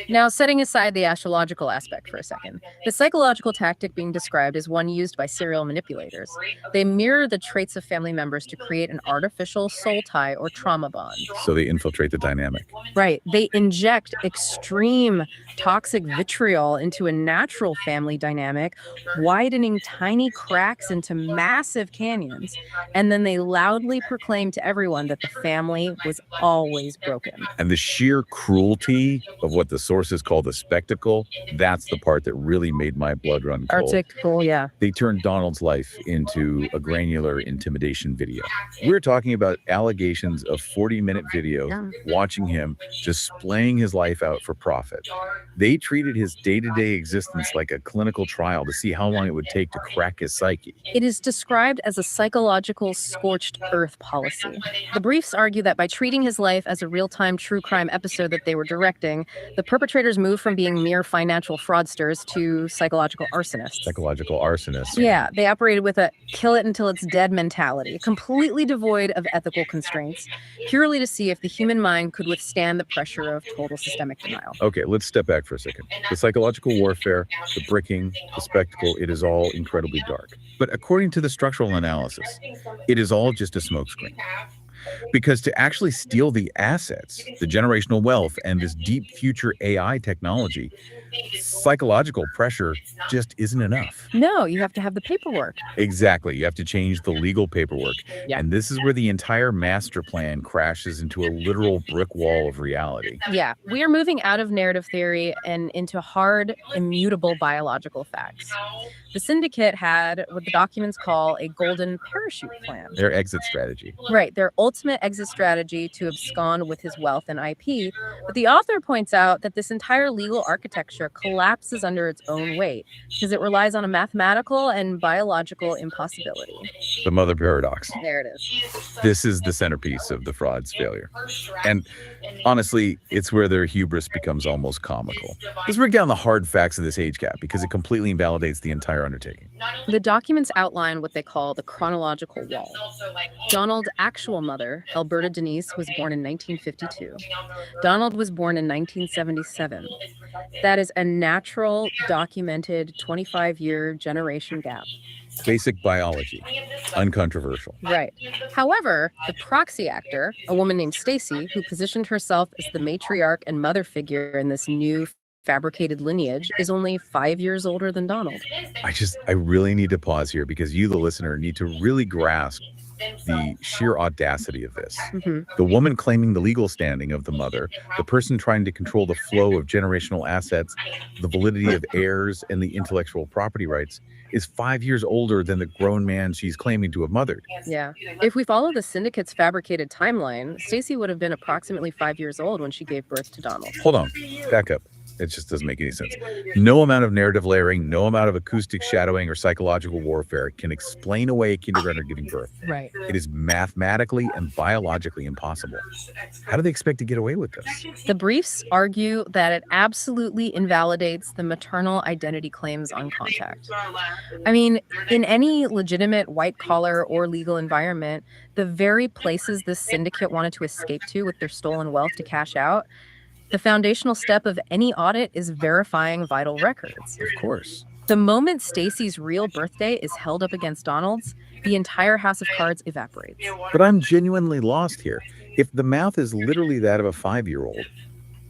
Now, setting aside the astrological aspect for a second, the psychological tactic being described is one used by serial manipulators. They mirror the traits of family members to create an artificial soul tie or trauma bond. So they infiltrate the dynamic. Right. They inject extreme toxic vitriol into a natural family dynamic, widening tiny cracks into massive canyons, and then they loudly proclaimed to everyone that the family was always broken. And the sheer cruelty of what the sources call the spectacle, that's the part that really made my blood run cold. Arctic cool, yeah. They turned Donald's life into a granular intimidation video. We're talking about allegations of 40-minute videos watching him displaying his life out for profit. They treated his day-to-day existence like a clinical trial to see how long it would take to crack his psyche. It is described as a psychological scorched earth policy. The briefs argue that by treating his life as a real-time true crime episode that they were directing, the perpetrators moved from being mere financial fraudsters to psychological arsonists. Psychological arsonists. Yeah, they operated with a kill it until it's dead mentality, completely devoid of ethical constraints, purely to see if the human mind could withstand the pressure of total systemic denial. Okay, let's step back for a second. The psychological warfare, the bricking, the spectacle, it is all incredibly dark. But according to the structural analysis, it is all just a smokescreen. Because to actually steal the assets, the generational wealth, and this deep future AI technology, psychological pressure just isn't enough. No, you have to have the paperwork. Exactly. You have to change the legal paperwork. Yeah. And this is where the entire master plan crashes into a literal brick wall of reality. Yeah, we are moving out of narrative theory and into hard, immutable biological facts. The syndicate had what the documents call a golden parachute plan. Their exit strategy. Right, their ultimate exit strategy to abscond with his wealth and IP. But the author points out that this entire legal architecture collapses under its own weight because it relies on a mathematical and biological impossibility. The mother paradox. There it is. This is the centerpiece of the fraud's failure. And honestly, it's where their hubris becomes almost comical. Let's break down the hard facts of this age gap because it completely invalidates the entire undertaking. The documents outline what they call the chronological wall. Donald's actual mother, Alberta Denise, was born in 1952. Donald was born in 1977. That is a natural, documented 25-year generation gap. Basic biology, uncontroversial. Right. However, the proxy actor, a woman named Stacey, who positioned herself as the matriarch and mother figure in this new fabricated lineage, is only 5 years older than Donald. I really need to pause here because you, the listener, need to really grasp the sheer audacity of this. The woman claiming the legal standing of the mother, the person trying to control the flow of generational assets, the validity of heirs, and the intellectual property rights, is 5 years older than the grown man she's claiming to have mothered. Yeah. If we follow the syndicate's fabricated timeline, Stacey would have been approximately 5 years old when she gave birth to Donald. Hold on. Back up. It just doesn't make any sense. No amount of narrative layering, no amount of acoustic shadowing or psychological warfare can explain away a kindergartner giving birth. Right. It is mathematically and biologically impossible. How do they expect to get away with this? The briefs argue that it absolutely invalidates the maternal identity claims on contact. I mean, in any legitimate white-collar or legal environment, the very places this syndicate wanted to escape to with their stolen wealth to cash out, the foundational step of any audit is verifying vital records. Of course. The moment Stacey's real birthday is held up against Donald's, the entire house of cards evaporates. But I'm genuinely lost here. If the math is literally that of a 5-year-old,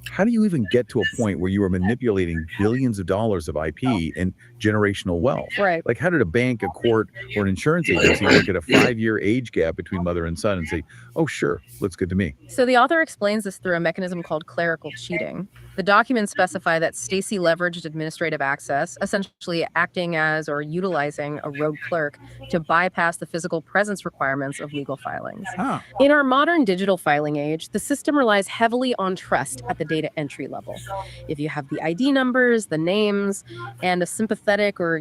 how do you even get to a point where you are manipulating billions of dollars of IP and generational wealth? Right. Like, how did a bank, a court, or an insurance agency look at a 5-year age gap between mother and son and say, oh, sure, looks good to me? So the author explains this through a mechanism called clerical cheating. The documents specify that Stacey leveraged administrative access, essentially acting as or utilizing a rogue clerk to bypass the physical presence requirements of legal filings. In our modern digital filing age, the system relies heavily on trust at the data entry level. If you have the ID numbers, the names, and a sympathetic or,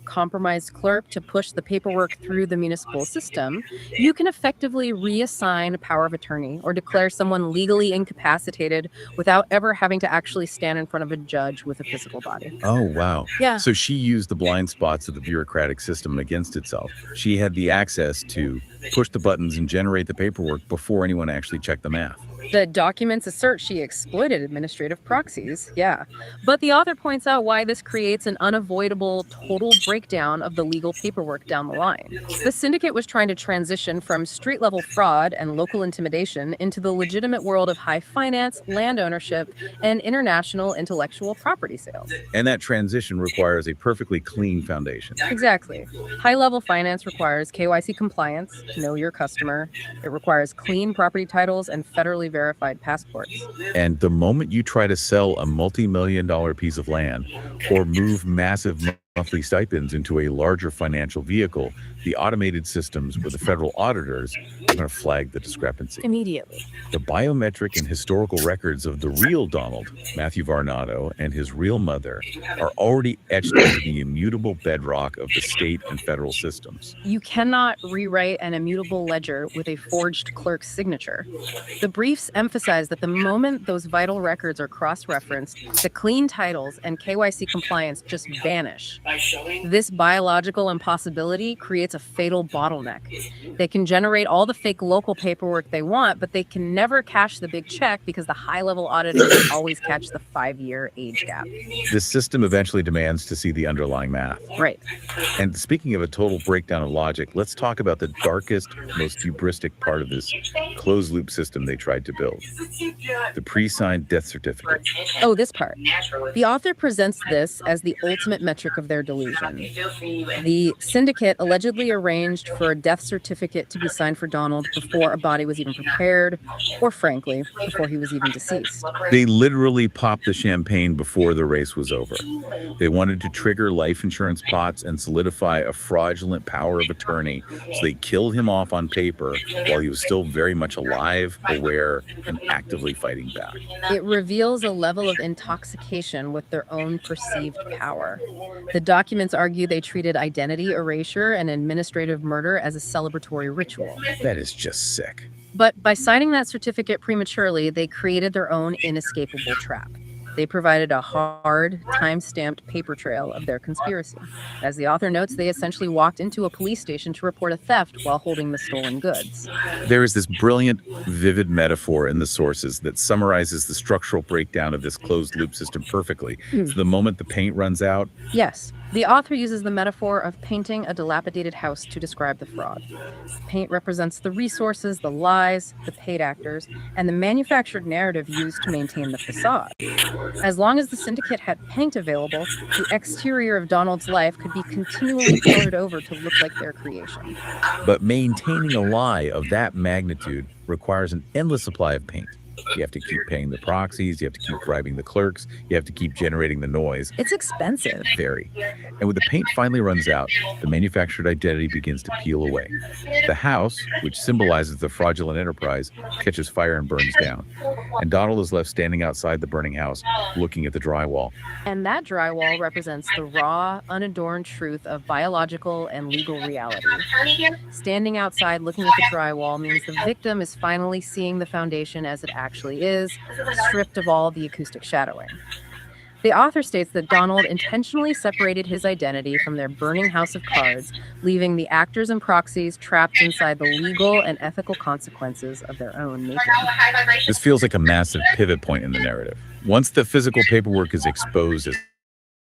compromised clerk to push the paperwork through the municipal system, you can effectively reassign power of attorney or declare someone legally incapacitated without ever having to actually stand in front of a judge with a physical body. Oh, wow. Yeah. So she used the blind spots of the bureaucratic system against itself. She had the access to push the buttons and generate the paperwork before anyone actually checked the math. The documents assert she exploited administrative proxies, yeah. But the author points out why this creates an unavoidable total breakdown of the legal paperwork down the line. The syndicate was trying to transition from street-level fraud and local intimidation into the legitimate world of high finance, land ownership, and international intellectual property sales. And that transition requires a perfectly clean foundation. Exactly. High-level finance requires KYC compliance, know your customer. It requires clean property titles and federally verified passports. And the moment you try to sell a multi-million-dollar piece of land or move massive monthly stipends into a larger financial vehicle, the automated systems with the federal auditors are going to flag the discrepancy. Immediately. The biometric and historical records of the real Donald, Matthew Varnado, and his real mother are already etched into the immutable bedrock of the state and federal systems. You cannot rewrite an immutable ledger with a forged clerk's signature. The briefs emphasize that the moment those vital records are cross-referenced, the clean titles and KYC compliance just vanish. This biological impossibility creates a fatal bottleneck. They can generate all the fake local paperwork they want, but they can never cash the big check because the high-level auditor can always catch the 5-year age gap. This system eventually demands to see the underlying math. Right. And speaking of a total breakdown of logic, let's talk about the darkest, most hubristic part of this closed-loop system they tried to build. The pre-signed death certificate. Oh, this part. The author presents this as the ultimate metric of their delusion. The syndicate allegedly arranged for a death certificate to be signed for Donald before a body was even prepared, or frankly, before he was even deceased. They literally popped the champagne before the race was over. They wanted to trigger life insurance pots and solidify a fraudulent power of attorney, so they killed him off on paper while he was still very much alive, aware, and actively fighting back. It reveals a level of intoxication with their own perceived power. The documents argue they treated identity erasure and administrative murder as a celebratory ritual. That is just sick. But by signing that certificate prematurely, they created their own inescapable trap. They provided a hard, time-stamped paper trail of their conspiracy. As the author notes, they essentially walked into a police station to report a theft while holding the stolen goods. There is this brilliant, vivid metaphor in the sources that summarizes the structural breakdown of this closed-loop system perfectly. So the moment the paint runs out... Yes. The author uses the metaphor of painting a dilapidated house to describe the fraud. Paint represents the resources, the lies, the paid actors, and the manufactured narrative used to maintain the facade. As long as the syndicate had paint available, the exterior of Donald's life could be continually colored over to look like their creation. But maintaining a lie of that magnitude requires an endless supply of paint. You have to keep paying the proxies, you have to keep bribing the clerks, you have to keep generating the noise. It's expensive. Very. And when the paint finally runs out, the manufactured identity begins to peel away. The house, which symbolizes the fraudulent enterprise, catches fire and burns down. And Donald is left standing outside the burning house, looking at the drywall. And that drywall represents the raw, unadorned truth of biological and legal reality. Standing outside looking at the drywall means the victim is finally seeing the foundation as it actually is, stripped of all the acoustic shadowing. The author states that Donald intentionally separated his identity from their burning house of cards, leaving the actors and proxies trapped inside the legal and ethical consequences of their own making. This feels like a massive pivot point in the narrative. Once the physical paperwork is exposed as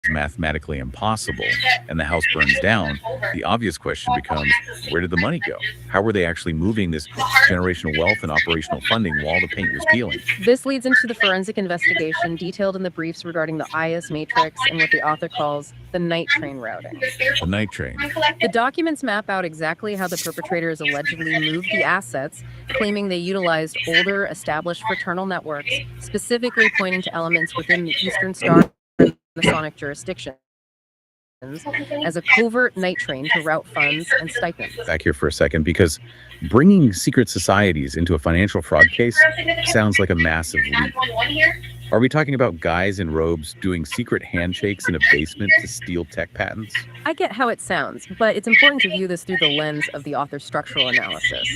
mathematically impossible and the house burns down, the obvious question becomes, where did the money go? How were they actually moving this generational wealth and operational funding while the paint was peeling? This leads into the forensic investigation detailed in the briefs regarding the IS matrix and what the author calls the night train routing. The night train. The documents map out exactly how the perpetrators allegedly moved the assets, claiming they utilized older, established fraternal networks, specifically pointing to elements within the Eastern Star Masonic jurisdictions as a covert night train to route funds and stipends. Back here for a second, because bringing secret societies into a financial fraud case sounds like a massive leap. Are we talking about guys in robes doing secret handshakes in a basement to steal tech patents? I get how it sounds, but it's important to view this through the lens of the author's structural analysis.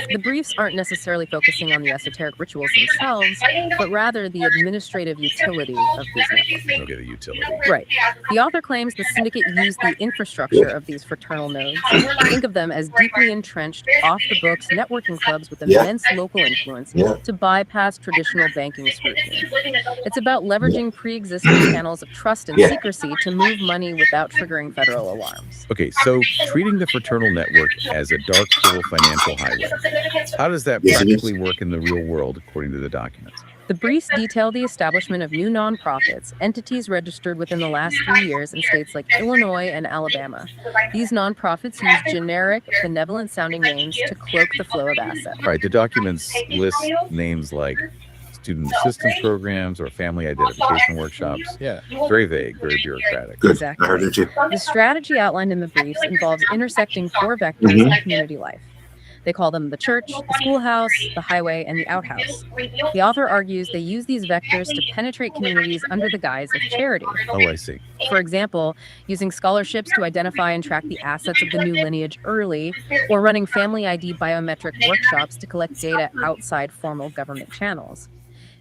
The briefs aren't necessarily focusing on the esoteric rituals themselves, but rather the administrative utility of these networks. Okay, the utility. Right. The author claims the syndicate used the infrastructure of these fraternal nodes. Think of them as deeply entrenched, off-the-books networking clubs with immense local influence to bypass traditional banking scrutiny. It's about leveraging pre-existing channels of trust and secrecy to move money without triggering federal alarms. Okay, so treating the fraternal network as a dark pool financial highway. How does that practically work in the real world, according to the documents? The briefs detail the establishment of new nonprofits, entities registered within the last 3 years in states like Illinois and Alabama. These nonprofits use generic, benevolent-sounding names to cloak the flow of assets. Right, the documents list names like student assistance programs or family identification workshops. Yeah, very vague, very bureaucratic. Good. Exactly. I heard it too. The strategy outlined in the briefs involves intersecting 4 vectors of community life. They call them the church, the schoolhouse, the highway, and the outhouse. The author argues they use these vectors to penetrate communities under the guise of charity. Oh, I see. For example, using scholarships to identify and track the assets of the new lineage early, or running family ID biometric workshops to collect data outside formal government channels.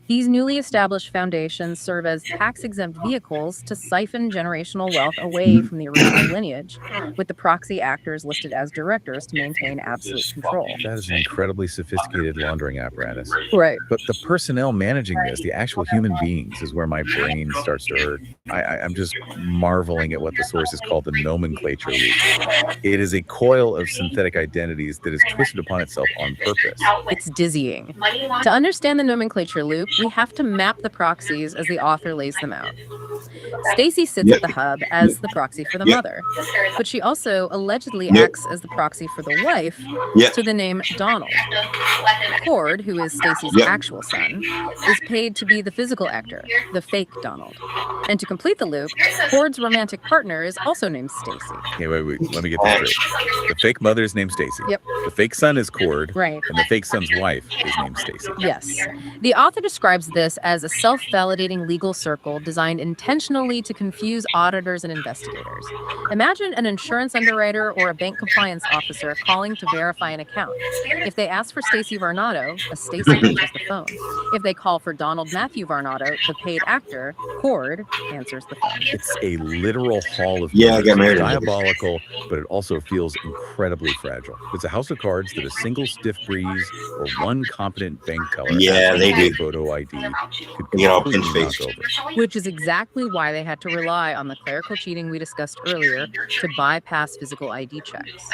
These newly established foundations serve as tax-exempt vehicles to siphon generational wealth away from the original lineage, with the proxy actors listed as directors to maintain absolute control. That is an incredibly sophisticated laundering apparatus. Right. But the personnel managing this, the actual human beings, is where my brain starts to hurt. I'm just marveling at what the sources call the nomenclature loop. It is a coil of synthetic identities that is twisted upon itself on purpose. It's dizzying. To understand the nomenclature loop, we have to map the proxies as the author lays them out. Stacey sits at the hub as the proxy for the mother, but she also allegedly acts as the proxy for the wife to the name Donald. Cord, who is Stacey's actual son, is paid to be the physical actor, the fake Donald. And to complete the loop, Cord's romantic partner is also named Stacey. Okay, wait, let me get this straight. The fake mother is named Stacey. Yep. The fake son is Cord. Right. And the fake son's wife is named Stacey. Yes. The author describes this as a self-validating legal circle designed intentionally to confuse auditors and investigators. Imagine an insurance underwriter or a bank compliance officer calling to verify an account. If they ask for Stacey Varnado, a Stacey answers the phone. If they call for Donald Matthew Varnado, the paid actor, Cord answers the phone. It's a literal hall of I got married. Diabolical, but it also feels incredibly fragile. It's a house of cards that a single stiff breeze or one competent bank teller they do. Photo ID could Get all completely pin-faced. knock over. Which is exactly why they had to rely on the clerical cheating we discussed earlier to bypass physical ID checks.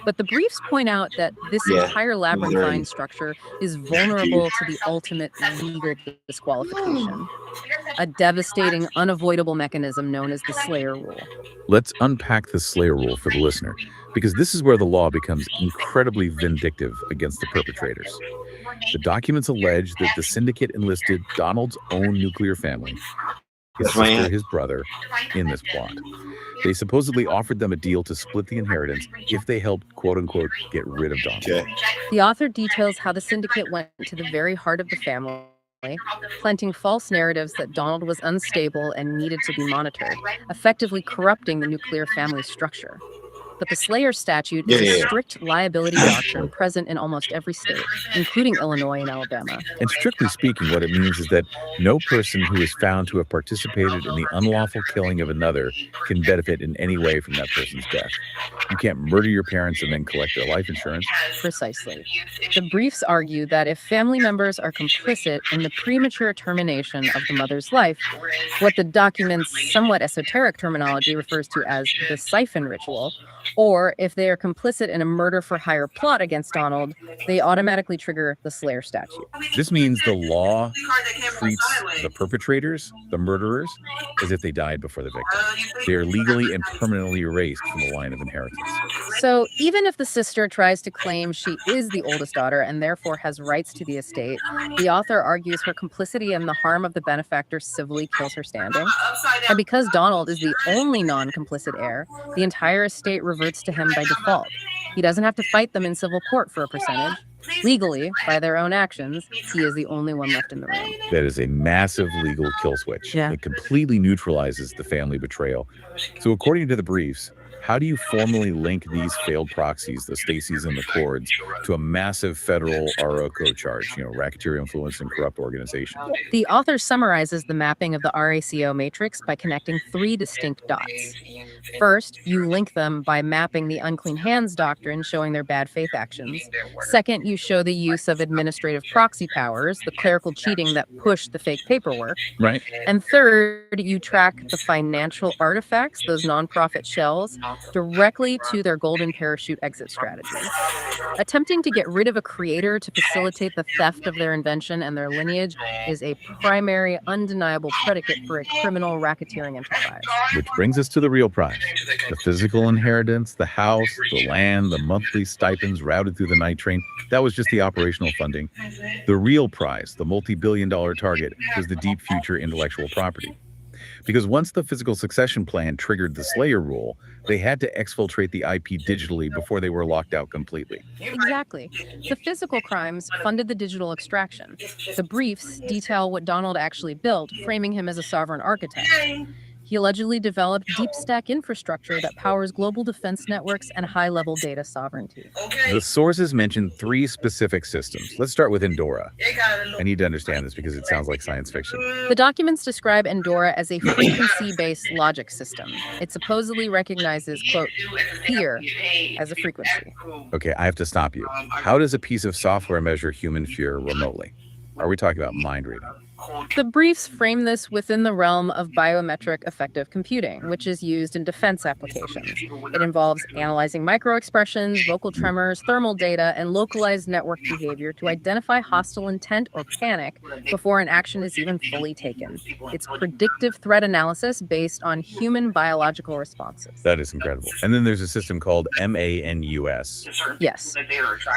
But the briefs point out that this entire labyrinthine structure is vulnerable to the ultimate legal disqualification, a devastating, unavoidable mechanism known as the Slayer Rule. Let's unpack the Slayer Rule for the listener, because this is where the law becomes incredibly vindictive against the perpetrators. The documents allege that the syndicate enlisted Donald's own nuclear family, his sister, his brother, in this plot. They supposedly offered them a deal to split the inheritance if they helped, quote-unquote, get rid of Donald. The author details how the syndicate went to the very heart of the family, planting false narratives that Donald was unstable and needed to be monitored, effectively corrupting the nuclear family structure. But the Slayer statute is a strict liability doctrine present in almost every state, including Illinois and Alabama. And strictly speaking, what it means is that no person who is found to have participated in the unlawful killing of another can benefit in any way from that person's death. You can't murder your parents and then collect their life insurance. Precisely. The briefs argue that if family members are complicit in the premature termination of the mother's life, what the document's somewhat esoteric terminology refers to as the siphon ritual, or if they are complicit in a murder-for-hire plot against Donald, they automatically trigger the Slayer statute. This means the law treats the perpetrators, the murderers, as if they died before the victim. They are legally and permanently erased from the line of inheritance. So even if the sister tries to claim she is the oldest daughter and therefore has rights to the estate, the author argues her complicity in the harm of the benefactor civilly kills her standing. And because Donald is the only non-complicit heir, the entire estate reverts to him by default. He doesn't have to fight them in civil court for a percentage. Legally, by their own actions, he is the only one left in the room. That is a massive legal kill switch. Yeah. It completely neutralizes the family betrayal. So according to the briefs, how do you formally link these failed proxies, the Stacys and the Cords, to a massive federal ROCO charge, racketeer influence and corrupt organization? The author summarizes the mapping of the RACO matrix by connecting 3 distinct dots. First, you link them by mapping the Unclean Hands doctrine, showing their bad faith actions. Second, you show the use of administrative proxy powers, the clerical cheating that pushed the fake paperwork. Right. And third, you track the financial artifacts, those nonprofit shells, directly to their golden parachute exit strategy. Attempting to get rid of a creator to facilitate the theft of their invention and their lineage is a primary, undeniable predicate for a criminal racketeering enterprise. Which brings us to the real prize. The physical inheritance, the house, the land, the monthly stipends routed through the night train, that was just the operational funding. The real prize, the multi-billion-dollar target, was the deep future intellectual property. Because once the physical succession plan triggered the Slayer rule, they had to exfiltrate the IP digitally before they were locked out completely. Exactly. The physical crimes funded the digital extraction. The briefs detail what Donald actually built, framing him as a sovereign architect. He allegedly developed deep stack infrastructure that powers global defense networks and high-level data sovereignty. The sources mention 3 specific systems. Let's start with Endora. I need to understand this because it sounds like science fiction. The documents describe Endora as a frequency-based logic system. It supposedly recognizes, quote, fear as a frequency. Okay, I have to stop you. How does a piece of software measure human fear remotely? Are we talking about mind reading? The briefs frame this within the realm of biometric effective computing, which is used in defense applications. It involves analyzing microexpressions, vocal tremors, thermal data, and localized network behavior to identify hostile intent or panic before an action is even fully taken. It's predictive threat analysis based on human biological responses. That is incredible. And then there's a system called MANUS. Yes.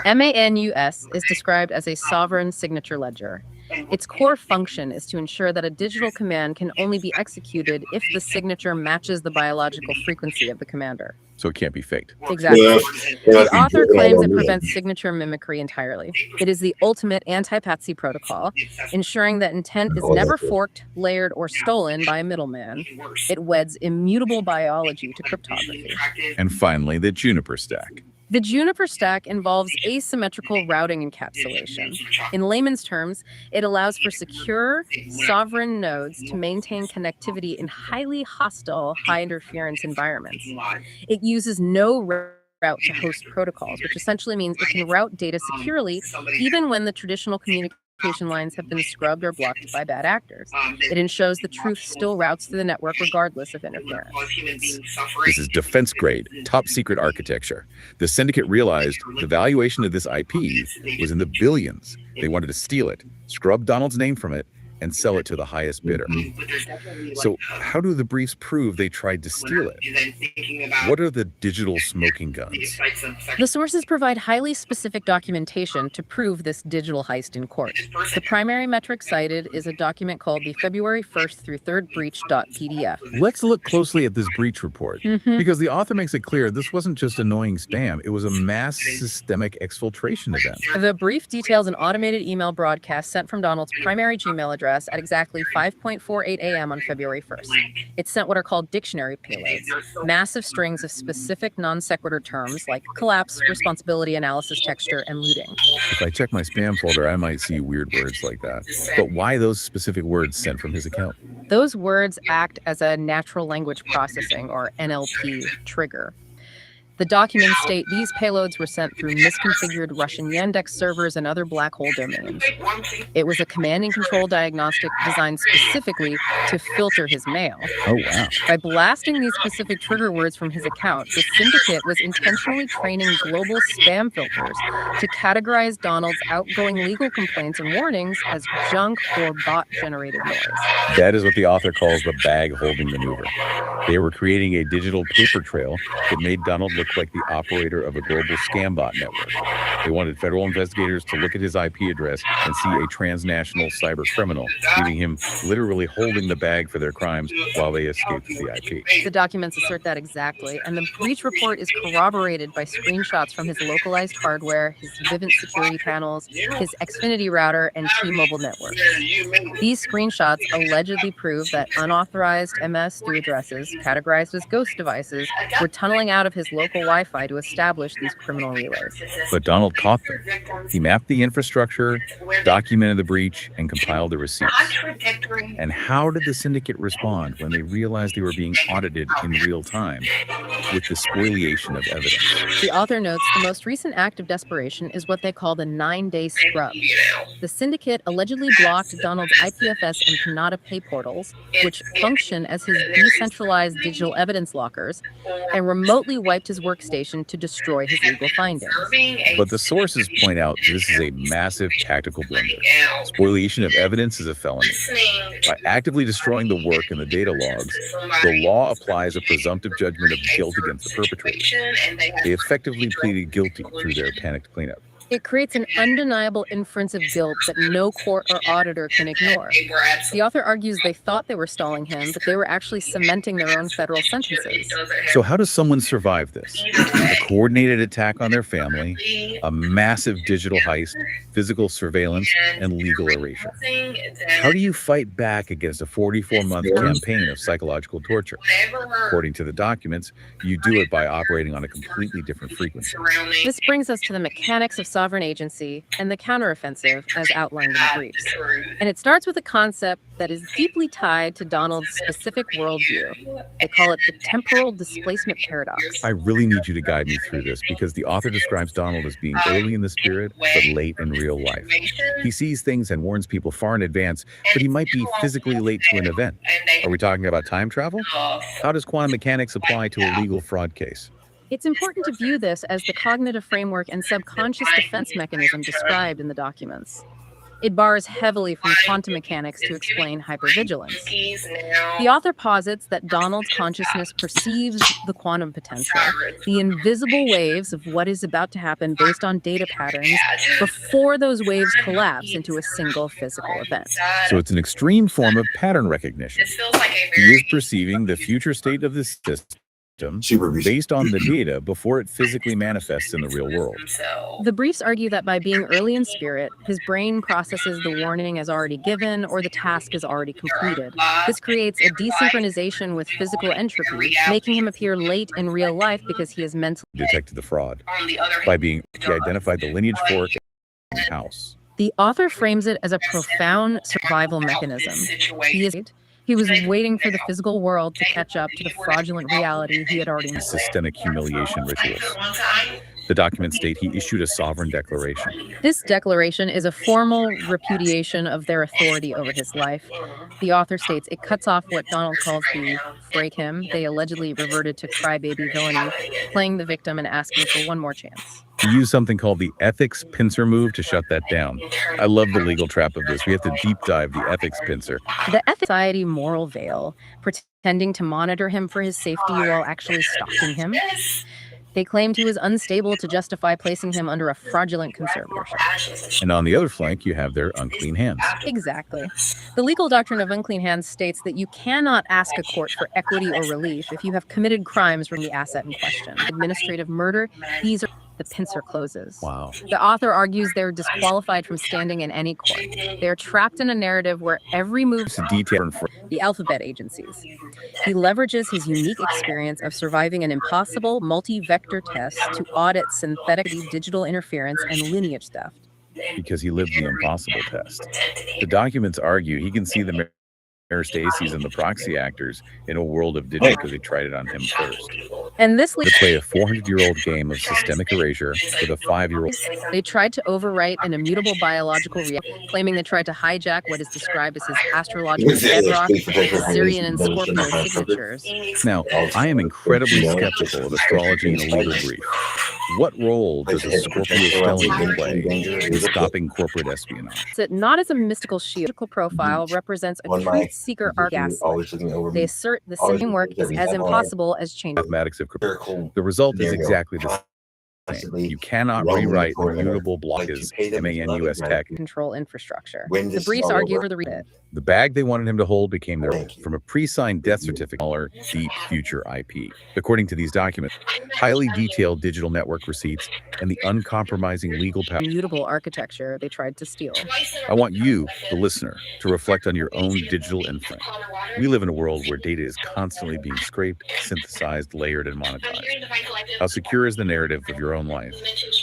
MANUS is described as a sovereign signature ledger. Its core function is to ensure that a digital command can only be executed if the signature matches the biological frequency of the commander. So it can't be faked. Exactly. The author claims it prevents signature mimicry entirely. It is the ultimate anti-patsy protocol, ensuring that intent is never forked, layered, or stolen by a middleman. It weds immutable biology to cryptography. And finally, the Juniper stack. The Juniper stack involves asymmetrical routing encapsulation. In layman's terms, it allows for secure, sovereign nodes to maintain connectivity in highly hostile, high-interference environments. It uses no route to host protocols, which essentially means it can route data securely even when the traditional communication lines have been scrubbed or blocked by bad actors. It ensures the truth still routes through the network regardless of interference. This is defense grade, top secret architecture. The syndicate realized the valuation of this IP was in the billions. They wanted to steal it, scrub Donald's name from it, and sell it to the highest bidder. So how do the briefs prove they tried to steal it? What are the digital smoking guns? The sources provide highly specific documentation to prove this digital heist in court. The primary metric cited is a document called the February 1st through 3rd breach.pdf. Let's look closely at this breach report, because the author makes it clear this wasn't just annoying spam, it was a mass systemic exfiltration event. The brief details an automated email broadcast sent from Donald's primary Gmail address at exactly 5:48 a.m. on February 1st. It sent what are called dictionary payloads, massive strings of specific non sequitur terms like collapse, responsibility analysis, texture, and looting. If I check my spam folder, I might see weird words like that. But why those specific words sent from his account? Those words act as a natural language processing, or NLP, trigger. The documents state these payloads were sent through misconfigured Russian Yandex servers and other black hole domains. It was a command and control diagnostic designed specifically to filter his mail. Oh, wow. By blasting these specific trigger words from his account, the syndicate was intentionally training global spam filters to categorize Donald's outgoing legal complaints and warnings as junk or bot-generated noise. That is what the author calls the bag-holding maneuver. They were creating a digital paper trail that made Donald look look like the operator of a global scam bot network. They wanted federal investigators to look at his IP address and see a transnational cyber criminal, leaving him literally holding the bag for their crimes while they escaped the IP. The documents assert that exactly, and the breach report is corroborated by screenshots from his localized hardware, his Vivint security panels, his Xfinity router, and T-Mobile networks. These screenshots allegedly prove that unauthorized MS2 addresses, categorized as ghost devices, were tunneling out of his local Wi-Fi to establish these criminal relays. But Donald caught them. He mapped the infrastructure, documented the breach, and compiled the receipts. And how did the syndicate respond when they realized they were being audited in real time with the spoliation of evidence? The author notes the most recent act of desperation is what they call the 9-day scrub. The syndicate allegedly blocked Donald's IPFS and Canada Pay portals, which function as his decentralized digital evidence lockers, and remotely wiped his workstation to destroy his legal findings. But the sources point out this is a massive tactical blunder. Spoliation of evidence is a felony. By actively destroying the work and the data logs, the law applies a presumptive judgment of guilt against the perpetrator. They effectively pleaded guilty through their panicked cleanup. It creates an undeniable inference of guilt that no court or auditor can ignore. The author argues they thought they were stalling him, but they were actually cementing their own federal sentences. So how does someone survive this? A coordinated attack on their family, a massive digital heist, physical surveillance, and legal erasure. How do you fight back against a 44-month campaign of psychological torture? According to the documents, you do it by operating on a completely different frequency. This brings us to the mechanics of sovereign agency and the counteroffensive as outlined in the briefs. And it starts with a concept that is deeply tied to Donald's specific worldview. They call it the temporal displacement paradox. I really need you to guide me through this because the author describes Donald as being early in the spirit, but late in real life. He sees things and warns people far in advance, but he might be physically late to an event. Are we talking about time travel? How does quantum mechanics apply to a legal fraud case? It's important to view this as the cognitive framework and subconscious defense mechanism described in the documents. It borrows heavily from quantum mechanics to explain hypervigilance. The author posits that Donald's consciousness perceives the quantum potential, the invisible waves of what is about to happen based on data patterns, before those waves collapse into a single physical event. So it's an extreme form of pattern recognition. He is perceiving the future state of the system based on the data before it physically manifests in the real world. The briefs argue that by being early in spirit, his brain processes the warning as already given or the task is already completed. This creates a desynchronization with physical entropy, making him appear late in real life because he has mentally detected the fraud. By being he identified the lineage fork in the house. The author frames it as a profound survival mechanism. He was waiting for the physical world to catch up to the fraudulent reality he had already made. Systemic humiliation rituals. The documents state he issued a sovereign declaration. This declaration is a formal repudiation of their authority over his life. The author states it cuts off what Donald calls the break him. They allegedly reverted to crybaby villainy, playing the victim and asking for one more chance. He used something called the ethics pincer move to shut that down. I love the legal trap of this. We have to deep dive the ethics pincer. The society moral veil, pretending to monitor him for his safety while actually stalking him. They claimed he was unstable to justify placing him under a fraudulent conservatorship. And on the other flank, you have their unclean hands. Exactly. The legal doctrine of unclean hands states that you cannot ask a court for equity or relief if you have committed crimes from the asset in question. Administrative murder, these are the pincer closes. Wow. The author argues they're disqualified from standing in any court. They're trapped in a narrative where every move the alphabet agencies. He leverages his unique experience of surviving an impossible multi-vector test to audit synthetic digital interference and lineage theft. Because he lived the impossible test. The documents argue he can see the Stacys and the proxy actors in a world of digital because they tried it on him first. And this They play a 400-year-old game of systemic erasure with a 5-year-old. They tried to overwrite an immutable biological reality, claiming they tried to hijack what is described as his astrological bedrock, Syrian and Scorpio signatures. Now, I am incredibly skeptical of astrology in a legal brief. What role does a Scorpio stellium play in stopping corporate espionage? Not as a mystical shield. Profile represents a truth seeker gaslight. They assert the same work is as impossible as change. Mathematics of crypto. The result is exactly the same. You cannot rewrite the mutable block as MANUS tech. Control infrastructure. The briefs argue for the rebit. The bag they wanted him to hold became their from a pre-signed death certificate or deep future IP. According to these documents, highly detailed digital network receipts and the uncompromising legal power. Mutable architecture they tried to steal. I want you, the listener, to reflect on your own digital imprint. We live in a world where data is constantly being scraped, synthesized, layered, and monetized. How secure is the narrative of your own life?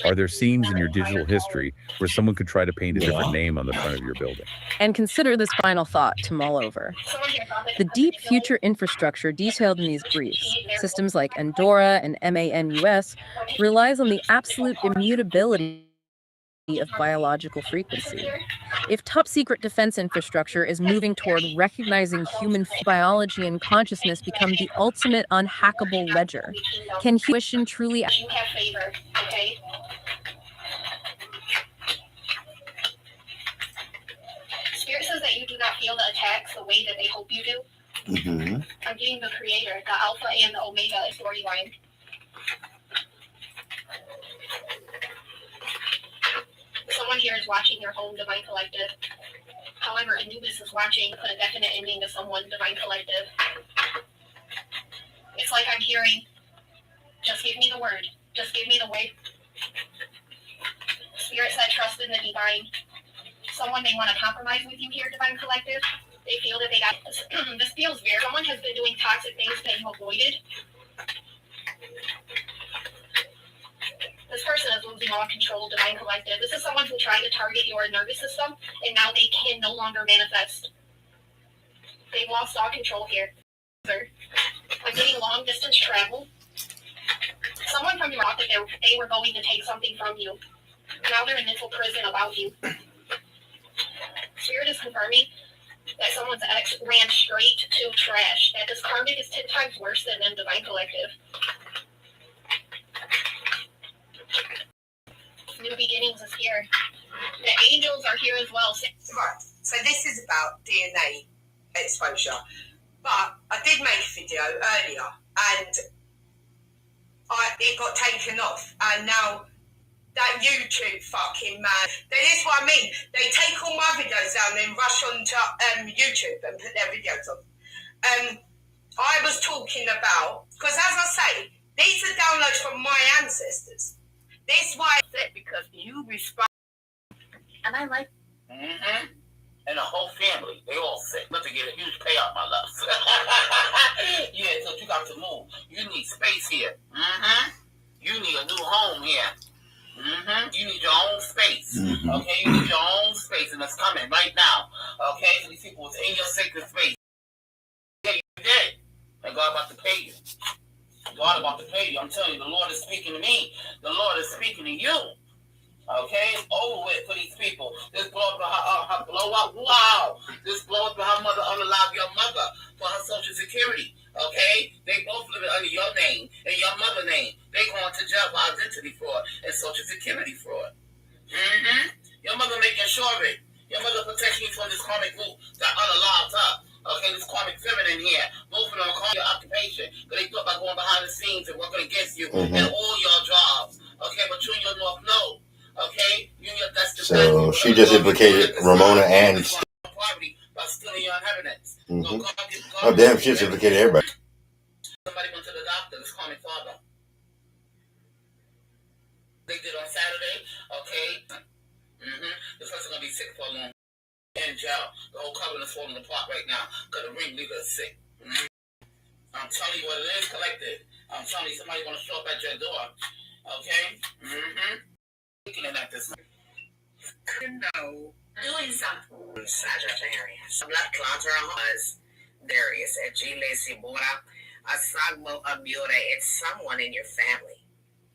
Are there scenes in your digital history where someone could try to paint a different name on the front of your building? And consider this final thought to mull over. The deep future infrastructure detailed in these briefs, systems like Andorra and MANUS, relies on the absolute immutability of biological frequency. If top secret defense infrastructure is moving toward recognizing human biology and consciousness become the ultimate unhackable ledger, can tuition truly... You have favor, okay? Spirit says that you do not feel the attacks the way that they hope you do. I'm getting the creator, the alpha and the omega storyline. Someone here is watching your home, Divine Collective. However, Anubis is watching, put a definite ending to someone, Divine Collective. It's like I'm hearing, just give me the word. Just give me the way. Spirit said trust in the divine. Someone may want to compromise with you here, Divine Collective. They feel that they got this. This feels weird. Someone has been doing toxic things that you avoided. This person is losing all control, Divine Collective. This is someone who tried to target your nervous system, and now they can no longer manifest. They've lost all control here. I'm getting long distance travel. Someone from your thought that they were going to take something from you. Now they're in mental prison about you. Spirit is confirming that someone's ex ran straight to trash. That this karmic is 10 times worse than them, Divine Collective. New beginnings is here. The angels are here as well. Right, so this is about DNA exposure. But I did make a video earlier and it got taken off. And now that YouTube fucking man, that is what I mean. They take all my videos down and rush onto YouTube and put their videos on. I was talking about, because as I say, these are downloads from my ancestors. This why I said, because you respond. And I like. And the whole family, they all sick. Let me get a huge payout, my love. Yeah, so you got to move. You need space here. You need a new home here. You need your own space. Okay, you need your own space, and it's coming right now. Okay, so these people was in your sacred space. Yeah, you did. And God about to pay you. God about to pay you. I'm telling you, the Lord is speaking to me. The Lord is speaking to you. Okay, it's over with for these people. This blow up her blow up. Wow, this blow up her mother unalive your mother for her Social Security. Okay, they both live under your name and your mother's name. They going to jail for identity fraud and Social Security fraud. Your mother making sure of it. Your mother protecting you from this karmic group that unalived her. Okay, this karmic feminine here, both of them are calling your occupation, because they thought about going behind the scenes and working against you and all your jobs. Okay, but you and your North know. Okay, so she just implicated Ramona and. By stealing your inheritance. Oh damn, she just implicated everybody. Somebody went to the doctor. This called me father. They did on Saturday. Okay. This person gonna be sick for a long time. In jail. The whole covenant is falling apart right now because the ringleader is sick. I'm telling you what it is, collective. I'm telling you, somebody gonna show up at your door. Okay. Looking at this. No, doing something. Sagittarius. Blood clotter was Darius at G. Lacey Bora, a Sagmo Abiore. It's someone in your family.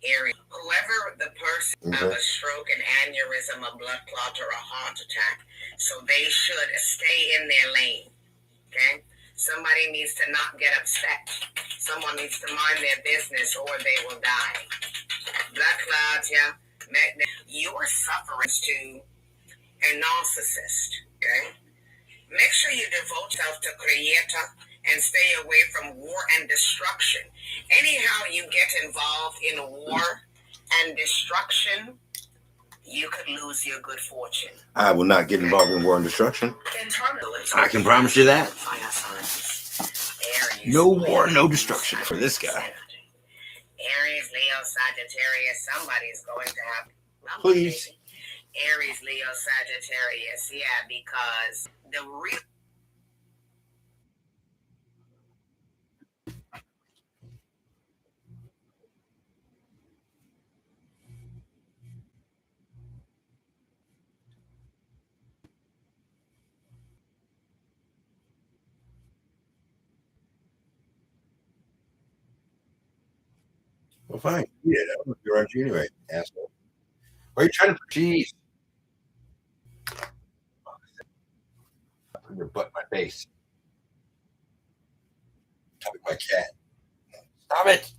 Area. Whoever the person of a stroke, an aneurysm, a blood clot, or a heart attack. So they should stay in their lane. Okay? Somebody needs to not get upset. Someone needs to mind their business or they will die. Black clouds, yeah. Your sufferance to a narcissist, okay? Make sure you devote yourself to Creator and stay away from war and destruction. Anyhow you get involved in war and destruction, you could lose your good fortune. I will not get involved in war and destruction. Internally, I can promise you that. fire signs. Aries, No war, no destruction for this guy. Aries, Leo, Sagittarius, somebody's going to have... Please. Aries, Leo, Sagittarius, yeah, because the real... Well, fine. Yeah, that was your RG anyway, asshole. Why are you trying to put cheese? Put your butt in my face. Top of my cat. Stop it.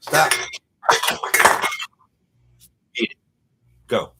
Stop. Eat it. Go.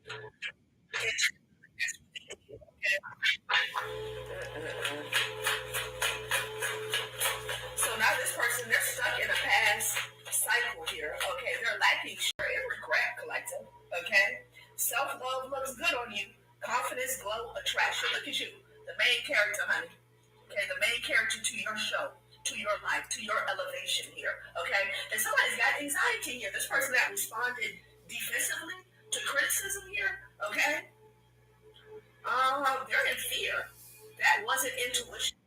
So now this person, they're stuck in a past cycle here. Okay, they're lacking and regret, collective. Okay, self-love looks good on you. Confidence, glow, attraction. Look at you, the main character, honey. Okay, the main character to your show, to your life, to your elevation here. Okay, and somebody's got anxiety here. This person that responded defensively to criticism here. Okay, they're in fear. That wasn't intuition.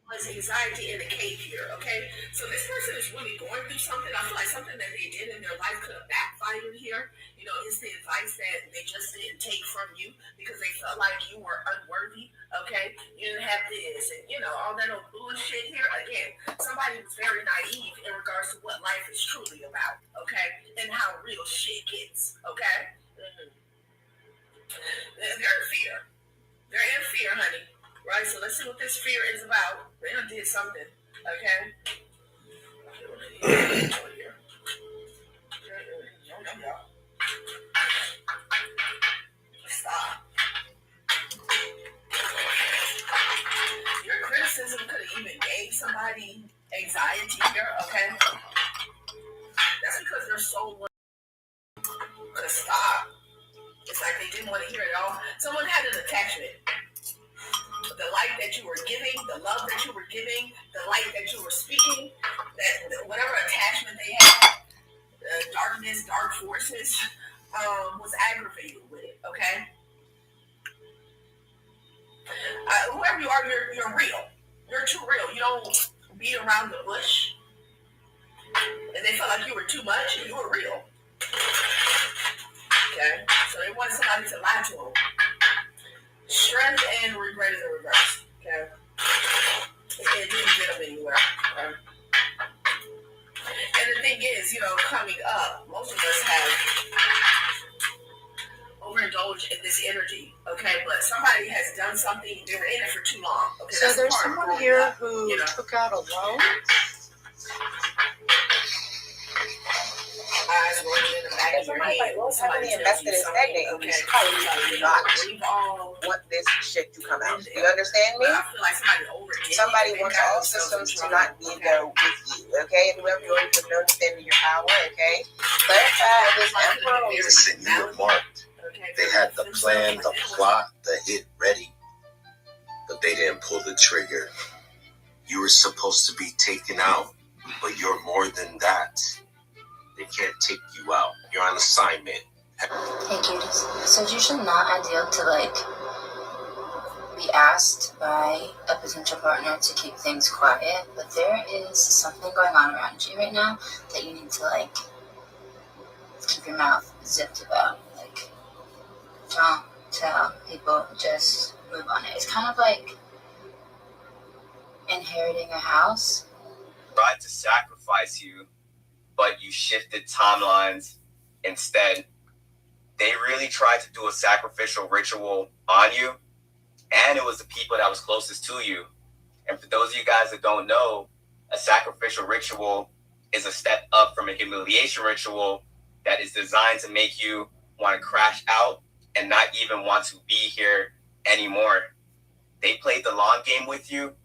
Was anxiety in the cave here, okay? So this person is really going through something. I feel like something that they did in their life could have backfired here. You know, it's the advice that they just didn't take from you because they felt like you were unworthy, okay? You didn't have this and, you know, all that old bullshit here. Again, somebody was very naive in regards to what life is truly about, okay? And how real shit gets, okay? They're in fear. They're in fear, honey. Right, so let's see what this fear is about. They done did something, okay? Stop. Your criticism could have even gave somebody anxiety here, okay? That's because their soul could stop. It's like they didn't want to hear it all. Someone had an attachment. The light that you were giving, the love that you were giving, the light that you were speaking, that whatever attachment they had, darkness, dark forces, was aggravated with it, okay? Whoever you are, you're real. You're too real. You don't beat around the bush. And they felt like you were too much and you were real. Okay? So they wanted somebody to lie to them. Strength and regret in the reverse. Okay? It didn't get them anywhere. Okay? And the thing is, you know, coming up, most of us have overindulged in this energy, okay? But somebody has done something, they were in it for too long. Okay? So there's someone here who took out a loan. Somebody like, well, somebody invested in stagnant, and we probably do not want this shit to come out. You understand me? Somebody wants all systems to not be go with you, okay? And whoever you're with no understanding your power, okay? Clarify this emperor. Listen, you were marked. They had the plan, the plot, the hit ready, but they didn't pull the trigger. You were supposed to be taken out, but you're more than that. They can't take you out. You're on assignment. Hey, cuties. So it's usually not ideal to, like, be asked by a potential partner to keep things quiet, but there is something going on around you right now that you need to, like, keep your mouth zipped about. Like, don't tell people, just move on it. It's kind of like inheriting a house. Tried to sacrifice you, but you shifted timelines instead. They really tried to do a sacrificial ritual on you, and it was the people that was closest to you. And for those of you guys that don't know, a sacrificial ritual is a step up from a humiliation ritual that is designed to make you want to crash out and not even want to be here anymore. They played the long game with you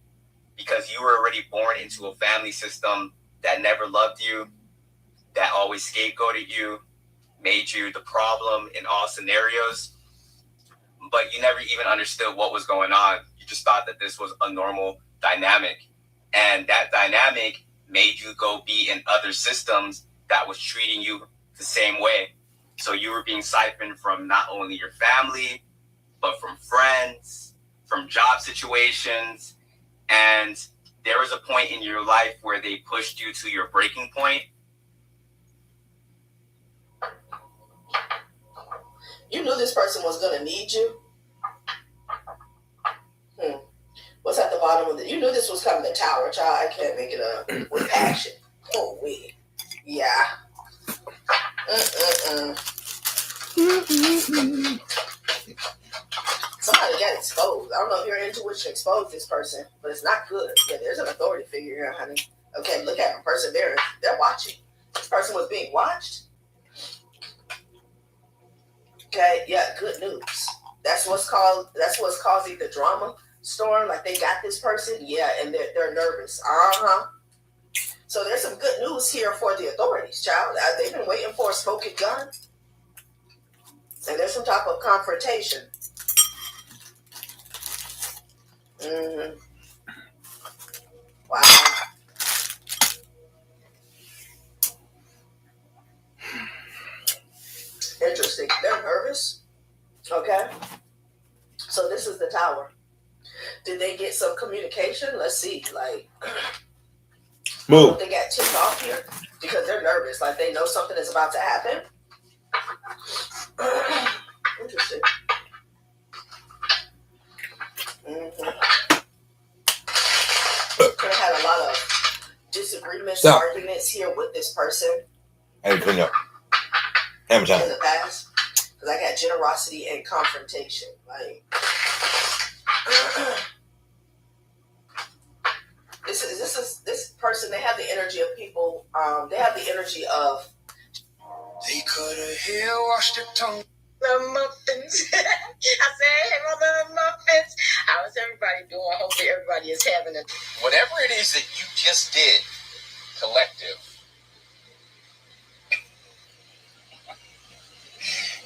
because you were already born into a family system that never loved you, that always scapegoated you, made you the problem in all scenarios, but you never even understood what was going on. You just thought that this was a normal dynamic. And that dynamic made you go be in other systems that was treating you the same way. So you were being siphoned from not only your family, but from friends, from job situations. And there was a point in your life where they pushed you to your breaking point. You knew this person was going to need you. What's at the bottom of it? You knew this was coming. The tower, child. I can't make it up. With passion. Oh, wait. Yeah. Somebody got exposed. I don't know if your intuition exposed this person, but it's not good. Yeah, there's an authority figure here, honey. Okay, look at them. Perseverance. They're watching. This person was being watched. Okay, yeah, good news. That's what's causing the drama storm. Like they got this person, yeah, and they're nervous. So there's some good news here for the authorities, child. They've been waiting for a smoking gun, and there's some type of confrontation. Wow. Interesting. They're nervous. Okay. So this is the tower. Did they get some communication? Let's see. Like, move. They got tipped off here because they're nervous. Like they know something is about to happen. Interesting. Could have had a lot of disagreements, arguments here with this person. Hey, clean up. Amazon. In the past, because I got generosity and confrontation. Like this person. They have the energy of people. They have the energy of. They could have hair washed their tongue. The muffins. I said, hey, mother muffins. How's everybody doing? Hopefully everybody is having a... Whatever it is that you just did, collective,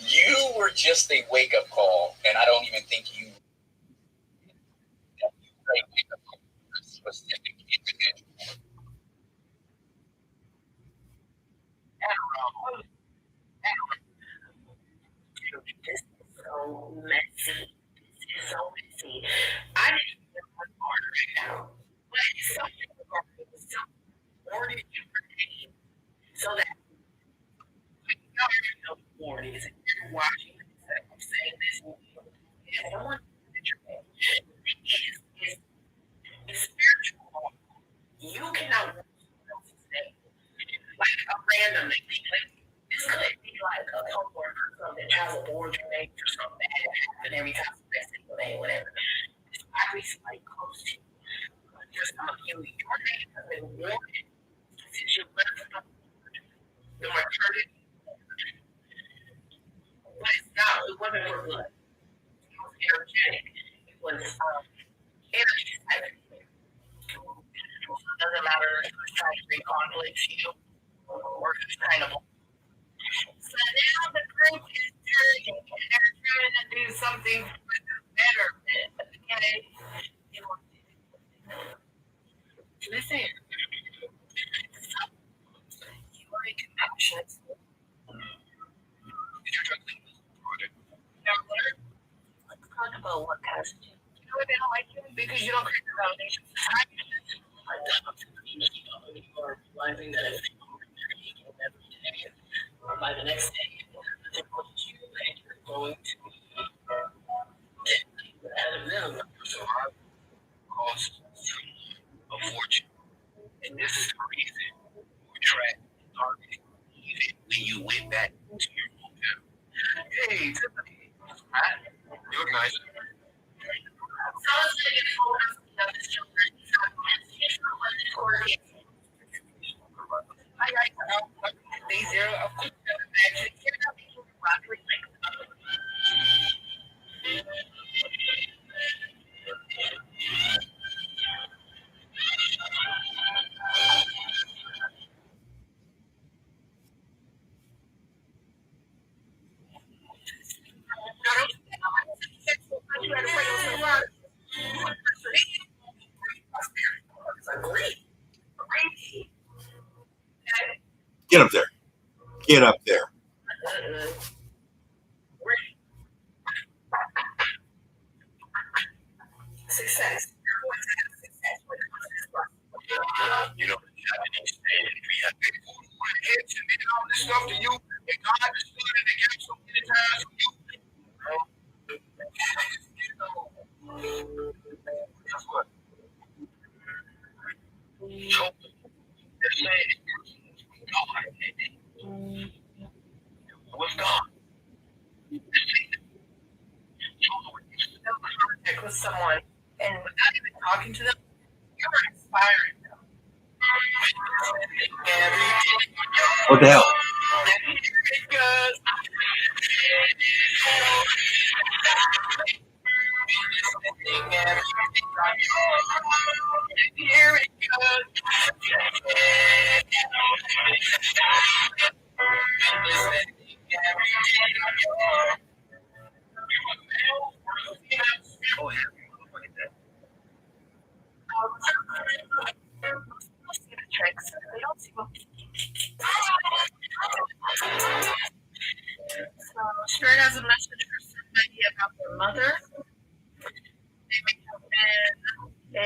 you were just a wake-up call, and I don't even think you... specific individual. This is so messy. I didn't get my part right now. But something about it was so ordered to pertain so that you know the warning is if you're watching this, I'm saying this, and I want to is spiritual. You cannot watch someone else's name. Like a random name. Like, this could be like a coworker or something that has a board name or something that happen every time somebody says your name, whatever. It's probably somebody close to you. For some of you, your name has been warned since you left the maternity. But it's not, it wasn't for good. It was energetic. It was energy type. It doesn't matter if it's trying to bring conflict to you or if it's trying to. So now the group is turning and they're trying to do something for the betterment. Okay? Listen. You are a compassionate soul. Let's talk about what past you. You know what they don't like you? Because you don't create the foundation for society. You are realizing that if you are every day, or by the next day, they're going to you and you're going to ahead of them. So our cost a fortune. And this is the reason we're trapped and targeted. Even when you went back to your hometown. Hey, Tiffany. You look nice. So I was going to get told of this children. Zero, of course, imagine you're not making broccoli like Get up there. Get up there. Success. You don't have any stand and we have been attention and all this stuff to you, and God has stood in the gap so many times for you. Guess what? Choke. They're saying God. What's God? Contact with someone and without even talking to them, you're inspiring them. What the hell? Spirit has a message for somebody about their mother. They may have been a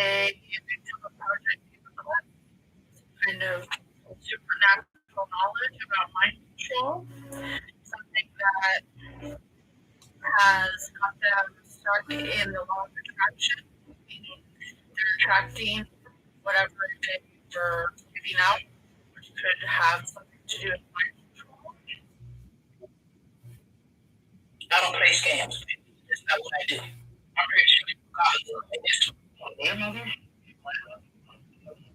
victim of Project kind of supernatural knowledge about mind control, something that has got them stuck in the law of attraction, meaning they're attracting whatever they were giving out, which could have something to do with mind control. I don't play scams. That's not what I do. I'm pretty sure God their mother.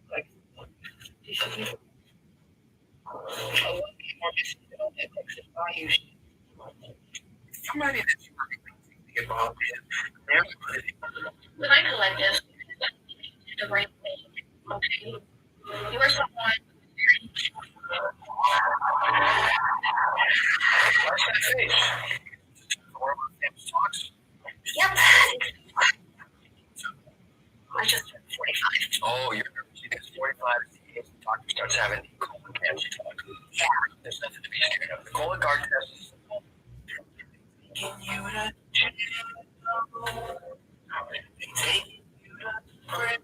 Like, somebody that you really get involved in. With my collective, the right thing. Okay. You are someone very What's that face? Yep. I just turned 45. Oh, you're 45. The doctor starts having colon cancer. Yeah. There's nothing to be scared of. The colon guard test is simple. Taking you to taking you to prison.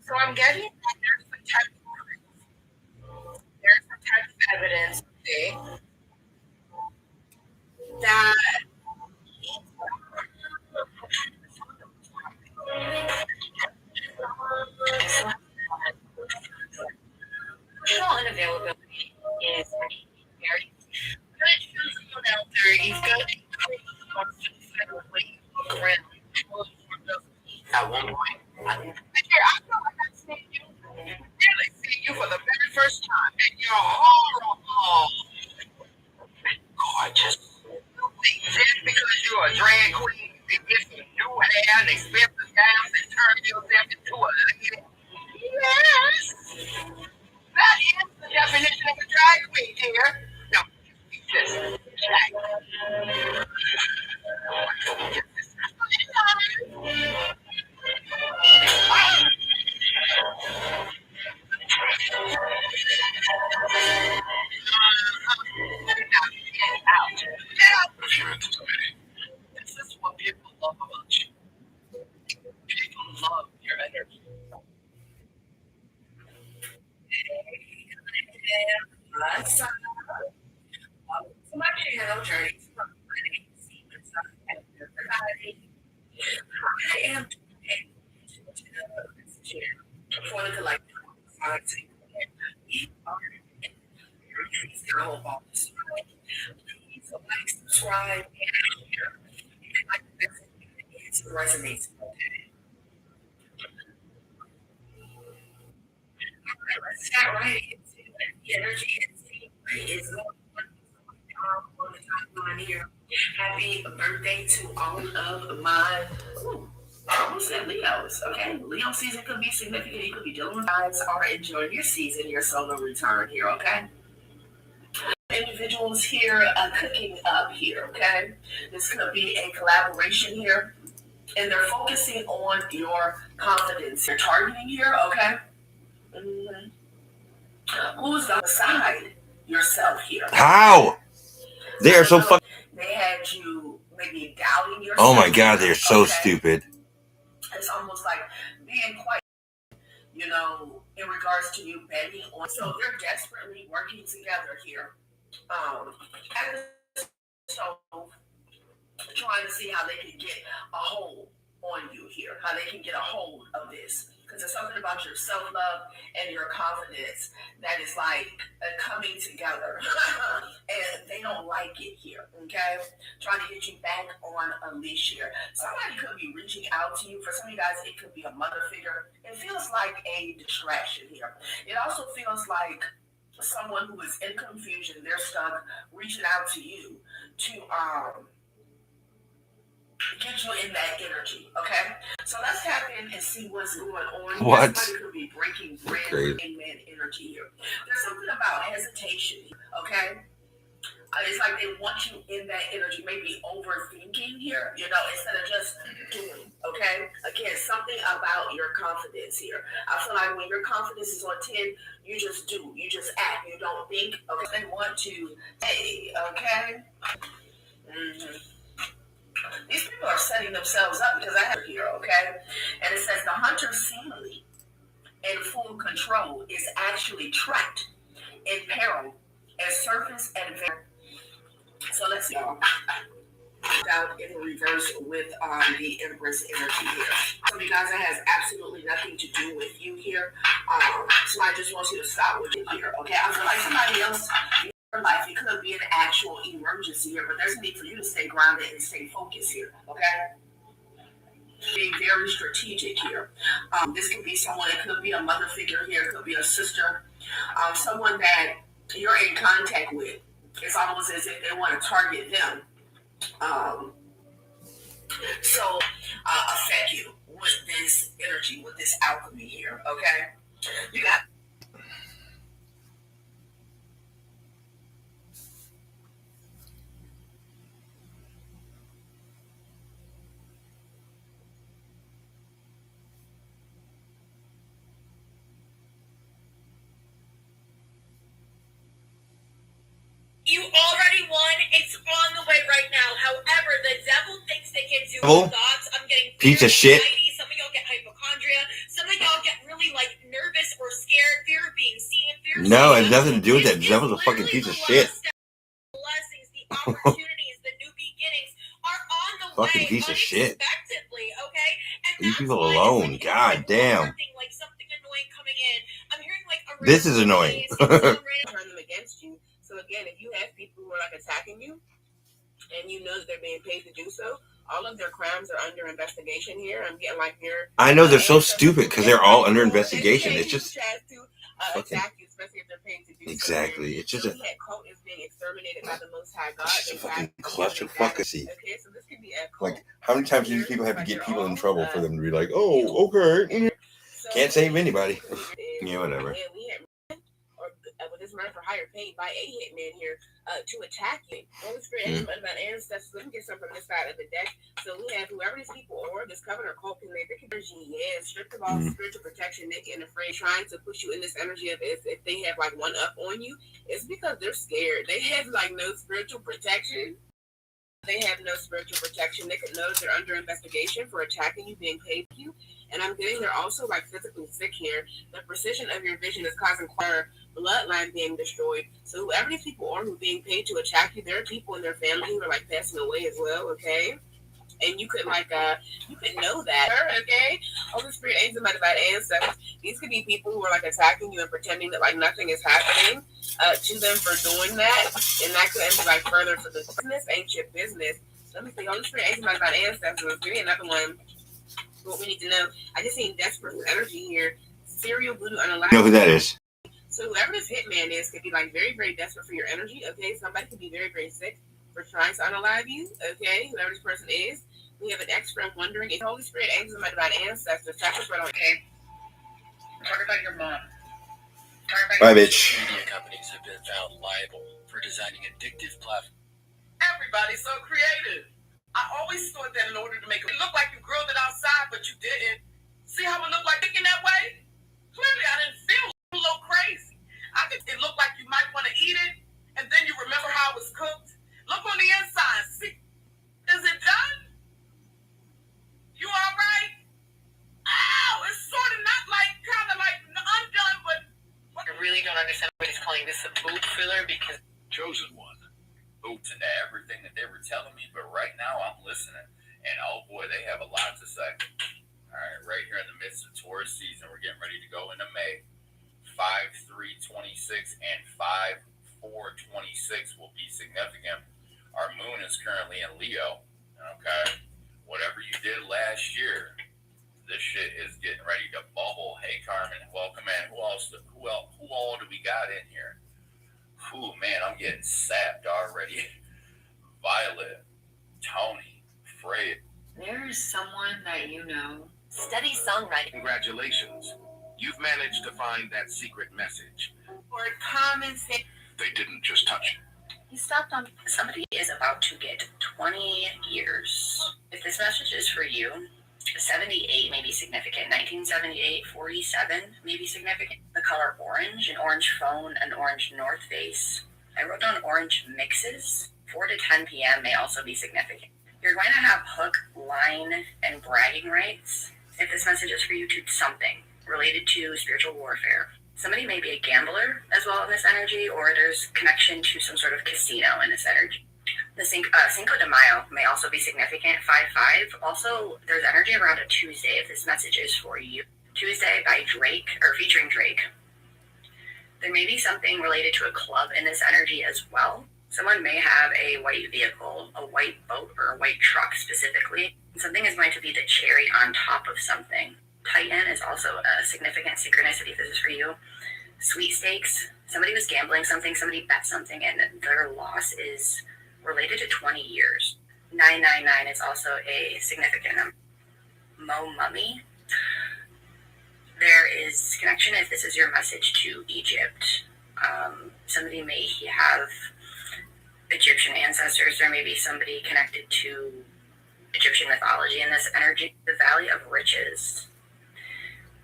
So I'm getting that there's some type of evidence, okay, that emotional unavailability is very someone out there. You've got to look around. At one point, I feel like I've seen you, really seen you for the very first time, and you're horrible. Gorgeous. You think just because you're a drag queen, you can get some new hair and expensive gowns and turn yourself into a lady? Yes. That is the definition of a drag queen, dear. No, you just jack. This is what people love about you. People love your energy. So my channel journeys from planning sequence and everybody. I am for the collective society. We are please like, subscribe, and share. If you like this, it resonates. Let's start right into the energy is on the timeline here. Happy birthday to all of my I almost said Leos. Okay, Leo season could be significant. You could be dealing with guys are enjoying your season, your solar return here. Okay, individuals here cooking up here. Okay, this could be a collaboration here, and they're focusing on your confidence. You're targeting here. Okay. Mm-hmm. Who's beside yourself here? How? They are so fucking. They had you maybe doubting yourself. Oh my god, they're so stupid. It's almost like being quite, in regards to you betting on. So they're desperately working together here. So trying to see how they can get a hold on you here, how they can get a hold of this. Because there's something about your self-love and your confidence that is like coming together. And they don't like it here, okay? Trying to get you back on a leash here. Somebody could be reaching out to you. For some of you guys, it could be a mother figure. It feels like a distraction here. It also feels like someone who is in confusion. They're stuck reaching out to you to get you in that energy, okay? So let's tap in and see what's going on. What? Somebody could be breaking bread in man energy here. There's something about hesitation, okay? It's like they want you in that energy, maybe overthinking here, you know, instead of just doing, okay? Again, something about your confidence here. I feel like when your confidence is on 10, you just do, you just act, you don't think, okay? They want to say, okay? Mm-hmm. These people are setting themselves up because I have here, okay? And it says the hunter seemingly in full control is actually trapped in peril as surface and very. So let's see. Out in reverse with the Empress energy here. Some of you guys, that has absolutely nothing to do with you here. Somebody just wants you to stop with it here, okay? I feel like somebody else in your life, it could be an actual emergency here, but there's a need for you to stay grounded and stay focused here, okay? Being very strategic here. This could be someone, it could be a mother figure here, it could be a sister, someone that you're in contact with. It's almost as if they want to target them. Affect you with this energy, with this alchemy here, okay? You got. You already won. It's on the way right now. However, the devil thinks they can do Devil? thoughts. I'm getting Piece of shit. anxiety. Some of y'all get hypochondria. Some of y'all get really like nervous or scared. Fear of being seen. Fear of No, saying it has nothing to do with that. It's Devil's a fucking piece of shit. blessings, the opportunities, the new beginnings are on the Fucking way piece of shit. unexpectedly, okay? And Leave that's people why alone. it's God damn. like something annoying coming in. I'm hearing like a This is annoying. Turn them against you. So again, if you have people who are like attacking you, and you know that they're being paid to do so, all of their crimes are under investigation here. I'm getting like your. I know they're so stupid because they're all under investigation. It's just fucking, attack you, especially if they're paid to do exactly. So. It's just so a, that cult is being exterminated by the Most High God. it's just a fucking clusterfuckacy. Okay, so this could be a cult. Like, how many times do these people have to get people in trouble for them to be like, oh, okay, can't save anybody? Yeah, whatever. With this murder for hire paid by a hitman here to attack you. Holy Spirit, about ancestors. Let me get some from this side of the deck. So we have whoever these people are, this covenant cult can they can stripped of all spiritual protection, naked and afraid, trying to push you in this energy of if they have like one up on you, it's because they're scared. They have like no spiritual protection. They have no spiritual protection. They could know they're under investigation for attacking you, being paid for you. And I'm getting they're also like physically sick here. The precision of your vision is causing quite bloodline being destroyed. So whoever these people are who are being paid to attack you, there are people in their family who are like passing away as well, okay? And you could like you could know that, okay? Holy Spirit, angels, my divine ancestors. These could be people who are like attacking you and pretending that like nothing is happening to them for doing that. And that could end like further for the business, ancient business. Let me see, Holy Spirit, angels, my divine ancestors. Give me another one. What we need to know. I just seen desperate energy here. Serial voodoo unalive. You know who that is? So whoever this hitman is could be like very, very desperate for your energy. Okay, somebody could be very, very sick for trying to unalive you. Okay, whoever this person is. We have an ex-friend wondering if Holy Spirit, angels, and my divine ancestors. Okay. Talk about your mom. Bye, bitch. Media companies have been found liable for designing addictive platforms. Everybody's so creative. I always thought that in order to make it look like you grilled it outside, but you didn't. See how it looked like thinking that way? Clearly, I didn't feel a little crazy. It looked like you might want to eat it, and then you remember how it was cooked. Look on the inside. See, is it done? You all right? Ow, it's sort of not like, kind of like undone, but. I really don't understand why he's calling this a boot filler because. Chosen one. Boots into everything that they were telling me, but right now I'm listening, and oh boy, they have a lot to say. All right, right here in the midst of Taurus season. We're getting ready to go into May. 5/3/26 and 5/4/26 will be significant. Our moon is currently in Leo. Okay, whatever you did last year, this shit is getting ready to bubble. Hey, Carmen, welcome in. Who all do we got in here? Ooh, man, I'm getting sapped already. Violet, Tony, Fred. There's someone that you know. Study songwriting. Congratulations. You've managed to find that secret message. Or common sense. They didn't just touch it. He stopped on. Somebody is about to get 20 years. If this message is for you, 78 may be significant. 1978, 47 may be significant. The color orange, an orange phone, an orange North Face. I wrote down orange mixes. 4 to 10 p.m. may also be significant. You're going to have hook, line, and bragging rights if this message is for you to something related to spiritual warfare. Somebody may be a gambler as well in this energy, or there's connection to some sort of casino in this energy. The Cinco de Mayo may also be significant, 5/5. Also, there's energy around a Tuesday if this message is for you. Tuesday by Drake, or featuring Drake. There may be something related to a club in this energy as well. Someone may have a white vehicle, a white boat, or a white truck specifically. Something is going to be the cherry on top of something. Titan is also a significant synchronicity if this is for you. Sweepstakes. Somebody was gambling something, somebody bet something, and their loss is related to 20 years. 999 is also a significant number. Mummy. There is connection if this is your message to Egypt. Somebody may have Egyptian ancestors. There may be somebody connected to Egyptian mythology in this energy. The Valley of Riches.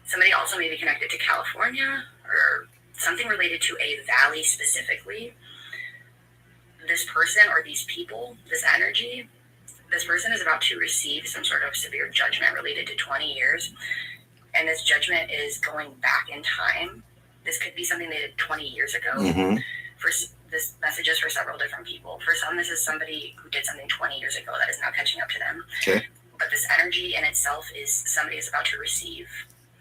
Somebody also may be connected to California or something related to a valley specifically. This person or these people, this energy, this person is about to receive some sort of severe judgment related to 20 years. And this judgment is going back in time. This could be something they did 20 years ago. Mm-hmm. For this message is for several different people. For some, this is somebody who did something 20 years ago that is now catching up to them. Okay. But this energy in itself is somebody is about to receive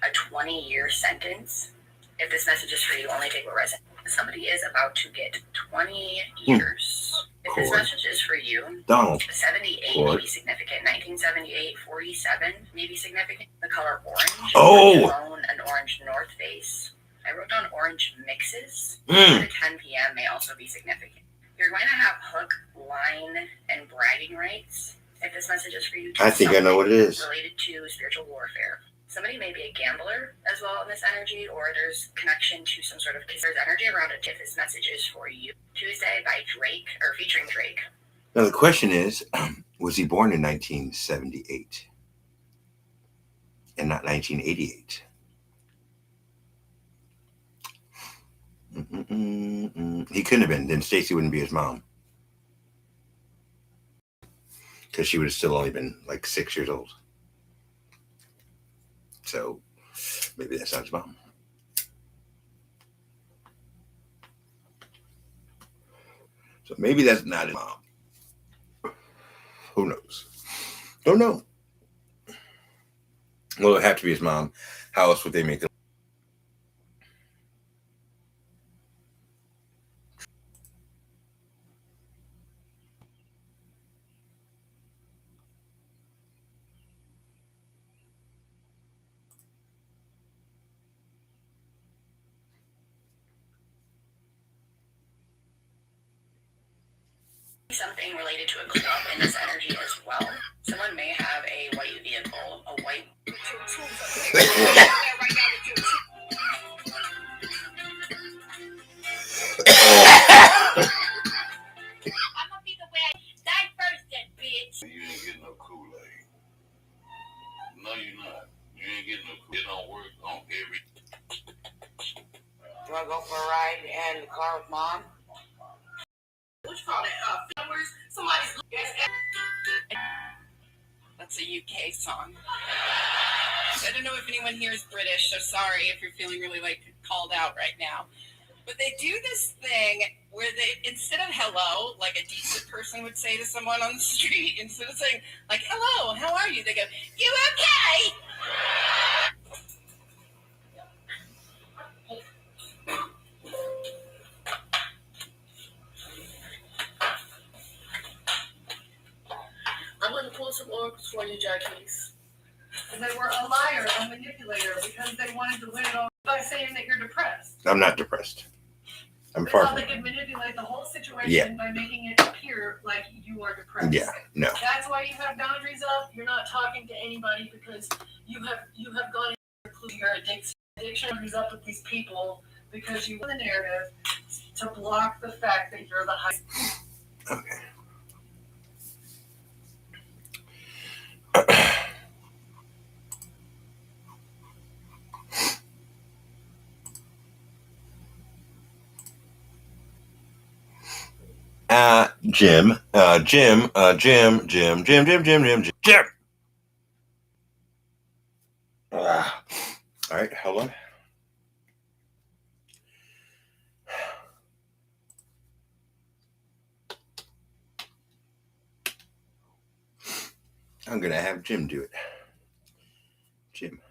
a 20-year sentence. If this message is for you, only take what resonates. Somebody is about to get 20 years. If this message is for you, Donald. 78 may be significant. 1978, 47 may be significant. The color orange. Oh! Orange phone, an orange North Face. I wrote down orange mixes. 4 to 10 p.m. may also be significant. You're going to have hook, line, and bragging rights. If this message is for you, I think I know what it is. Related to spiritual warfare. Somebody may be a gambler as well in this energy, or there's connection to some sort of there's energy around it if this message is for you. Tuesday by Drake, or featuring Drake. Now the question is, was he born in 1978 and not 1988? He couldn't have been. Then Stacey wouldn't be his mom, because she would have still only been like 6 years old. So maybe that's not his mom. So maybe that's not his mom. Who knows? Don't know. Well, it would have to be his mom. How else would they make the something related to a club in this energy as well. Someone may have a white vehicle, a white. I'm gonna be the way I die first, then, bitch. You ain't getting no Kool-Aid. No, you're not. You ain't getting no Kool-Aid. It don't work on every. Do I go for a ride in the car with mom? What you call that? Flowers? Somebody's. That's a UK song. I don't know if anyone here is British, so sorry if you're feeling really called out right now. But they do this thing where they, instead of hello, like a decent person would say to someone on the street, instead of saying hello, how are you? They go, you okay? I'm going to pull some oracles for you, Jackies. They were a liar, a manipulator, because they wanted to win it all by saying that you're depressed. I'm not depressed. I'm They far thought from they could manipulate the whole situation Yeah. by making it appear like you are depressed. Yeah, no. That's why you have boundaries up. You're not talking to anybody because you have gone into your addiction boundaries up with these people because you want the narrative to block the fact that you're the high. Okay. Jim. All right, hold on. I'm going to have Jim do it. Jim.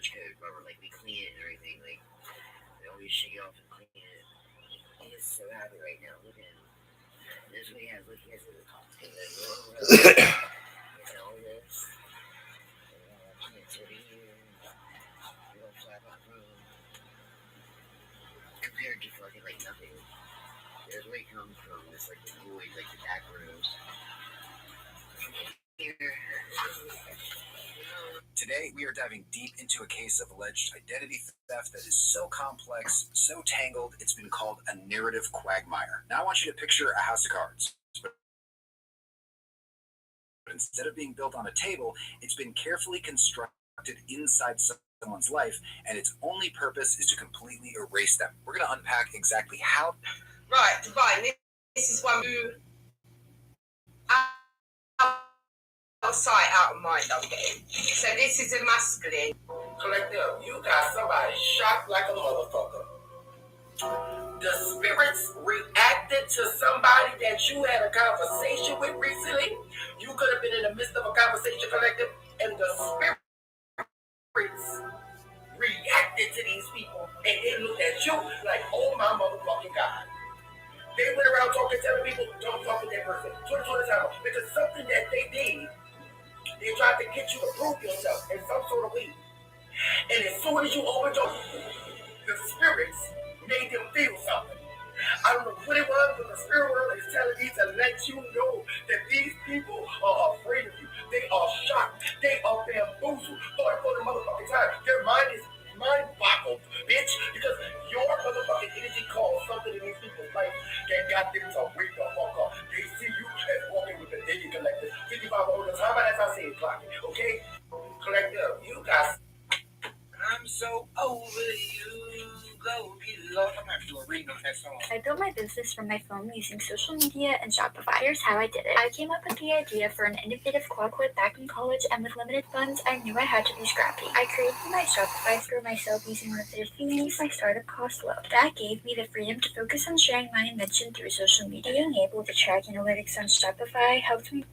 trench coat rubber, like we clean it and everything. Like we always shake it off and clean it. He is so happy right now. Look at him. This is what he has. Look, he has a all this. Compared to fucking like nothing. There's where he comes from. It's like the void, like the back rooms. Today, we are diving deep into a case of alleged identity theft that is so complex, so tangled, it's been called a narrative quagmire. Now I want you to picture a house of cards. But instead of being built on a table, it's been carefully constructed inside someone's life, and its only purpose is to completely erase them. We're going to unpack exactly how. Right, Divine, this is one who out of sight, out of mind, I'm getting. So this is a masculine. Collective, you got somebody shocked like a motherfucker. The spirits reacted to somebody that you had a conversation with recently. You could have been in the midst of a conversation, Collective, and the spirits reacted to these people, and they looked at you like, oh my motherfucking God. They went around telling people, don't talk with that person. 20 times. Because something that they did, they tried to get you to prove yourself in some sort of way. And as soon as you opened your, the spirits made them feel something. I don't know what it was, but the spirit world is telling me to let you know that these people are afraid of you. They are shocked. They are bamboozled for the motherfucking time. Their mind is mind-boggled, bitch, because your motherfucking energy caused something in these people's life that got them to wake the fuck up. They see you as walking with the Daily Collective. 55 all the time, as I say it, clocking, okay? Collective, you got. I'm so over you. Go be loved. I'm going to do a reading of that song. I built my business from my phone using social media and Shopify. Here's how I did it. I came up with the idea for an innovative claw quit back in college, and with limited funds, I knew I had to be scrappy. I created my Shopify store myself using one of their themes. My startup cost low. That gave me the freedom to focus on sharing my invention through social media. Being able to track analytics on Shopify helped me.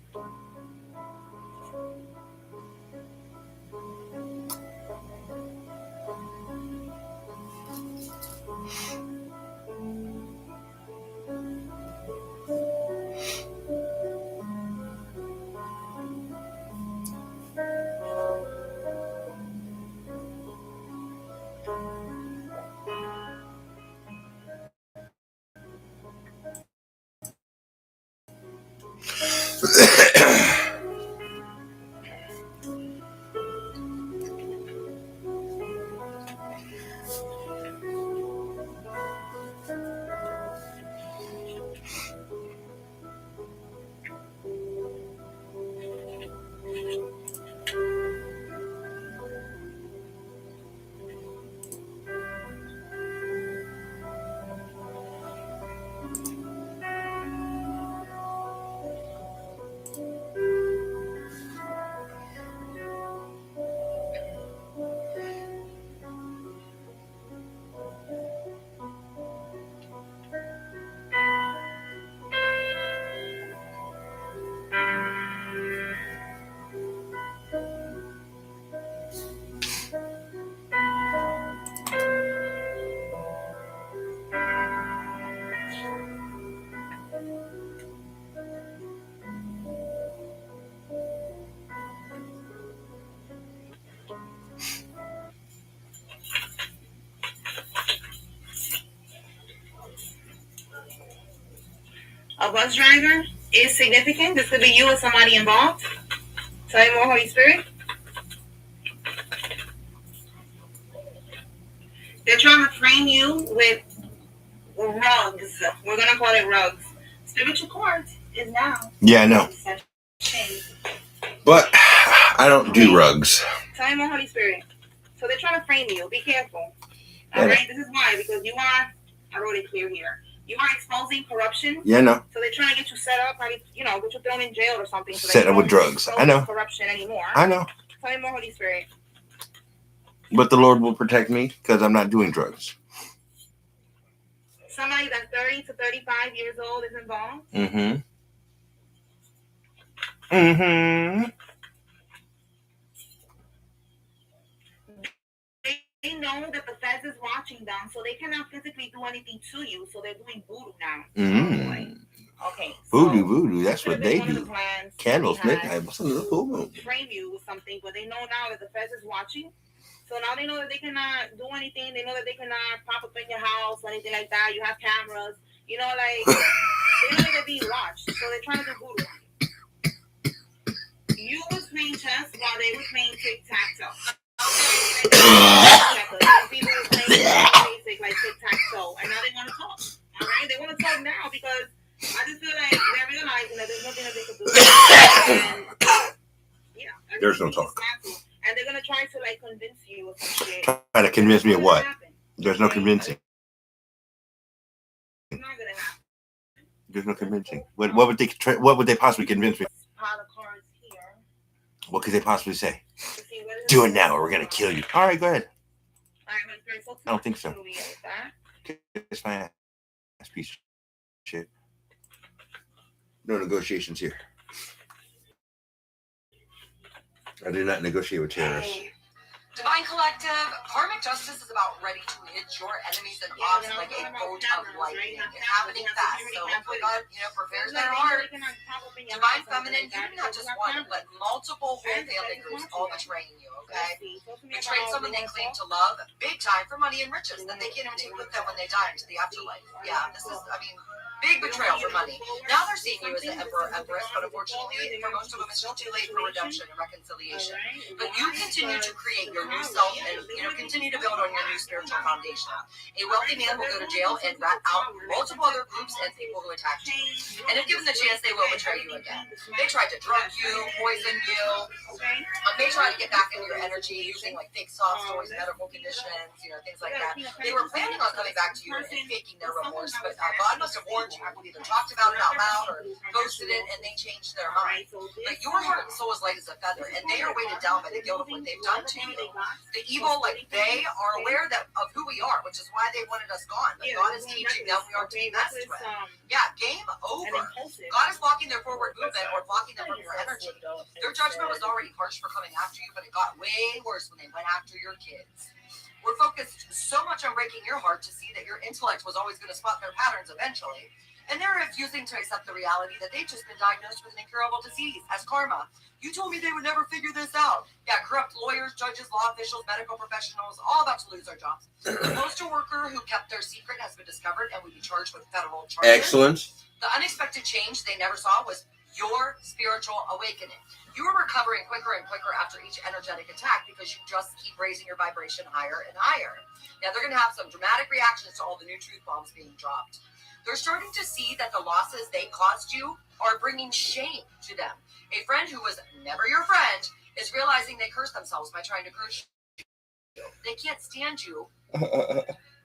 A bus driver is significant. This could be you or somebody involved. Tell me more, Holy Spirit. They're trying to frame you with rugs. We're going to call it rugs. Spiritual court is now. Yeah, I know. But I don't do rugs. Tell me more, Holy Spirit. So they're trying to frame you. Be careful. Yeah. All right? This is why. Because you are, I wrote it clear here. You are exposing corruption. Yeah, I know. So they're trying to get you set up, probably, get you thrown in jail or something. So Set up with drugs. I know. Corruption anymore. I know. Tell me more, Holy Spirit. But the Lord will protect me because I'm not doing drugs. Somebody that's 30 to 35 years old is involved. Mm-hmm. Mm-hmm. they know that the feds is watching them, so they cannot physically do anything to you. So they're doing voodoo now. Okay. Voodoo. That's what they do. Candles make some little voodoo. Frame you with something, but they know now that the feds is watching. So now they know that they cannot do anything. They know that they cannot pop up in your house or anything like that. You have cameras. You know, like, they know they're being watched. So they're trying to do voodoo on you. You was playing chess while they were playing tic-tac-toe. People were playing basic, like tic-tac-toe. And now they want to talk. All right? They want to talk now because I just feel like they're realizing that there's nothing that they can do. And, yeah. There's no talk. And they're going to try to, like, convince you or some shit. Try to convince me of what? There's no convincing. It's not going to happen. There's no convincing. What would they possibly convince me? Pile of cards here. What could they possibly say? Do it now or we're going to kill you. All right, go ahead. I don't think so. It's my ass piece of shit. No negotiations here. I do not negotiate with terrorists. Divine Collective, karmic justice is about ready to hit your enemies and odds like a bolt of lightning. It's happening fast, so hopefully God, prepares their heart. Divine Feminine, you do not just one, but multiple whole family groups all betraying you, okay? Betrayed someone they claim to love, big time for money and riches that they can't even take with them when they die into the afterlife. Yeah, this is, big betrayal for money. Now they're seeing you as an emperor, empress, but unfortunately, for most of them, it's still too late for redemption and reconciliation. But you continue to create your new self and, continue to build on your new spiritual foundation. A wealthy man will go to jail and rat out multiple other groups and people who attacked you. And if given the chance, they will betray you again. They tried to drug you, poison you. They tried to get back into your energy using, like, fake soft stories, medical conditions, things like that. They were planning on coming back to you and faking their remorse, but God must have warned you. Either talked about it out loud or posted it, and they changed their mind. But your heart and soul is light as a feather, and they are weighted down by the guilt of what they've done to you. The evil, they are aware of who we are, which is why they wanted us gone. But God is teaching them we are to be messed with. Yeah, game over. God is blocking their forward movement or blocking them from your energy. Their judgment was already harsh for coming after you, but it got way worse when they went after your kids. We're focused so much on breaking your heart to see that your intellect was always going to spot their patterns eventually. And they're refusing to accept the reality that they've just been diagnosed with an incurable disease as karma. You told me they would never figure this out. Yeah, corrupt lawyers, judges, law officials, medical professionals, all about to lose their jobs. The postal worker who kept their secret has been discovered and will be charged with federal charges. Excellent. The unexpected change they never saw was your spiritual awakening. You are recovering quicker and quicker after each energetic attack because you just keep raising your vibration higher and higher. Now, they're going to have some dramatic reactions to all the new truth bombs being dropped. They're starting to see that the losses they caused you are bringing shame to them. A friend who was never your friend is realizing they cursed themselves by trying to curse you. They can't stand you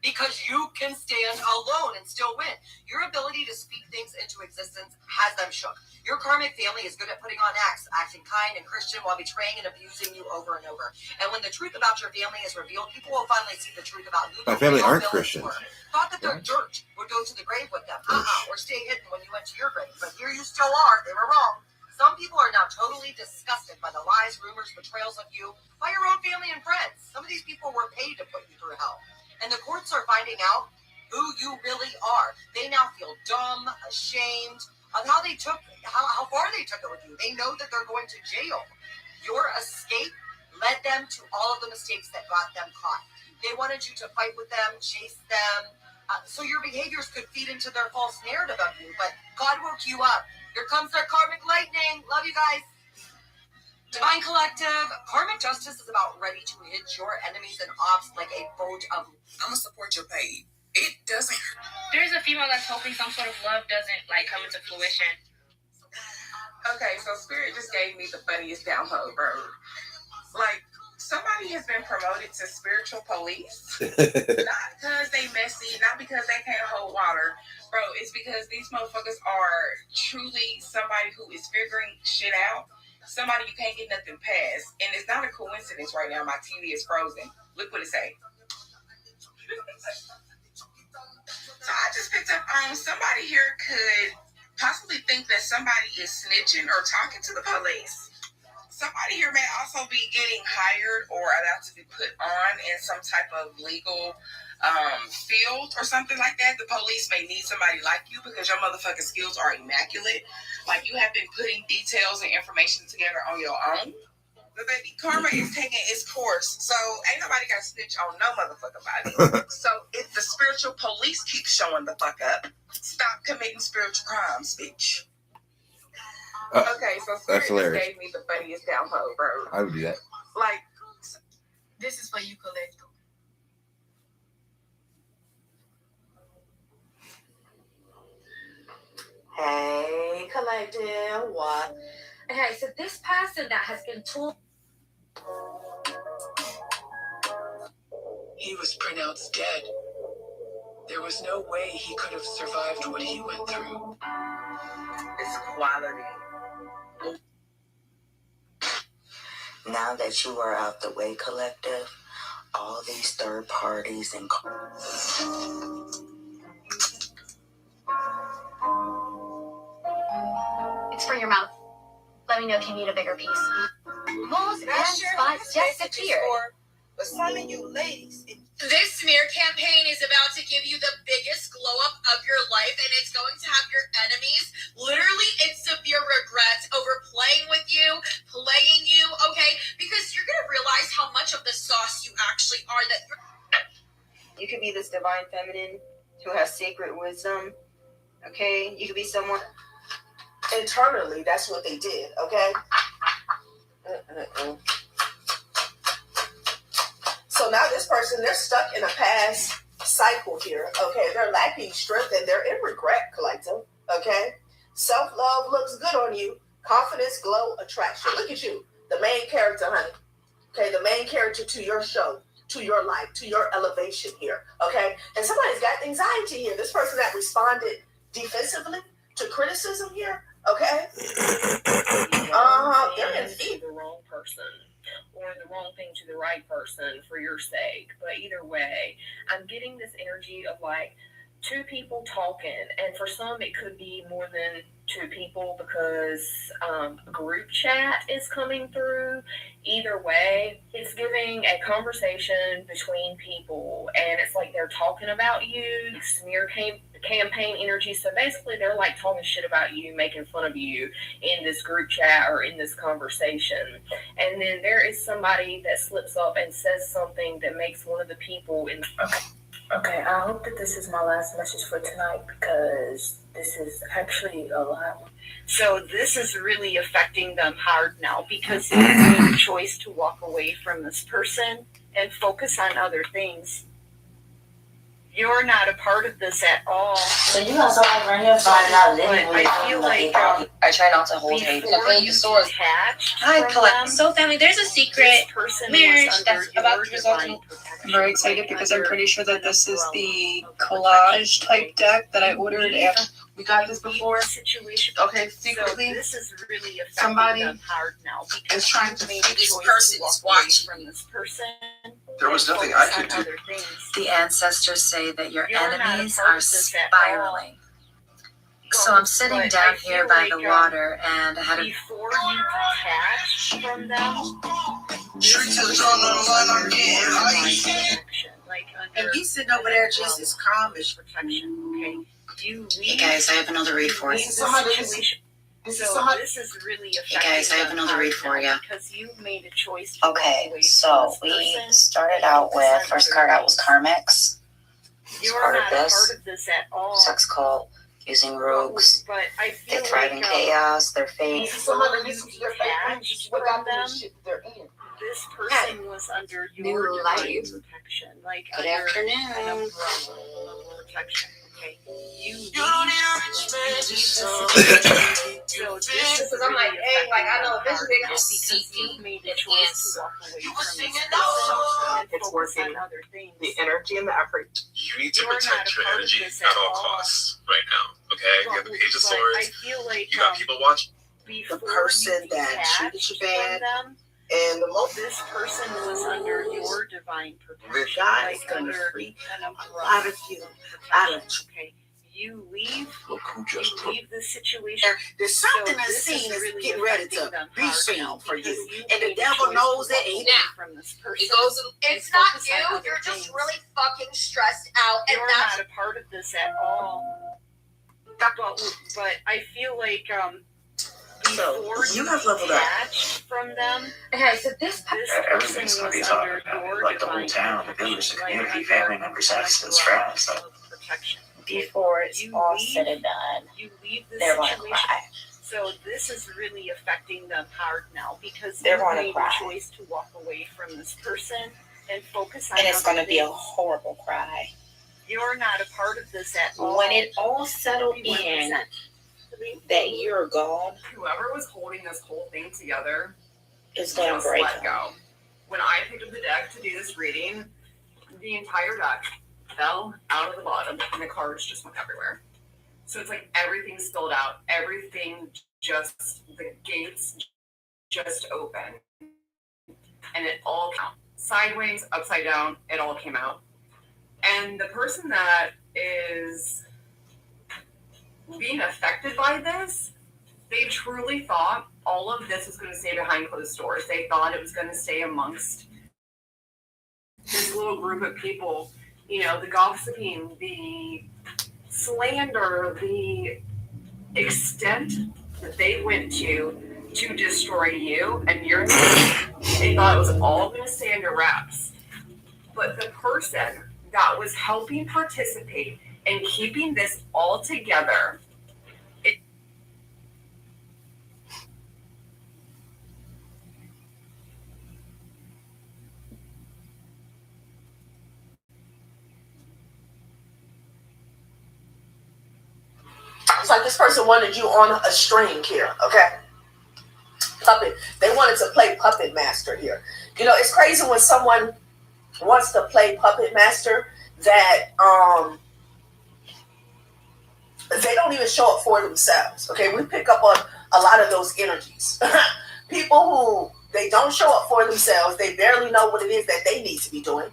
because you can stand alone and still win. Your ability to speak things into existence has them shook. Your karmic family is good at putting on acts, acting kind and Christian while betraying and abusing you over and over. And when the truth about your family is revealed, people will finally see the truth about who my family aren't Christians. Thought that their dirt would go to the grave with them. Or stay hidden when you went to your grave. But here you still are. They were wrong. Some people are now totally disgusted by the lies, rumors, betrayals of you by your own family and friends. Some of these people were paid to put you through hell. And the courts are finding out who you really are. They now feel dumb, ashamed of how far they took it with you. They know that they're going to jail. Your escape led them to all of the mistakes that got them caught. They wanted you to fight with them, chase them, so your behaviors could feed into their false narrative of you. But God woke you up. Here comes their karmic lightning. Love you guys. Divine Collective, karmic justice is about ready to hit your enemies and ops like a bolt of... I'm going to support your page. It doesn't... There's a female that's hoping some sort of love doesn't, come into fruition. Okay, so Spirit just gave me the funniest download, bro. Somebody has been promoted to spiritual police. Not because they messy, not because they can't hold water. Bro, it's because these motherfuckers are truly somebody who is figuring shit out. Somebody you can't get nothing past. And it's not a coincidence right now. My TV is frozen. Look what it say. So I just picked up somebody here could possibly think that somebody is snitching or talking to the police. Somebody here may also be getting hired or about to be put on in some type of legal field or something like that. The police may need somebody like you because your motherfucking skills are immaculate. Like, you have been putting details and information together on your own. The baby karma is taking its course, so ain't nobody got to snitch on no motherfucking body. So if the spiritual police keep showing the fuck up, stop committing spiritual crimes, bitch. Okay, so Spirit just gave me the funniest download, bro. I would do that. Like, This is for you, Collector. Hey, Collective, what? Okay, so this person that has been told. He was pronounced dead. There was no way he could have survived what he went through. it's quality. Now that you are out the way, Collective, all these third parties and It's for your mouth. Let me know if you need a bigger piece. Moles and spots just appeared. But some of you ladies, This smear campaign is about to give you the biggest glow up of your life, and it's going to have your enemies literally in severe regret over playing with you, playing you, okay? Because you're going to realize how much of the sauce you actually are. That you could be this divine feminine who has sacred wisdom, okay? You could be someone. internally, that's what they did, okay? So now this person, they're stuck in a past cycle here, okay? They're lacking strength and they're in regret, Collective, okay? Self-love looks good on you. Confidence, glow, attraction. Look at you, the main character, honey. Okay, the main character to your show, to your life, to your elevation here, okay? And somebody's got anxiety here. This person that responded defensively to criticism here, okay? They're in the wrong person or the wrong thing to the right person for your sake. But either way, I'm getting this energy of like two people talking, and for some it could be more than two people because group chat is coming through. Either way, it's giving a conversation between people, and it's like they're talking about you, smear campaign energy. So basically they're like talking shit about you, making fun of you in this group chat or in this conversation. And then there is somebody that slips up and says something that makes one of the people in Okay, I hope that this is my last message for tonight because this is actually a lot. So this is really affecting them hard now because they made a choice to walk away from this person and focus on other things. You're not a part of this at all. So you got somebody right here finding out literally. I feel like I try not to hold hate. Hi, Collect. So, family, there's a secret marriage that's about to result in. I'm very excited because I'm pretty sure that this is the collage type deck that I ordered after we got this before. Okay, secretly, so this is really somebody them hard now is trying to make this person is watching from this person. There was nothing I could do. The ancestors say that your enemies are spiraling. So I'm sitting down here by the water, and I had a... Before you detach from them, and he's sitting over there just as calm as protection. Okay, Hey guys, I have another read for you. So this is really Hey guys, I have another read for you. Because you made a choice to Okay, so we started out with, first card out was Karmics. You're not a part of this at all. Sex cult, using rogues. But I feel they thrive in chaos, they're fake. This person was under your life protection. Like good afternoon. Protection. Okay. You don't need a rich man to so because I'm like, hey, like I know eventually they're gonna because you made a choice to walk away from this. It's working. The energy and the effort. You need to protect your energy at all costs right now. Okay? You have the Page of Swords. You got people watching. The person that treated you bad. And this person was under your divine protection. God is going to freak out of you. Okay. you leave. Look who just You leave the situation. There's something So that's this seen is as really getting ready to affecting them be hard seen now for because you. And the made a devil choice knows to it. walk He away from this person. It goes. It's and not focus you. on other You're just things. really fucking stressed out, and You're that's not a part of this at all. But I feel like before you have leveled up from them. Okay, so this Everything's gonna be talking about it. Like the whole town, the village, the community, family members, accidents, friends. So. Before it's all said and done, you leave the they're going to situation. cry. So this is really affecting them hard now because They're you going to made cry. a choice to walk away from this person and focus on And it's going other to be a things. horrible cry. You're not a part of this at all. When it all settled in that you're gone, whoever was holding this whole thing together it's going to just break let them. go. When I picked up the deck to do this reading, the entire deck fell out of the bottom and the cards just went everywhere. So it's like everything spilled out. Everything just, the gates just opened. And it all came out. Sideways, upside down, it all came out. And the person that is being affected by this, they truly thought all of this was going to stay behind closed doors. They thought it was going to stay amongst this little group of people, you know, the gossiping, the slander, the extent that they went to destroy you and your name. They thought it was all going to stay under wraps. But the person that was helping participate and keeping this all together, it's like this person wanted you on a string here, okay? Puppet. They wanted to play puppet master here. You know, it's crazy when someone wants to play puppet master that they don't even show up for themselves. Okay, we pick up on a lot of those energies. People who they don't show up for themselves, they barely know what it is that they need to be doing.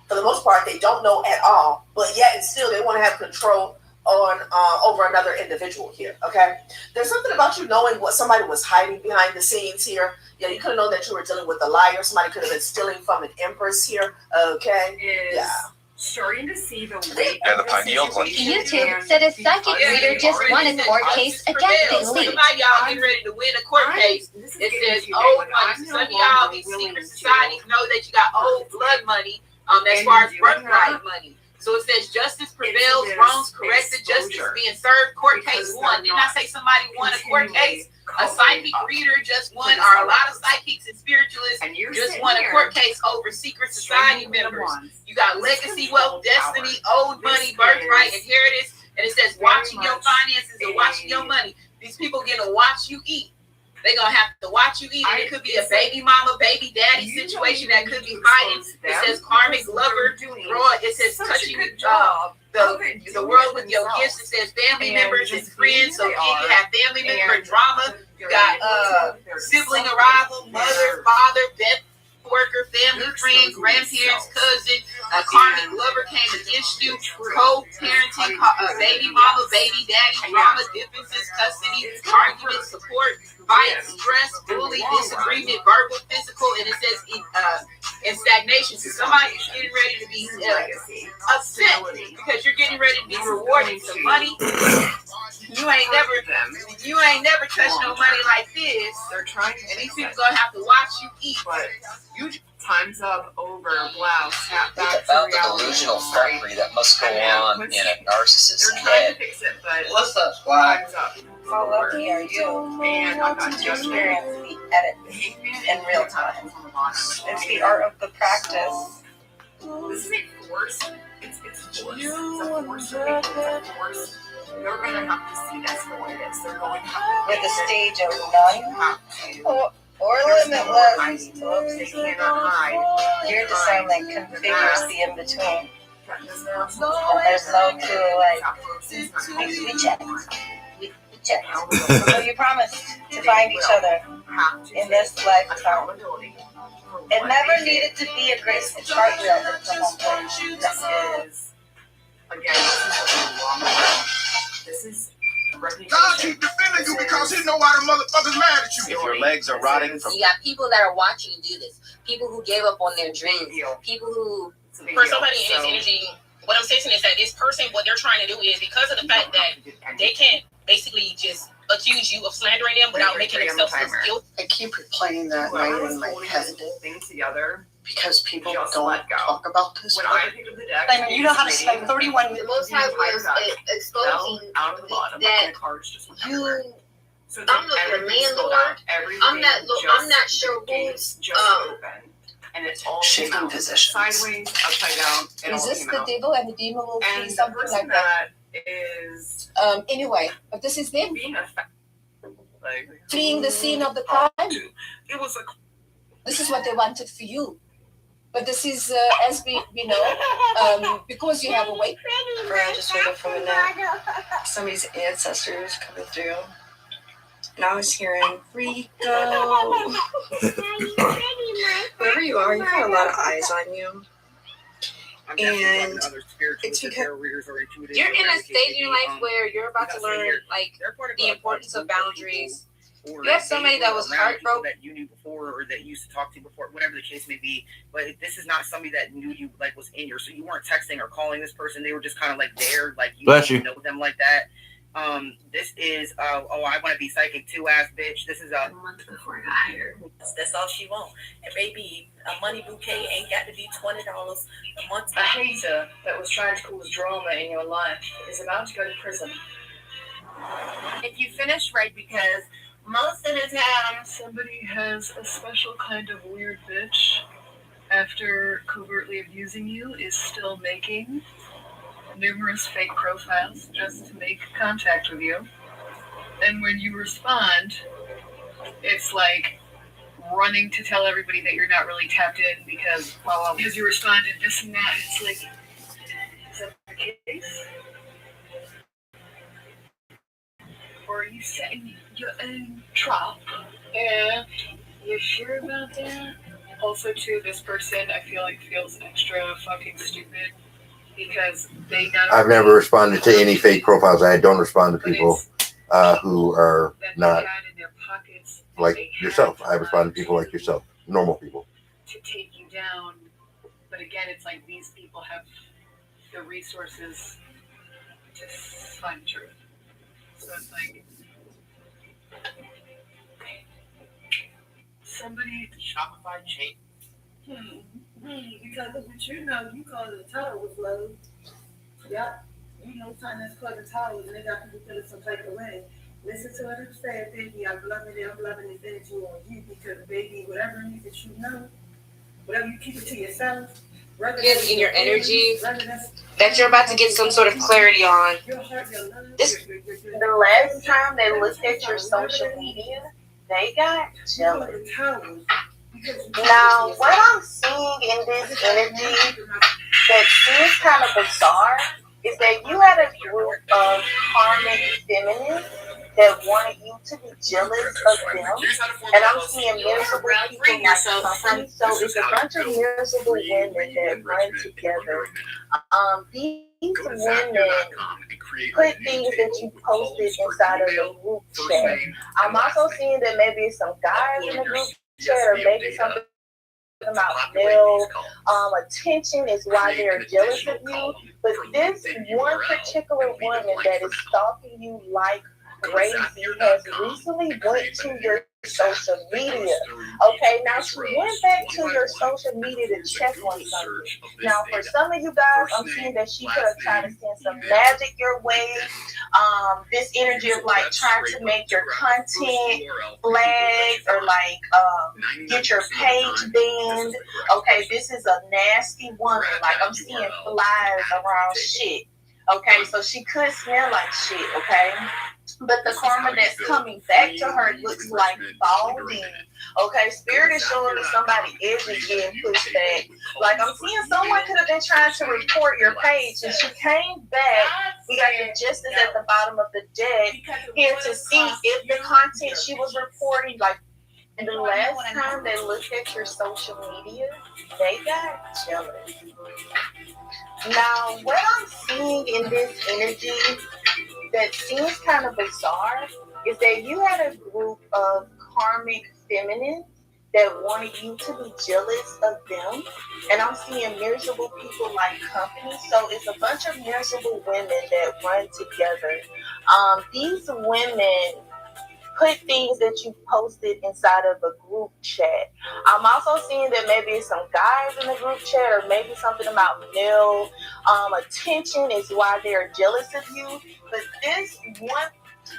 For the most part, they don't know at all, but yet and still they want to have control on over another individual here. Okay, there's something about you knowing what somebody was hiding behind the scenes here. Yeah, you could have known that you were dealing with a liar. Somebody could have been stealing from an empress here. Okay, is starting to see the weight And the of pineal situation. YouTube said a psychic reader just won a court case against the elite. Some of y'all getting ready to win a court case. It says old money. Some of y'all, these secret societies know that you got old blood money. As far as birthright money. So it says justice prevails, wrongs corrected, justice being served, court case won. Didn't I say somebody won a court case? A psychic reader just won, or a lot of psychics and spiritualists just won a court case over secret society members. You got legacy, wealth, destiny, old money, birthright, inheritance, and it says watching your finances and watching your money. These people getting to watch you eat. They're going to have to watch you eat. And it could be a baby mama, baby daddy situation that could be fighting. It says karmic lover, fraud. It says touching the world with your gifts. It says family members and friends. So again, you have family member drama. You got sibling arrival, mother, father, death worker, family friend, grandparents, cousin, a karmic lover came against you, co-parenting, baby mama, baby daddy, drama, differences, custody, argument, support, fight, stress, bully, disagreement, verbal, physical, and it says in stagnation. So somebody's getting ready to be upset because you're getting ready to be rewarded some money. You ain't never touched no money like this. They're trying to, and these people gonna have to watch you eat. But time's up, over, wow, snap back It's about the delusional factory that must go on in a narcissist's they're trying head. to fix it, but What's up, Squad? time's up. How lucky are you And I'm not to just experience the edit in real time? It's the art of the practice. This is a force. It's a force. It's a force. It's a force. They're going to have to see this for what it is. They're going to have to With a stage of none or limitless. They cannot hide. Your discernment configures the in-between. And there's no two alike. We check. So you promised to find each other in this lifetime. It never needed to be a graceful cartwheel into the home plate. This is Again, this is God keep defending you because he know why the motherfuckers mad at you. If your legs are rotting from... You got people that are watching you do this. People who gave up on their dreams. People who... For somebody in this energy, what I'm sensing is that this person, what they're trying to do is, because of the fact that they can't basically just accuse you of slandering them without making themselves feel guilty. I keep replaying that night in my head because people don't talk about this. I mean, you know how to spend 31 minutes. The Most High was exposing that you. I'm the landlord. I'm not sure who's and it's all shifting positions. Sideways, upside down. Is this the devil, and the demon will see something like that? Is anyway, but this is them fleeing the scene of the crime. It was this is what they wanted for you, but this is as we know, because you have a weight. I just woke up from a nap. Somebody's ancestors coming through. And I was hearing, Rico. Whoever you are, you got a lot of eyes on you. And it's because you're in a stage in your life where you're about to learn like the importance of boundaries. You have somebody that was heartbroken that you knew before or that you used to talk to before, whatever the case may be. But this is not somebody that knew you, like was in your, so you weren't texting or calling this person. They were just kind of like there, like you didn't know them like that. This is I want to be psychic too, ass bitch. This is a month before I got hired. That's all she wants. And baby, a money bouquet ain't got to be $20 a month. A hater that was trying to cause drama in your life is about to go to prison. If you finish right, because most of the time somebody has a special kind of weird bitch after covertly abusing you is still making numerous fake profiles just to make contact with you. And when you respond, it's like running to tell everybody that you're not really tapped in because you responded this and that. It's like, is that the case? Or are you setting your own trap? Yeah. You sure about that? Also, too, this person I feel like feels extra fucking stupid because they not. I've never responded to any fake profiles. I don't respond to people who are not like yourself. I respond to people like yourself, normal people. To take you down, but again, it's like these people have the resources to find the truth. So it's like somebody Shopify chain. Because of what you know, you call it a title was low. Yep. You know, something that's called a title, and they got people feeling some type of way. Listen to what I'm saying, baby. I'm loving this energy on you because, baby, whatever it is that you know, whatever you keep it to yourself. In your energy that you're about to get some sort of clarity on. The last time they looked at your social media, they got jealous. Now, what I'm seeing in this energy that seems kind of bizarre is that you had a group of karmic feminists that wanted you to be jealous of them. And I'm seeing miserable people like something. So it's a bunch of miserable women that run together. These women put things that you posted inside of the group chat. I'm also seeing that maybe it's some guys in the group chat or maybe something about male attention is why they're jealous of you. But this one particular woman that is stalking you like crazy has recently went to your social media. Okay, now she went back to your social media to check on something. Now, for some of you guys, I'm seeing that she could have tried to send some magic your way. This energy of like trying to make your content flagged or like get your page banned. Okay, this is a nasty woman. Like I'm seeing flies around shit. Okay, so she could smell like shit. Okay. But the karma that's coming back to her looks like falling. Okay, Spirit is showing me somebody is getting pushed back. Like I'm seeing someone could have been trying to report your page and she came back. We got the justice at the bottom of the deck here to see if the content she was reporting, like the last time they looked at your social media, they got jealous. Now, what I'm seeing in this energy that seems kind of bizarre is that you had a group of karmic feminines that wanted you to be jealous of them. And I'm seeing miserable people like company. So it's a bunch of miserable women that run together. These women put things that you posted inside of a group chat. I'm also seeing that maybe it's some guys in the group chat, or maybe something about male attention is why they're jealous of you. But this one,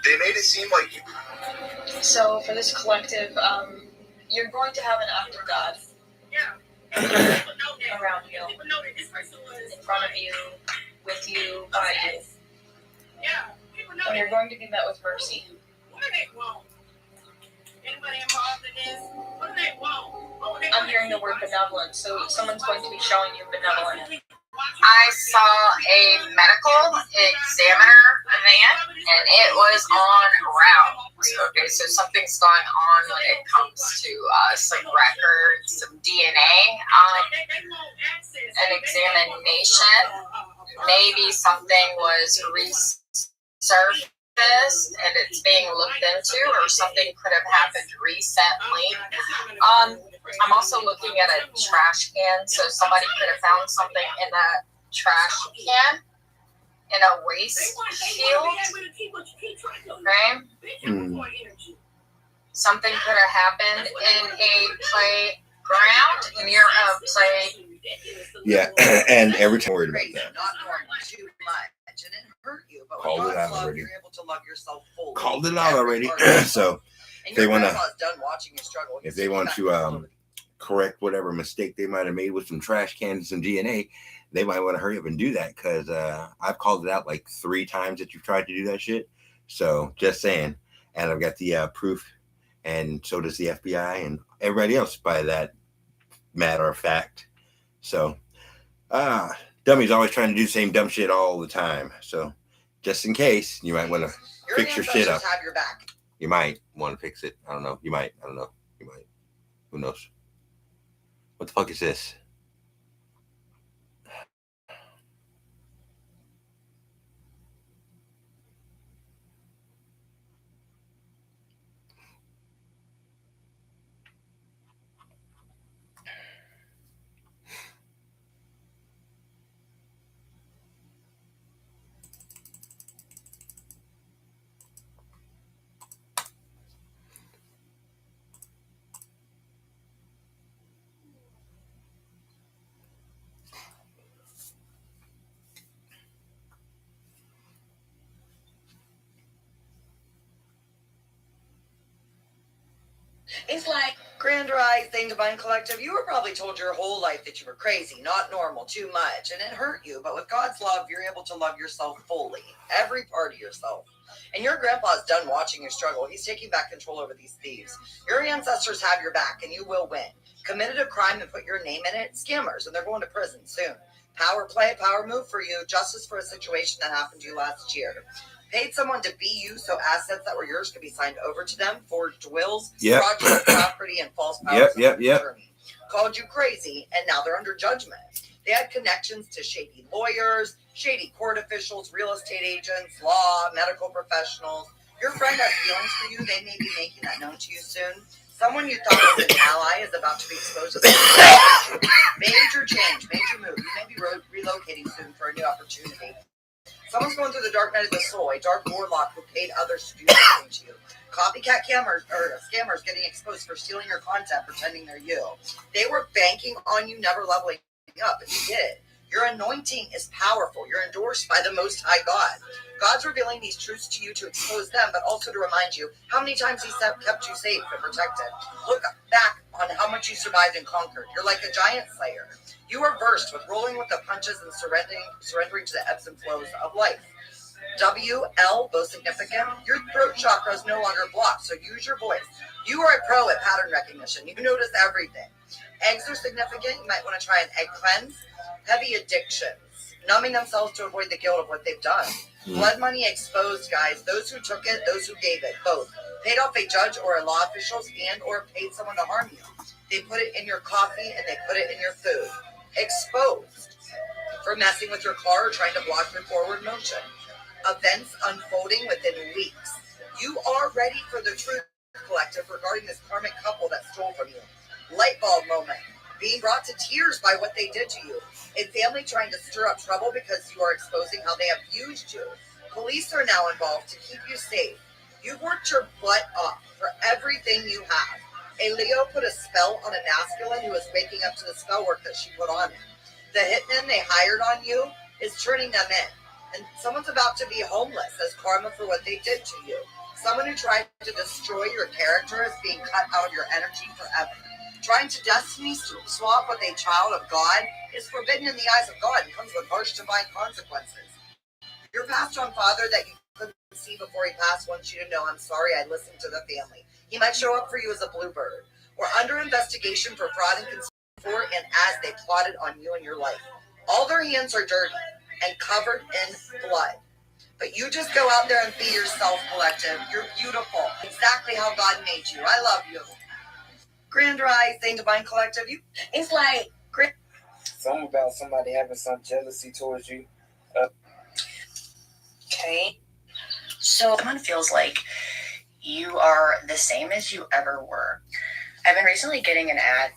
they made it seem like you. So for this collective, you're going to have an actor god. Around you, in front of you, with you, by you. And you're going to be met with mercy. I'm hearing the word benevolent, so someone's going to be showing you benevolent. I saw a medical examiner van, and it was on route. Okay, so something's going on when it comes to some records, some DNA, an examination. Maybe something was resurfaced and it's being looked into, or something could have happened recently. I'm also looking at a trash can, so somebody could have found something in that trash can in a waste field. Okay? Something could have happened in a playground, near a play. Yeah, and every time we're worried about that. Not normal, too much, and it hurt you. But Called with it God's out love, already. you're able to love yourself fully. Called it out already. So and they your want to. grandpa's done watching you struggle. If they want to correct whatever mistake they might have made with some trash cans and some DNA, they might want to hurry up and do that, because I've called it out like 3 times that you've tried to do that shit. So just saying. And I've got the proof, and so does the FBI and everybody else, by that matter of fact. So dummies always trying to do the same dumb shit all the time. So just in case, you might want to fix your shit up. Have your back. You might want to fix it. I don't know. You might. I don't know. You might. Who knows? What the fuck is this? It's like grandirized thing, Divine Collective. You were probably told your whole life that you were crazy, not normal, too much, and it hurt you. But with God's love, you're able to love yourself fully, every part of yourself. And your grandpa's done watching you struggle. He's taking back control over these thieves. Your ancestors have your back, and you will win. Committed a crime and put your name in it, scammers, and they're going to prison soon. Power play, power move for you, justice for a situation that happened to you last year. Paid someone to be you so assets that were yours could be signed over to them, forged wills, fraudulent property, and false powers of attorney. Called you crazy, and now they're under judgment. They had connections to shady lawyers, shady court officials, real estate agents, law, medical professionals. Your friend has feelings for you. They may be making that known to you soon. Someone you thought was an ally is about to be exposed as a major change, major move. You may be relocating soon for a new opportunity. Someone's going through the dark night of the soul, a dark warlock who paid others to do something to you. Copycat scammers getting exposed for stealing your content, pretending they're you. They were banking on you never leveling up, and you did. Your anointing is powerful. You're endorsed by the Most High God. God's revealing these truths to you to expose them, but also to remind you how many times He kept you safe and protected. Look back on how much you survived and conquered. You're like a giant slayer. You are versed with rolling with the punches and surrendering to the ebbs and flows of life. WL, both significant. Your throat chakra is no longer blocked, so use your voice. You are a pro at pattern recognition. You notice everything. Eggs are significant. You might want to try an egg cleanse. Heavy addictions. Numbing themselves to avoid the guilt of what they've done. Blood money exposed, guys. Those who took it, those who gave it, both. Paid off a judge or a law officials and or paid someone to harm you. They put it in your coffee and they put it in your food. Exposed. for messing with your car or trying to block your forward motion. Events unfolding within weeks. You are ready for the truth, collective, regarding this karmic couple that stole from you. Light bulb moment. Being brought to tears by what they did to you. A family trying to stir up trouble because you are exposing how they abused you. Police are now involved to keep you safe. You've worked your butt off for everything you have. A Leo put a spell on a masculine who is waking up to the spell work that she put on him. The hitman they hired on you is turning them in. And someone's about to be homeless as karma for what they did to you. Someone who tried to destroy your character is being cut out of your energy forever. Trying to destiny swap with a child of God is forbidden in the eyes of God and comes with harsh divine consequences. Your passed on father that you couldn't see before he passed wants you to know, I'm sorry I listened to the family. He might show up for you as a bluebird. Or under investigation for fraud and conspiracy for and as they plotted on you and your life. All their hands are dirty and covered in blood. But you just go out there and be yourself, collective. You're beautiful. Exactly how God made you. I love you. Grand Rising, Divine Collective. It's like... Something about somebody having some jealousy towards you. Okay. So someone feels like you are the same as you ever were. I've been recently getting an ad.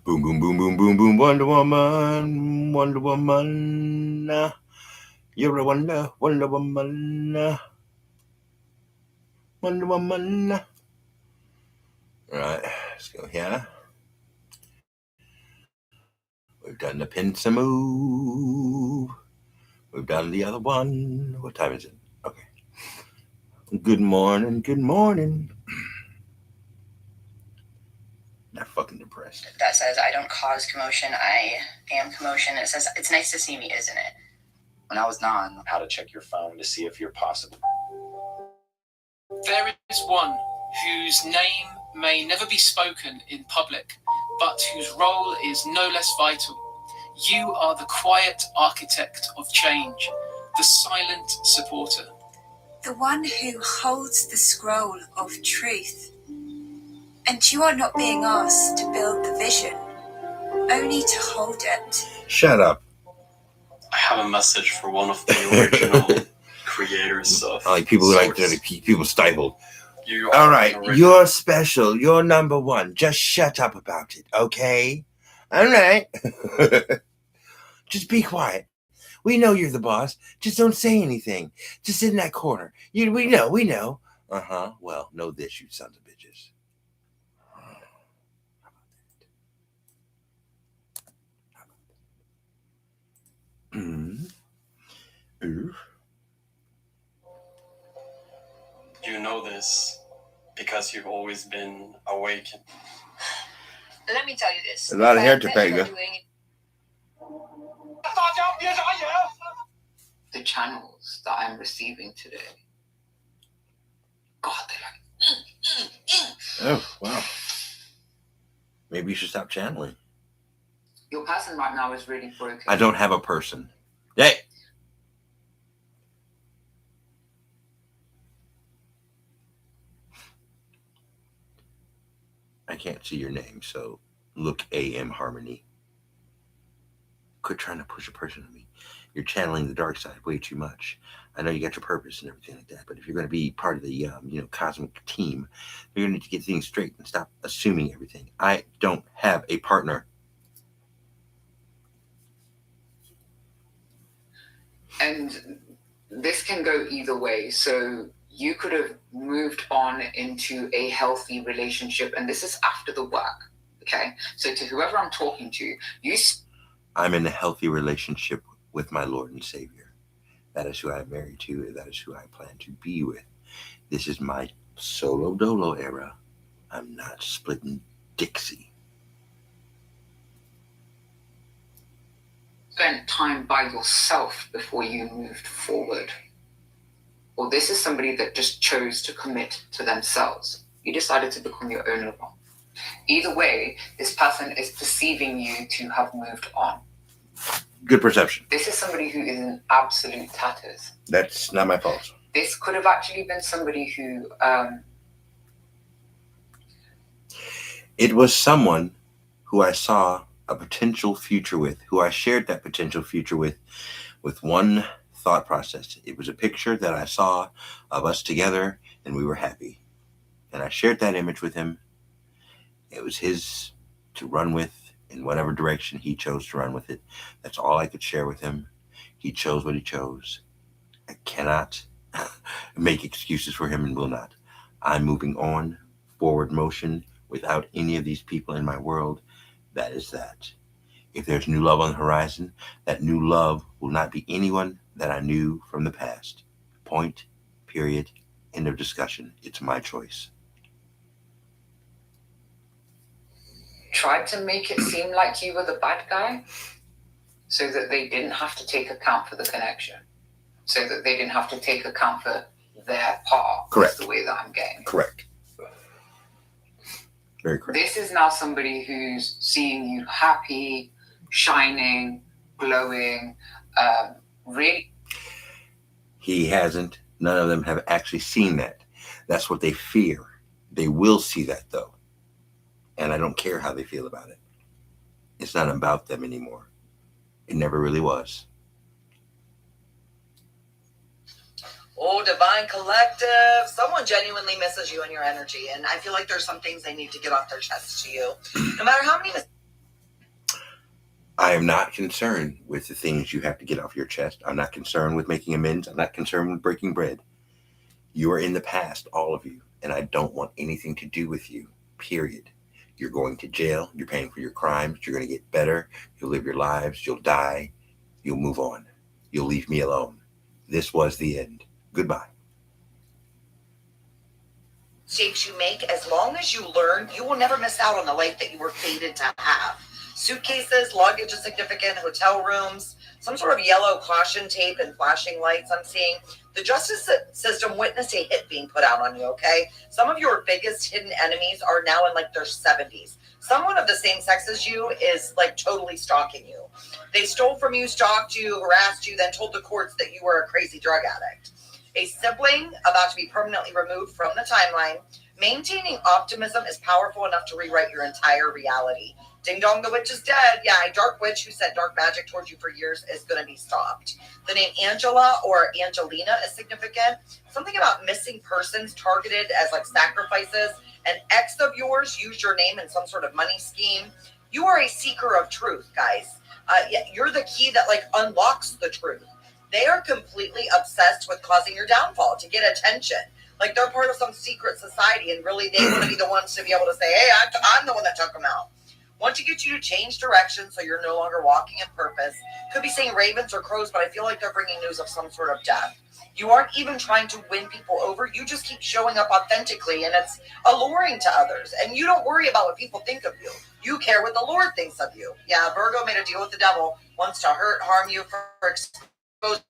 Boom, boom, boom, boom, boom, boom. Wonder Woman. Wonder Woman. You're a wonder. Wonder Woman. Wonder Woman. All right. Let's go here. We've done the pincer move. We've done the other one. What time is it? Okay. Good morning. Good morning. Not fucking depressed. That says, I don't cause commotion, I am commotion. It says, it's nice to see me, isn't it? When I was 9, how to check your phone to see if you're possible. There is one whose name may never be spoken in public, but whose role is no less vital. You are the quiet architect of change, the silent supporter. The one who holds the scroll of truth. And you are not being asked to build the vision, only to hold it. Shut up. I have a message for one of the original creators of like people who like to keep people stifled. All right, original. you're special. You're number one. Just shut up about it, okay? All right. Just be quiet. We know you're the boss. Just don't say anything. Just sit in that corner. We know. Uh-huh. Well, know this, you sons of bitches. You know this because you've always been awakened. Let me tell you this. A lot of hair to pay, girl. The channels that I'm receiving today. God, they're like. Oh, wow. Maybe you should stop channeling. Your person right now is really broken. I don't have a person. Hey! I can't see your name, so look AM Harmony. Quit trying to push a person on me. You're channeling the dark side way too much. I know you got your purpose and everything like that, but if you're going to be part of the cosmic team, you're going to need to get things straight and stop assuming everything. I don't have a partner. And this can go either way. So you could have moved on into a healthy relationship, and this is after the work. Okay, so to whoever I'm talking to, I'm in a healthy relationship with my Lord and Savior. That is who I'm married to, and that is who I plan to be with. This is my solo dolo era. I'm not splitting Dixie. spent time by yourself before you moved forward. Or this is somebody that just chose to commit to themselves. You decided to become your own lover. Either way, this person is perceiving you to have moved on. Good perception. This is somebody who is in absolute tatters. That's not my fault. This could have actually been somebody who... It was someone who I saw a potential future with, who I shared that potential future with one thought process. It was a picture that I saw of us together and we were happy. And I shared that image with him. It was his to run with in whatever direction he chose to run with it. That's all I could share with him. He chose what he chose. I cannot make excuses for him and will not. I'm moving on, forward motion, without any of these people in my world. That is that. If there's new love on the horizon, that new love will not be anyone that I knew from the past. Point, period, end of discussion. It's my choice. Tried to make it seem like you were the bad guy so that they didn't have to take account for the connection, so that they didn't have to take account for their part. Correct. That's the way that I'm getting it. Correct. Very correct. This is now somebody who's seeing you happy, shining, glowing, really. He hasn't. None of them have actually seen that. That's what they fear. They will see that, though. And I don't care how they feel about it. It's not about them anymore. It never really was. Oh, Divine Collective. Someone genuinely misses you and your energy. And I feel like there's some things they need to get off their chest to you. No matter how many I am not concerned with the things you have to get off your chest. I'm not concerned with making amends. I'm not concerned with breaking bread. You are in the past, all of you, and I don't want anything to do with you, period. You're going to jail. You're paying for your crimes. You're going to get better. You'll live your lives. You'll die. You'll move on. You'll leave me alone. This was the end. Goodbye. Mistakes you make, as long as you learn, you will never miss out on the life that you were fated to have. Suitcases, luggage is significant, hotel rooms, some sort of yellow caution tape and flashing lights I'm seeing. The justice system witnessed a hit being put out on you, okay? Some of your biggest hidden enemies are now in like their 70s. Someone of the same sex as you is like totally stalking you. They stole from you, stalked you, harassed you, then told the courts that you were a crazy drug addict. A sibling about to be permanently removed from the timeline. Maintaining optimism is powerful enough to rewrite your entire reality. Ding dong, the witch is dead. Yeah, a dark witch who sent dark magic towards you for years is going to be stopped. The name Angela or Angelina is significant. Something about missing persons targeted as like sacrifices. An ex of yours used your name in some sort of money scheme. You are a seeker of truth, guys. You're the key that like unlocks the truth. They are completely obsessed with causing your downfall to get attention. Like they're part of some secret society and really they want to be the ones to be able to say, hey, I'm the one that took them out. Want to get you to change direction so you're no longer walking in purpose. Could be saying ravens or crows, but I feel like they're bringing news of some sort of death. You aren't even trying to win people over. You just keep showing up authentically and it's alluring to others. And you don't worry about what people think of you. You care what the Lord thinks of you. Yeah, Virgo made a deal with the devil, wants to hurt, harm you for exposing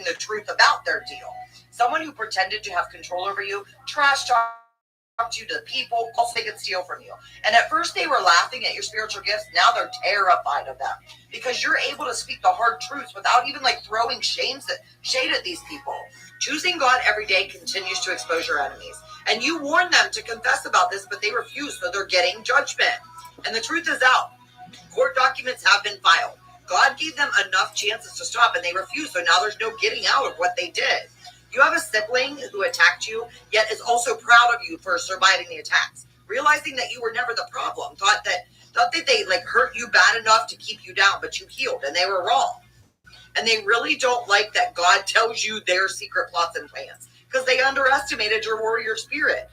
the truth about their deal. Someone who pretended to have control over you, trash talked you to people, also they could steal from you. And at first they were laughing at your spiritual gifts. Now they're terrified of them because you're able to speak the hard truths without even like throwing shade at these people. Choosing God every day continues to expose your enemies. And you warn them to confess about this, but they refuse, so they're getting judgment. And the truth is out. Court documents have been filed. God gave them enough chances to stop, and they refused, so now there's no getting out of what they did. You have a sibling who attacked you, yet is also proud of you for surviving the attacks. Realizing that you were never the problem, thought that they like hurt you bad enough to keep you down, but you healed, and they were wrong. And they really don't like that God tells you their secret plots and plans, because they underestimated your warrior spirit.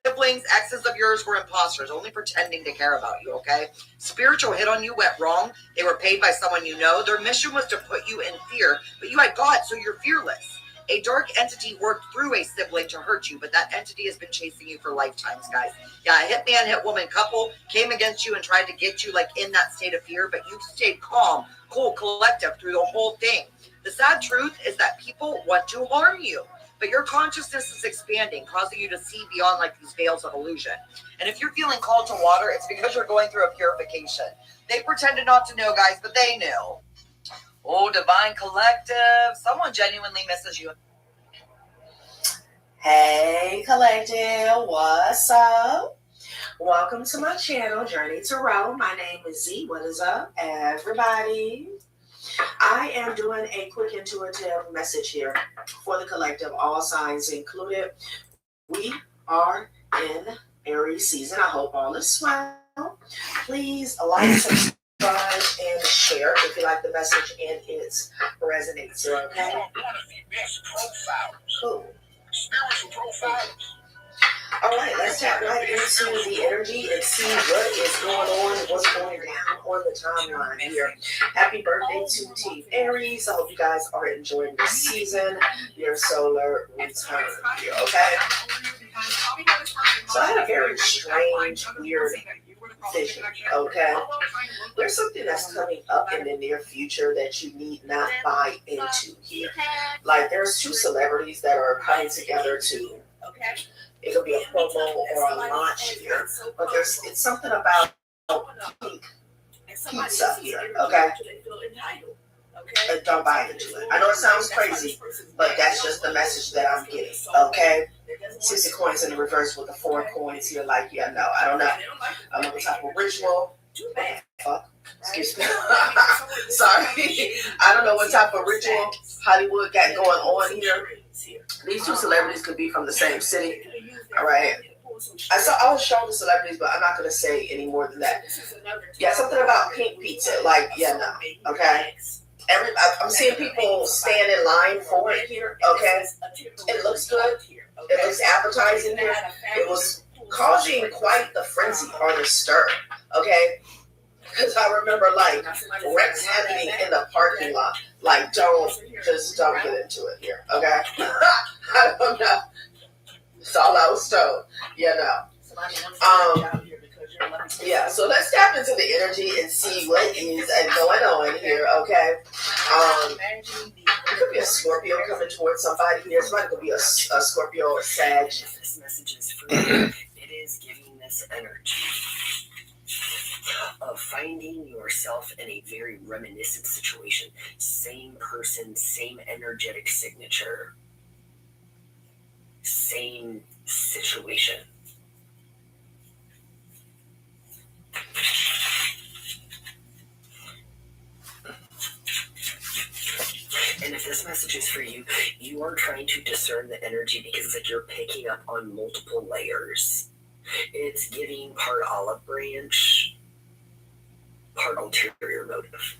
Siblings, exes of yours were imposters, only pretending to care about you, okay? Spiritual hit on you went wrong. They were paid by someone you know. Their mission was to put you in fear, but you had God, so you're fearless. A dark entity worked through a sibling to hurt you, but that entity has been chasing you for lifetimes, guys. Yeah, a hitman, hitwoman couple came against you and tried to get you like in that state of fear, but you stayed calm, cool, collective through the whole thing. The sad truth is that people want to harm you. But your consciousness is expanding, causing you to see beyond like these veils of illusion. And if you're feeling called to water, it's because you're going through a purification. They pretended not to know, guys, but they knew. Oh, Divine Collective. Someone genuinely misses you. Hey, Collective. What's up? Welcome to my channel, Journey to Rome. My name is Z. What is up, everybody? I am doing a quick intuitive message here for the collective, all signs included. We are in Aries season. I hope all is well. Please like, subscribe, and share if you like the message and it resonates. Okay? Cool. All right, let's tap right into the energy and see what is going on and what's going down on the timeline here. Happy birthday to Team Aries. I hope you guys are enjoying this season, your solar return here, okay? So I had a very strange, weird vision, okay? There's something that's coming up in the near future that you need not buy into here. Like there's two celebrities that are coming together to... It could be a promo or a launch here, but it's something about pink pizza here, okay? Don't buy into it. I know it sounds crazy, but that's just the message that I'm getting, okay? 6 of coins in the reverse with the 4 coins here, like, yeah, no, I don't know. I don't know what type of ritual. Man, fuck. Excuse me. Sorry. I don't know what type of ritual Hollywood got going on here. These two celebrities could be from the same city. All right. I was shown the celebrities, but I'm not gonna say any more than that. Yeah, something about pink pizza. Like, yeah, no. Okay. I'm seeing people stand in line for it here. Okay. It looks good. It looks appetizing here. It was causing quite the frenzy or the stir. Okay. Because I remember like wrecks happening in the parking lot. Like, don't get into it here. Okay. I don't know. That's all I was told. You know. Yeah, so let's tap into the energy and see what is going on here, okay? It could be a Scorpio coming towards somebody here. Somebody could be a Scorpio or Sag. This message is for you. It is giving this energy of finding yourself in a very reminiscent situation. Same person, same energetic signature, same situation. And if this message is for you, you are trying to discern the energy because it's like you're picking up on multiple layers. It's giving part olive branch, part ulterior motive.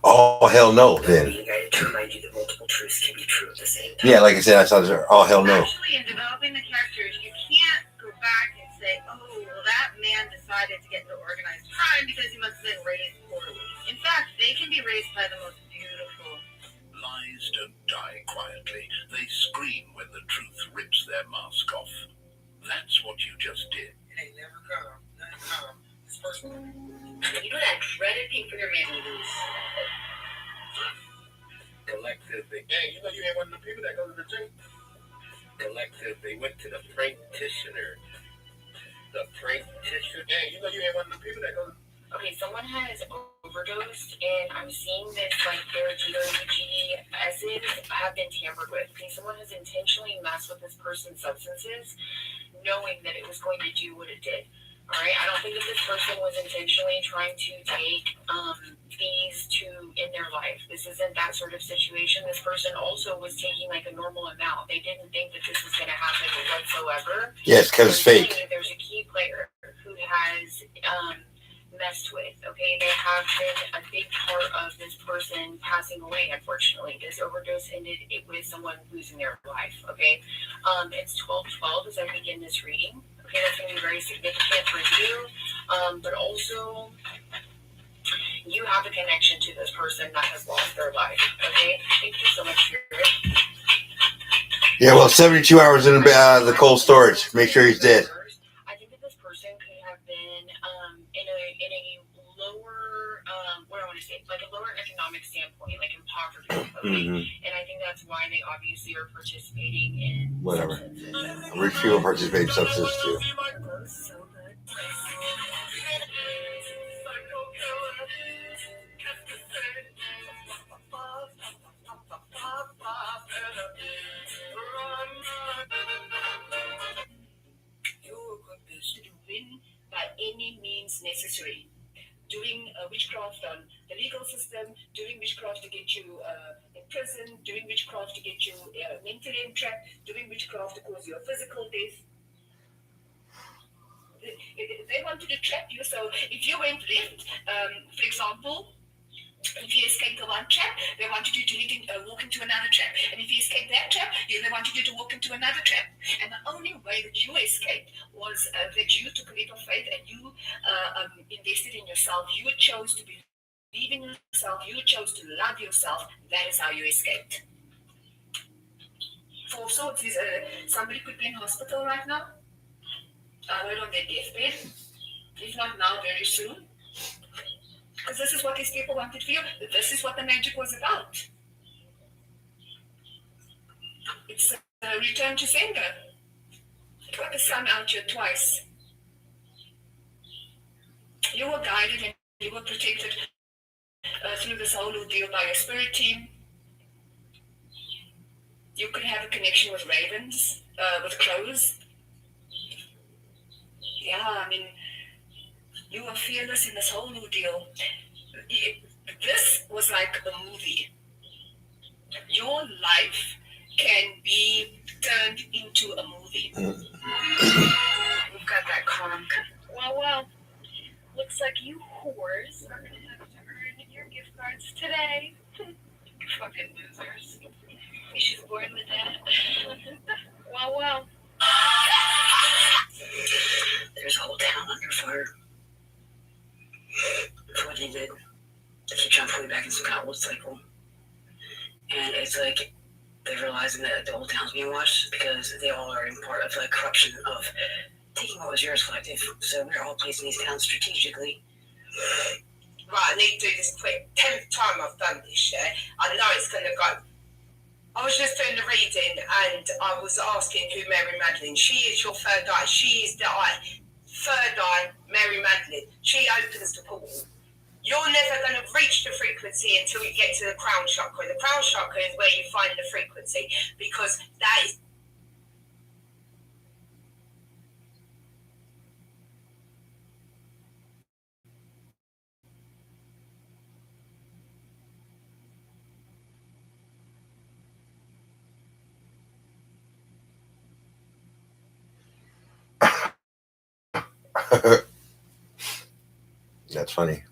Oh, hell no, then. Being guided to remind you that multiple truths can be true at the same time. Yeah, like I said, I saw this. Oh, hell no. Actually, in developing the characters, you can't go back and say, oh, well, that man decided to get into organized crime because he must have been raised poorly. In fact, they can be raised by the most beautiful. Lies don't die quietly. They scream when the truth rips their mask off. That's what you just did. It ain't never come. Never come. This person. You know that dreaded pink for their man movies. Collectively. Hey, you know you ain't one of the people that go to the gym. Collectively went to the practitioner. The practitioner. Hey, you know you ain't one of the people that go to. Okay, someone has overdosed, and I'm seeing this like their GOG essence have been tampered with. Okay, someone has intentionally messed with this person's substances, knowing that it was going to do what it did. All right, I don't think that this person was intentionally trying to take these in their life. This isn't that sort of situation. This person also was taking like a normal amount. They didn't think that this was going to happen whatsoever. Yes, because it's fake. There's a key player who has messed with. Okay, they have been a big part of this person passing away. Unfortunately, this overdose ended with someone losing their life. Okay, it's 12:12 as I begin this reading. Okay, that's going to be very significant for you, but also you have a connection to this person that has lost their life. Okay, thank you so much, Spirit. Yeah, well, 72 hours in the cold storage. Make sure he's dead. I think that this person could have been in a lower, what do I want to say, like a lower economic standpoint, like impoverished. Okay, and I think that's why they obviously are participating in whatever. Rich people participate in substances too. Your purpose to win by any means necessary. Doing witchcraft on the legal system, doing witchcraft to get you in prison, doing witchcraft to get you mentally entrapped, doing witchcraft to cause you a physical death. They wanted to trap you, so if you went left, for example, if you escaped the one trap, they wanted you to walk into another trap. And if you escaped that trap, they wanted you to walk into another trap. And the only way that you escaped was that you took a leap of faith and you invested in yourself. You chose to believe in yourself. You chose to love yourself. That is how you escaped. For sorts, somebody could be in hospital right now. Right on their deathbed. If not now, very soon. Because this is what these people wanted for you. This is what the magic was about. It's a return to sender. It got the sun out here twice. You were guided and you were protected through this whole ordeal by your spirit team. You could have a connection with ravens, with crows. Yeah, I mean, you were fearless in this whole ordeal. This was like a movie. Your life can be turned into a movie. We've got that conk. Well. Looks like you whores are gonna have to earn your gift cards today. Fucking losers. She's born with that. Well. There's a whole town under fire. For what they did. They keep trying to put me back in some kind of old cycle. And it's like they're realizing that the whole town's being watched because they all are in part of like corruption of taking what was yours collective. So we're all placing these towns strategically. Right, I need to do this quick. 10th time I've done this shit. I know it's gonna go. I was just doing the reading and I was asking who Mary Magdalene. She is your third eye. She is the eye. Third eye, Mary Magdalene. She opens the portal. You're never going to reach the frequency until you get to the crown chakra. The crown chakra is where you find the frequency because that is. That's funny.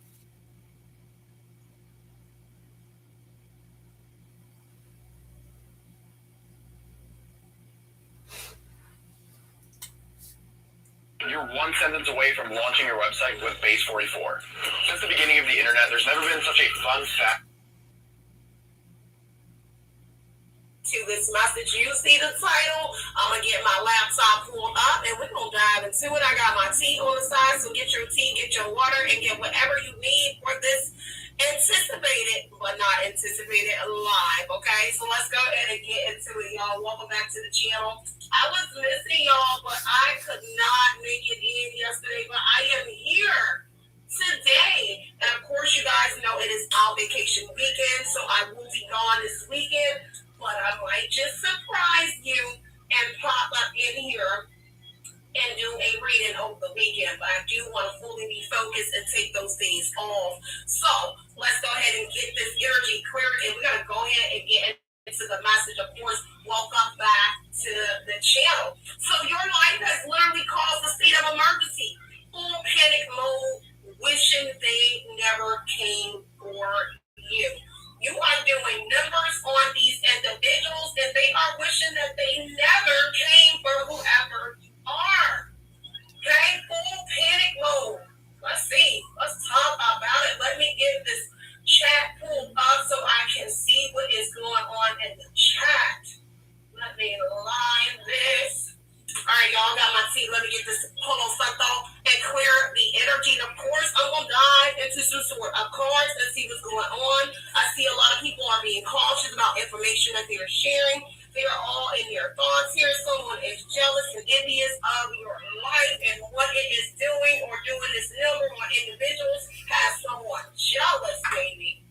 You're one sentence away from launching your website with Base 44. Since the beginning of the internet, there's never been such a fun fact. To this message, you see the title. I'm gonna get my laptop pulled up and we're gonna dive into it. I got my tea on the side, so get your tea, get your water, and get whatever you need for this anticipated but not anticipated live. Okay, so let's go ahead and get into it, y'all. Welcome back to the channel. I was missing y'all, but I could not make it in yesterday, but I am here today. And of course, you guys know it is our vacation weekend, so I will be gone this weekend. But I might just surprise you and pop up in here and do a reading over the weekend. But I do want to fully be focused and take those days off. So let's go ahead and get this energy cleared. And we're going to go ahead and get into the message. Of course, welcome back to the channel. So your life has literally caused a state of emergency. Full panic mode, wishing they never came for you. You are doing numbers on these individuals, and they are wishing that they never came for whoever you are. Okay? Full panic mode. Let's see. Let's talk about it. Let me get this chat pulled up so I can see what is going on in the chat. Let me line this. All right, y'all, got my tea. Let me get this polo santo and clear the energy. And of course, I'm going to dive into some sort of cards and see what's going on. I see a lot of people are being cautious about information that they're sharing. They are all in their thoughts here. Someone is jealous and envious of your life and what it is doing or doing this number on individuals. Has someone jealous, baby.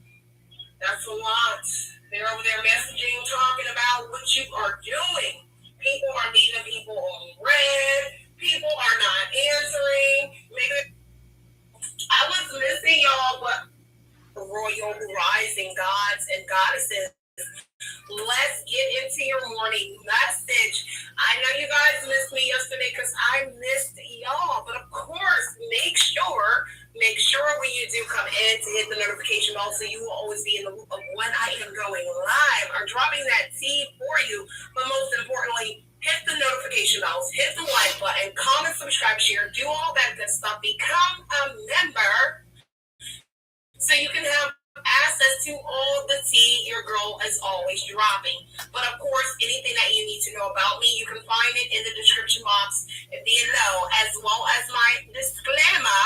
That's a lot. They're over there messaging, talking about what you are doing. People are leaving people on red. People are not answering. Maybe I was missing y'all, but royal rising gods and goddesses. Let's get into your morning message. I know you guys missed me yesterday because I missed y'all, but of course, make sure when you do come in to hit the notification bell so you will always be in the loop of when I am going live or dropping that tea for you. But most importantly, hit the notification bells, hit the like button, comment, subscribe, share, do all that good stuff. Become a member so you can have access to all the tea your girl is always dropping. But of course, anything that you need to know about me, you can find it in the description box below, as well as my disclaimer.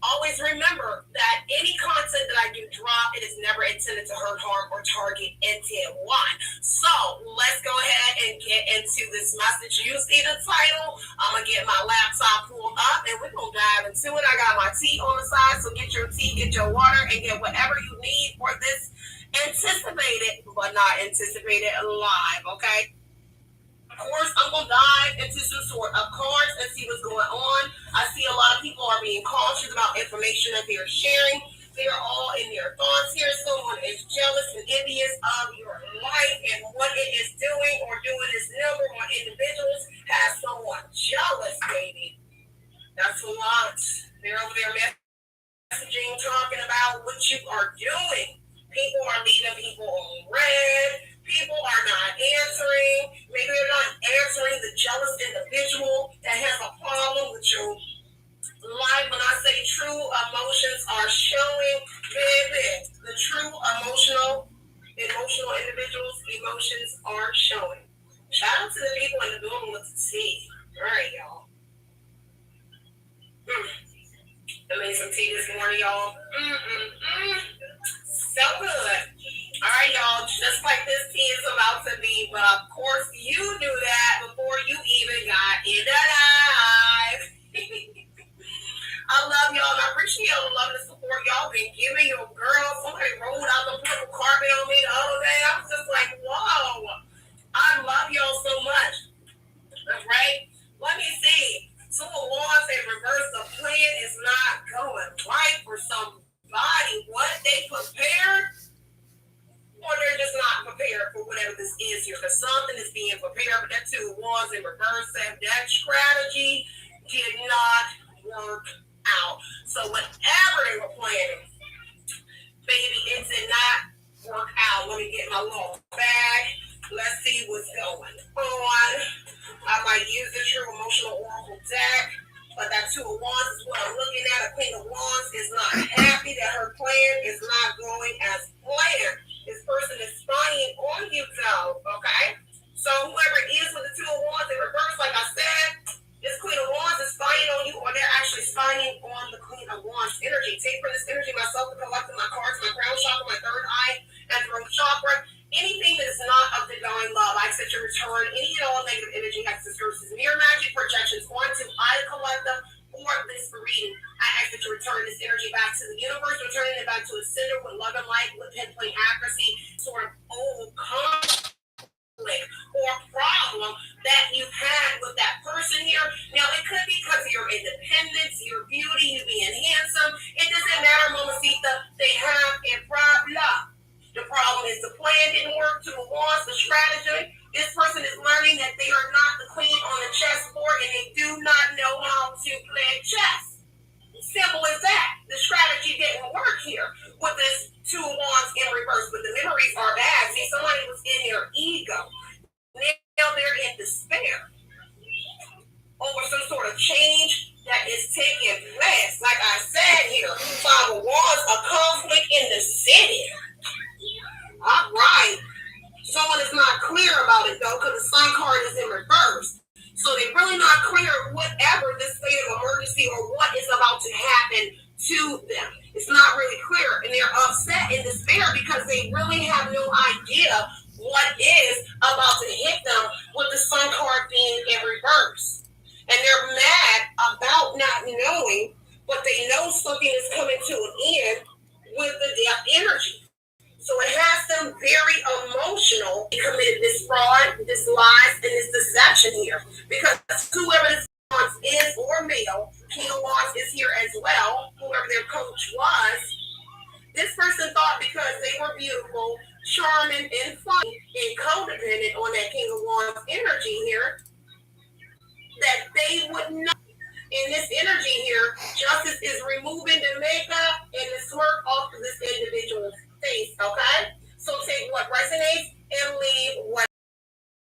Always remember that any content that I do drop, it is never intended to hurt, harm, or target anyone. So let's go ahead and get into this message. You see the title. I'm going to get my laptop pulled up and we're going to dive into it. I got my tea on the side, so get your tea, get your water, and get whatever you need for this anticipated but not anticipated live, okay? Of course, I'm going to dive into some sort of cards and see what's going on. I see a lot of people are being cautious about information that they are sharing. They are all in their thoughts here. Someone is jealous and envious of your life and what it is doing or doing this number on individuals. Has someone jealous. That's a lot. They're over there messaging, talking about what you are doing. People are leaving people on red. People are not answering. Maybe they're not answering the jealous individual that has a problem with your life. When I say true emotions are showing, baby, the true emotional individuals' emotions are showing. Shout out to the people in the building with the tea. All right, y'all. I made some tea this morning, y'all. So good. All right, y'all. Just like this tea is about to be, but of course you knew that before you even got in the live. I love y'all, and I appreciate all the love and the support y'all been giving your girl. Somebody rolled out the purple carpet on me the other day. I was just like, whoa. I love y'all so much. All right? Let me see. Two of Wands in reverse. The plan is not going right for somebody. What? They prepared? Or they're just not prepared for whatever this is here. Because something is being prepared. But that Two of Wands in reverse said that strategy did not work out. So whatever they were planning, baby, it did not work out. Let me get my little bag. Let's see what's going on. I might use the True Emotional Oracle deck, but that Two of Wands is what I'm looking at. A Queen of Wands is not happy that her plan is not going as planned. This person is spying on you, though, okay? So whoever it is with the Two of Wands in reverse, like I said, this Queen of Wands is spying on you, or they're actually spying on the Queen of Wands energy. Take from this energy myself and collecting my cards, my crown chakra, my third eye, and throat chakra. Anything that is not of divine love, I accept your return. Any and all negative energy, hexes, curses, mirror magic projections onto I collective or this reading. I ask that you return this energy back to the universe, returning it back to its sender with love and light, with pinpoint accuracy, sort of old conflict or problem that you've had with that person here. Now, it could be because of your independence, your beauty, you being handsome. It doesn't matter, Mamacita. They have a problem. The problem is the plan didn't work. Two of Wands, the strategy. This person is learning that they are not the queen on the chessboard and they do not know how to play chess. Simple as that. The strategy didn't work here with this Two of Wands in reverse, but the memories are bad. See, somebody was in their ego. Now they're in despair over some sort of change that is taking place. Like I said here, Five of Wands, a conflict in the city. All right. Someone is not clear about it, though, because the Sun card is in reverse. So they're really not clear whatever this state of emergency or what is about to happen to them. It's not really clear. And they're upset and despair because they really have no idea what is about to hit them with the Sun card being in reverse. And they're mad about not knowing, but they know something is coming to an end with the death energy. So it has them very emotional. They committed this fraud, this lies, and this deception here. Because whoever this Wands is, or male, King of Wands is here as well, whoever their coach was, this person thought because they were beautiful, charming, and funny, and codependent on that King of Wands energy here, that they would not. In this energy here, justice is removing the makeup and the smirk off of this individual's face, okay? So take what resonates and leave what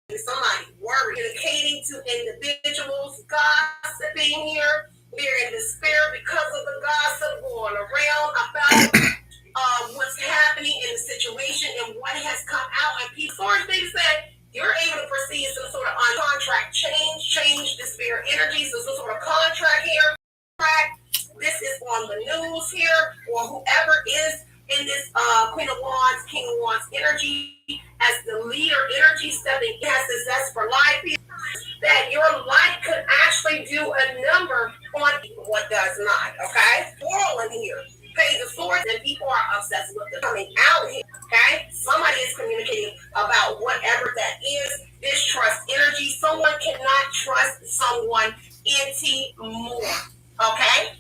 somebody worried. Communicating to individuals, gossiping here. They're in despair because of the gossip going around about what's happening in the situation and what has come out. And people, as they said, you're able to perceive some sort of contract change despair energy, so some sort of contract here. This is on the news here, or whoever is in this Queen of Wands, King of Wands energy as the leader energy stepping has the zest for life here, that your life could actually do a number on what does not, okay? Moral in here. Page of Swords, and people are obsessed with it coming out here, okay? Somebody is communicating about whatever that is. Distrust energy. Someone cannot trust someone anymore, okay?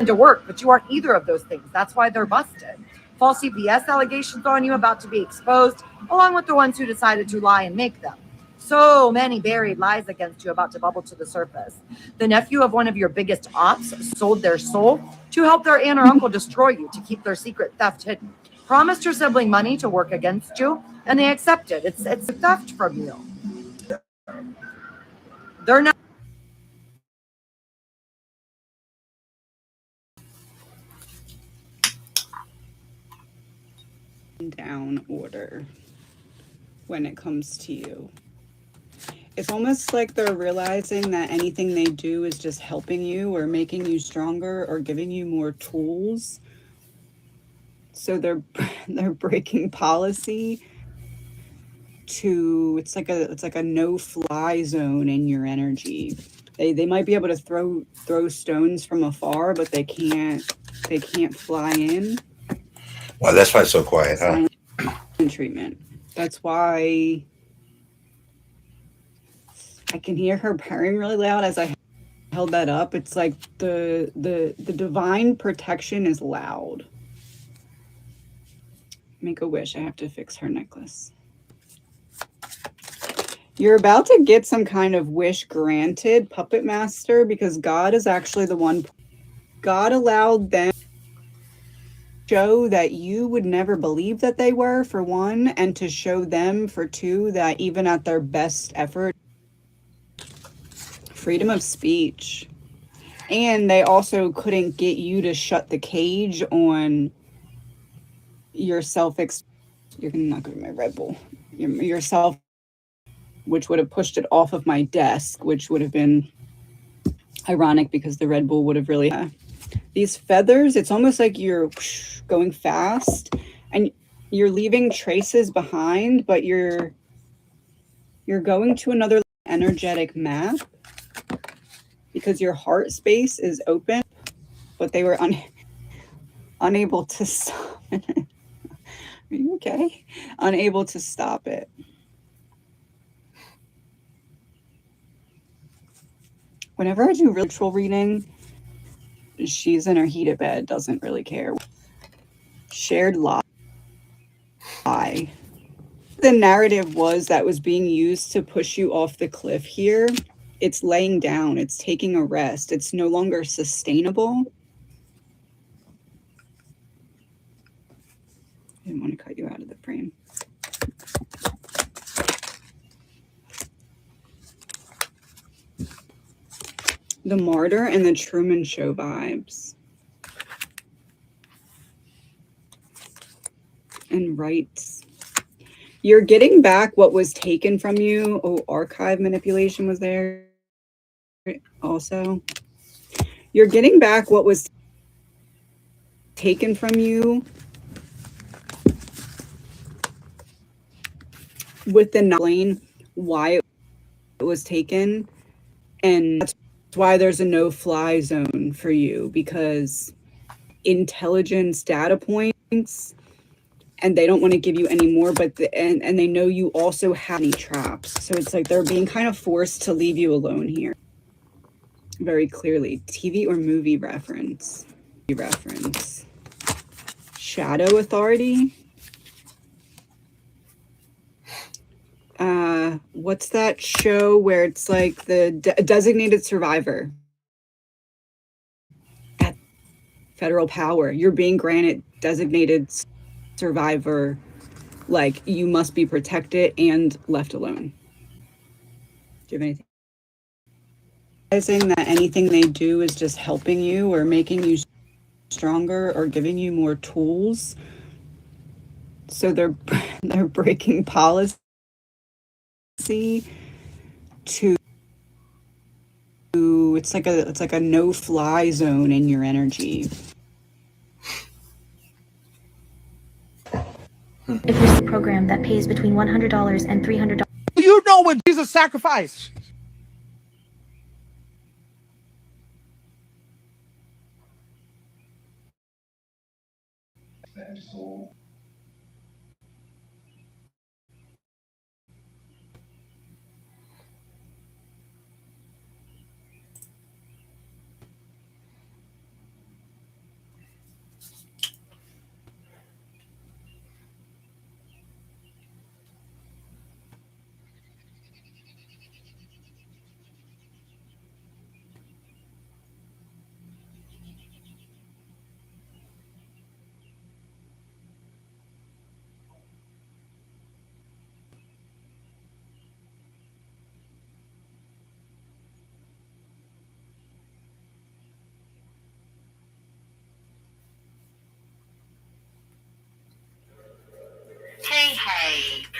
to work, but you aren't either of those things. That's why they're busted. False CPS allegations on you about to be exposed, along with the ones who decided to lie and make them. So many buried lies against you about to bubble to the surface. The nephew of one of your biggest ops sold their soul to help their aunt or uncle destroy you to keep their secret theft hidden. Promised your sibling money to work against you, and they accepted. It's theft from you. They're not. Down order when it comes to you. It's almost like they're realizing that anything they do is just helping you or making you stronger or giving you more tools. So they're breaking policy to it's like a no-fly zone in your energy. They might be able to throw stones from afar, but they can't fly in. Well, that's why it's so quiet, huh? Silent treatment. That's why I can hear her purring really loud as I held that up. It's like the divine protection is loud. Make a wish. I have to fix her necklace. You're about to get some kind of wish granted, Puppet Master, because God is actually the one. God allowed them to show that you would never believe that they were, for one, and to show them, for two, that even at their best effort, freedom of speech. And they also couldn't get you to shut the cage on your you're not going to my Red Bull. Yourself, which would have pushed it off of my desk, which would have been ironic because the Red Bull would have really... These feathers, it's almost like you're going fast and you're leaving traces behind, but you're going to another energetic map because your heart space is open, but they were unable to stop it. Are you okay? Unable to stop it. Whenever I do ritual reading, she's in her heated bed, doesn't really care. Shared lie. The narrative was that was being used to push you off the cliff here. It's laying down. It's taking a rest. It's no longer sustainable. I didn't want to cut you out of the frame. The Martyr and the Truman Show vibes. And rights. You're getting back what was taken from you. Oh, archive manipulation was there also. You're getting back what was taken from you with the knowing why it was taken. And that's why there's a no-fly zone for you, because intelligence data points, and they don't want to give you any more, but and they know you also have any traps. So it's like they're being kind of forced to leave you alone here. Very clearly. TV or movie reference. Shadow Authority. What's that show where it's like the designated survivor? That federal power. You're being granted designated survivor. Like, you must be protected and left alone. Do you have anything? Realizing that anything they do is just helping you or making you stronger or giving you more tools. So they're breaking policy to it's like a no-fly zone in your energy. If you're a program that pays between $100 and $300. You know what Jesus sacrificed.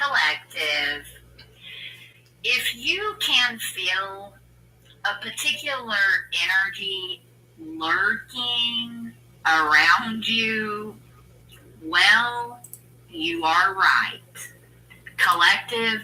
Collective, if you can feel a particular energy lurking around you, well, you are right. Collective,